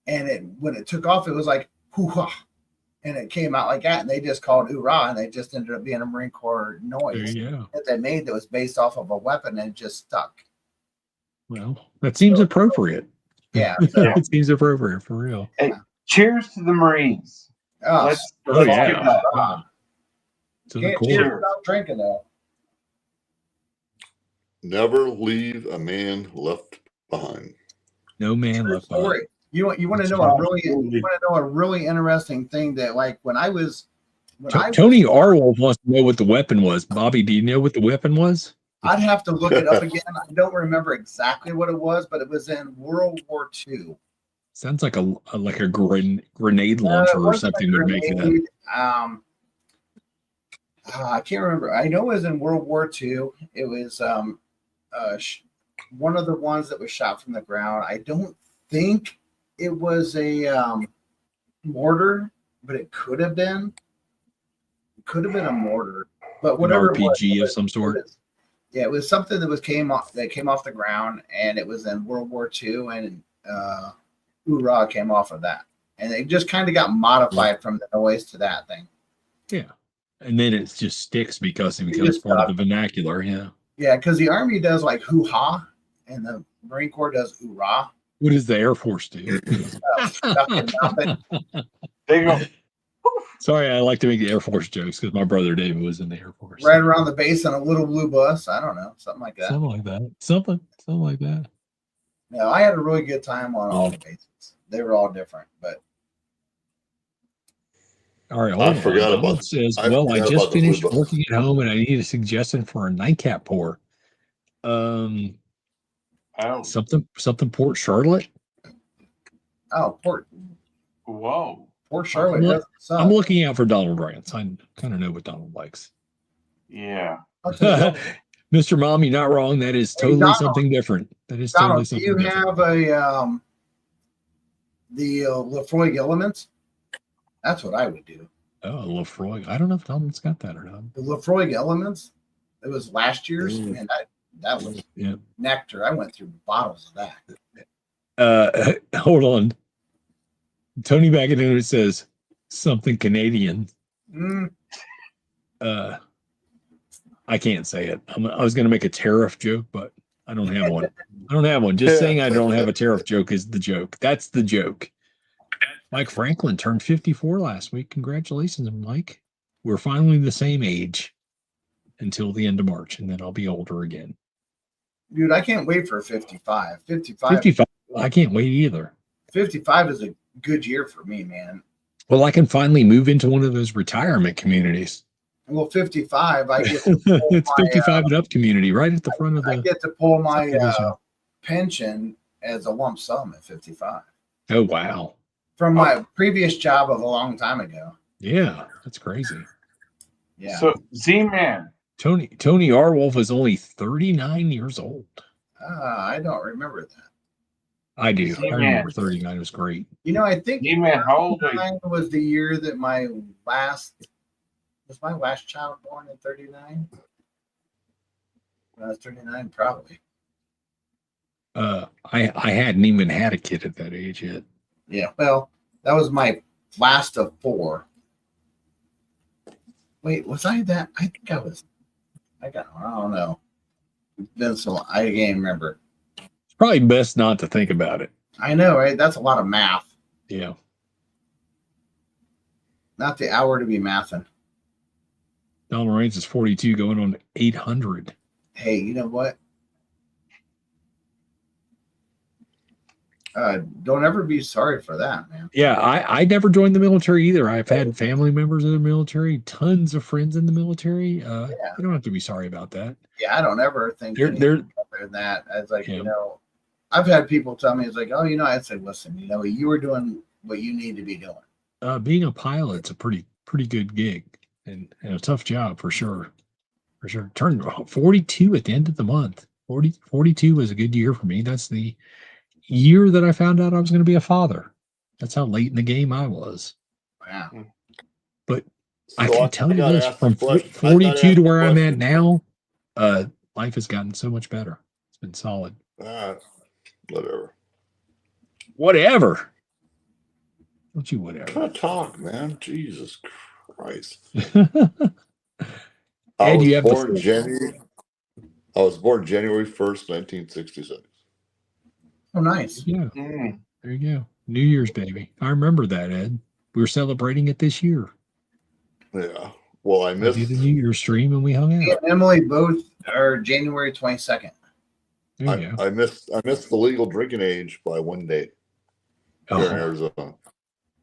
And when it took off, it was like hoo-ha. And it came out like that, and they just called hoorah, and they just ended up being a Marine Corps noise that they made that was based off of a weapon and it just stuck. Well, that seems appropriate. Yeah. It seems appropriate for real. Hey, cheers to the Marines. Let's yeah. Can't cheers without drinking, though. Never leave a man left behind. No man left behind. You want to know a really interesting thing that, like, Tony Arwolf wants to know what the weapon was. Bobby, do you know what the weapon was? I'd have to look it up again. I don't remember exactly what it was, but it was in World War II. Sounds like a grenade launcher or something would make it. I can't remember. I know it was in World War II. It was one of the ones that was shot from the ground. I don't think it was a mortar, but it could have been. It could have been a mortar, but whatever. An RPG of some sort. It was something that came off the ground, and it was in World War II, and hoorah came off of that, and it just kind of got modified from the noise to that thing. Yeah, and then it just sticks because it becomes part of the vernacular. Yeah. Yeah, because the Army does like hoo-ha, and the Marine Corps does hoorah. What does the Air Force do? There you go. Sorry, I like to make the Air Force jokes because my brother David was in the Air Force. Right around the base on a little blue bus. I don't know, something like that. Something like that. Something like that. No, I had a really good time on all the bases. They were all different, but. All right, I forgot about it. Says, I just finished working at home and I need a suggestion for a nightcap pour. Something Port Charlotte. Oh, Port. Whoa. Port Charlotte. I'm looking out for Donald Rance. I kind of know what Donald likes. Yeah. Mr. Mom, you're not wrong. That is totally something different. That is totally something different. Do you have the Lefroy Elements? That's what I would do. Oh, Lefroy. I don't know if Donald's got that or not. The Lefroy Elements. It was last year's, and that was nectar. I went through bottles of that. Hold on. Tony back in it says something Canadian. I can't say it. I was going to make a tariff joke, but I don't have one. Just saying I don't have a tariff joke is the joke. That's the joke. Mike Franklin turned 54 last week. Congratulations, Mike. We're finally the same age until the end of March, and then I'll be older again. Dude, I can't wait for 55. 55. I can't wait either. 55 is a good year for me, man. Well, I can finally move into one of those retirement communities. Well, 55, I get to pull it's 55 and up community right at the front of the. I get to pull my pension as a lump sum at 55. Oh, wow. From my previous job of a long time ago. Yeah, that's crazy. Yeah. So, Z-Man. Tony Arwolf is only 39 years old. I don't remember that. I do. I remember 39 was great. You know, I think how old was the year that my last child born in 39? When I was 39, probably. I hadn't even had a kid at that age yet. Yeah, well, that was my last of 4. Wait, was I that? I think I was. I don't know. Then so I can't remember. It's probably best not to think about it. I know, right? That's a lot of math. Yeah. Not the hour to be mathing. Donald Rance is 42, going on 800. Hey, you know what? Don't ever be sorry for that, man. Yeah, I never joined the military either. I've had family members in the military, tons of friends in the military. You don't have to be sorry about that. Yeah, I don't ever think they're other than that. It's like, you know, I've had people tell me, it's like, oh, you know, I'd say, listen, you know, you were doing what you need to be doing. Being a pilot's a pretty good gig and a tough job for sure. For sure. Turned 42 at the end of the month. 42 was a good year for me. That's the year that I found out I was going to be a father. That's how late in the game I was. Wow. But I can tell you this, from 42 to where I'm at now, life has gotten so much better. It's been solid. Whatever. Don't you whatever. Can't talk, man. Jesus Christ. Ed, you have I was born January 1st, 1966. Oh, nice. Yeah. There you go. New Year's, baby. I remember that, Ed. We were celebrating it this year. Yeah. Well, I missed the New Year's stream and we hung out. Me and Emily both are January 22nd. I missed the legal drinking age by 1 day here in Arizona.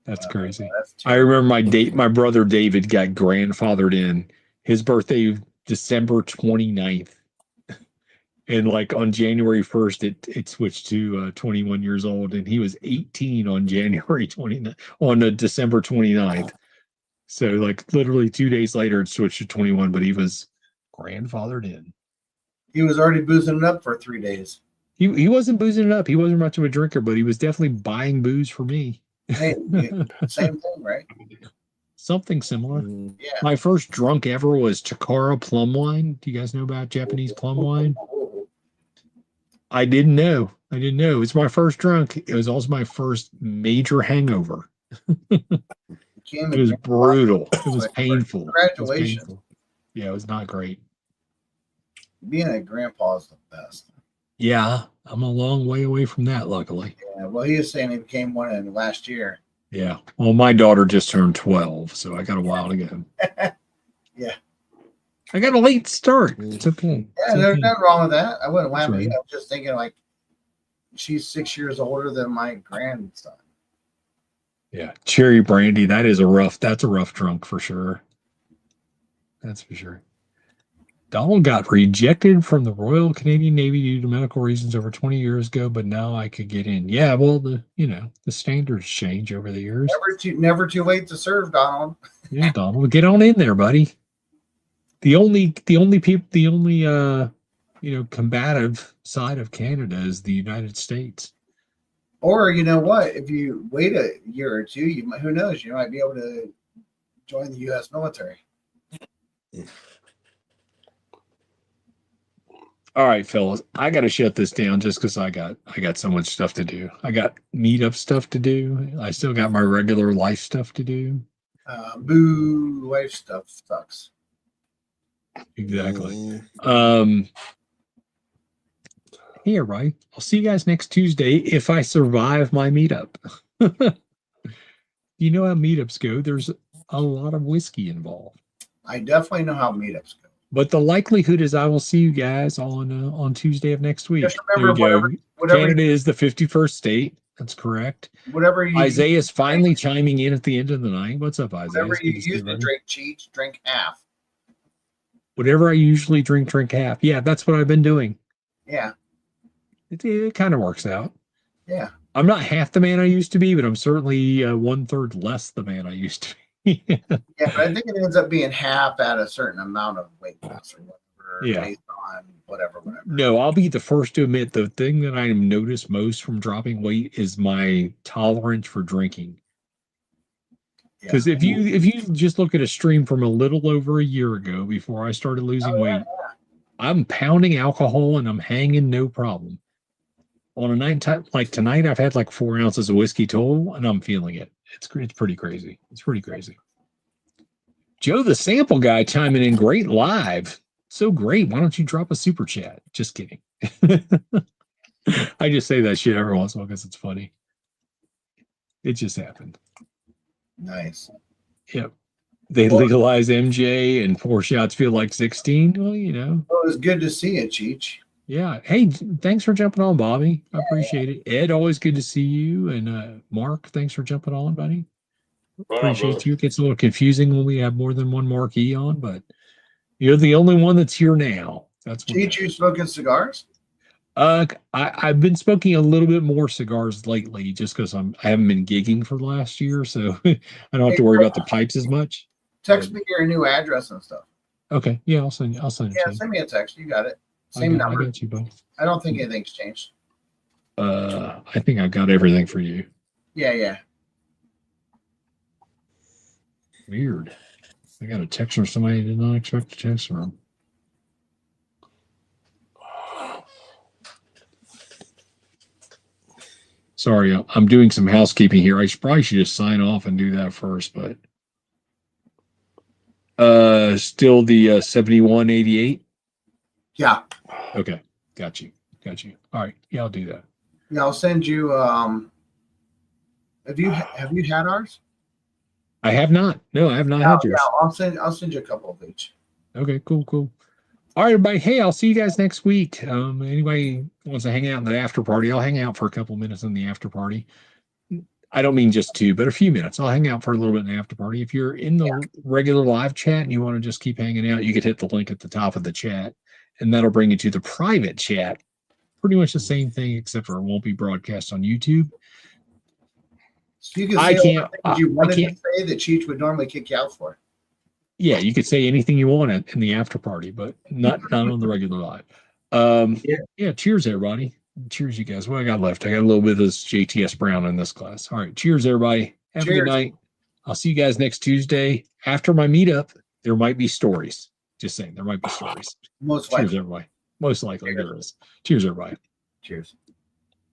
That's crazy. I remember my brother David got grandfathered in. His birthday December 29th. And like on January 1st, it switched to 21 years old, and he was 18 on January 29th, on December 29th. So like literally 2 days later, it switched to 21, but he was grandfathered in. He was already boozing it up for 3 days. He wasn't boozing it up. He wasn't much of a drinker, but he was definitely buying booze for me. Hey, same thing, right? Something similar. Yeah. My first drunk ever was Chikara plum wine. Do you guys know about Japanese plum wine? I didn't know. It was my first drunk. It was also my first major hangover. It was brutal. It was painful. Congratulations. Yeah, it was not great. Being a grandpa is the best. Yeah, I'm a long way away from that, luckily. Yeah, well, he was saying he became one in last year. Yeah. Well, my daughter just turned 12, so I got a while to go. Yeah. I got a late start. It's okay. Yeah, there's nothing wrong with that. I wouldn't laugh at you. I'm just thinking like she's 6 years older than my grandson. Yeah. Cherry brandy, that's a rough drunk for sure. That's for sure. Donald got rejected from the Royal Canadian Navy due to medical reasons over 20 years ago, but now I could get in. Yeah, well, the standards change over the years. Never too late to serve, Donald. Yeah, Donald, get on in there, buddy. The only combative side of Canada is the United States. Or you know what? If you wait a year or two, who knows? You might be able to join the U.S. military. All right, fellas, I got to shut this down just because I got so much stuff to do. I got meetup stuff to do. I still got my regular life stuff to do. Boo, life stuff sucks. Exactly. Hey, right. I'll see you guys next Tuesday if I survive my meetup. You know how meetups go. There's a lot of whiskey involved. I definitely know how meetups go. But the likelihood is I will see you guys on Tuesday of next week. Just remember, whatever Canada is the 51st state. That's correct. Isaiah's finally chiming in at the end of the night. What's up, Isaiah? Whatever you use to drink cheats, drink half. Whatever I usually drink half. Yeah, that's what I've been doing. Yeah. It kind of works out. Yeah. I'm not half the man I used to be, but I'm certainly 1/3 less the man I used to be. Yeah, but I think it ends up being half at a certain amount of weight loss or whatever. Yeah. Based on whatever. No, I'll be the first to admit the thing that I notice most from dropping weight is my tolerance for drinking. Because if you just look at a stream from a little over a year ago before I started losing weight, I'm pounding alcohol and I'm hanging no problem. On a night like tonight, I've had like 4 ounces of whiskey total and I'm feeling it. It's pretty crazy. It's pretty crazy. Joe, the sample guy, chiming in great live. So great. Why don't you drop a super chat? Just kidding. I just say that shit every once in a while because it's funny. It just happened. Nice. Yep. They legalize MJ and 4 shots feel like 16. Well, Well, it was good to see you, Cheech. Yeah. Hey, thanks for jumping on, Bobby. I appreciate it. Ed, always good to see you. And Mark, thanks for jumping on, buddy. Appreciate you. It gets a little confusing when we have more than one marquee on, but you're the only one that's here now. That's what Cheech, you smoking cigars? I've been smoking a little bit more cigars lately just because I haven't been gigging for the last year, so I don't have to worry about the pipes as much. Text me your new address and stuff. Okay. Yeah, I'll send it. Yeah, send me a text. You got it. Same number. I got you, bud. I don't think anything's changed. I think I got everything for you. Yeah. Weird. I got a text from somebody I did not expect a text from. Sorry, I'm doing some housekeeping here. I probably should just sign off and do that first, but still the 7188. Yeah. Okay, got you. All right, yeah, I'll do that. Yeah, I'll send you. Have you had ours? I have not. No, I have not had yours. Yeah, I'll send you a couple of each. Okay, cool. All right, everybody. Hey, I'll see you guys next week. Anybody wants to hang out in the after party? I'll hang out for a couple minutes in the after party. I don't mean just 2, but a few minutes. I'll hang out for a little bit in the after party. If you're in the regular live chat and you want to just keep hanging out, you could hit the link at the top of the chat, and that'll bring you to the private chat. Pretty much the same thing, except for it won't be broadcast on YouTube. So you can say all the things you wanted to say that Cheech would normally kick you out for. Yeah, you could say anything you want in the after party, but not on the regular live. Yeah. Cheers, everybody. Cheers, you guys. What I got left? I got a little bit of this JTS Brown in this class. All right. Cheers, everybody. Have a good night. I'll see you guys next Tuesday. After my meetup, there might be stories. Just saying, there might be stories. Most likely. Cheers, everybody. Most likely there is. Cheers, everybody. Cheers.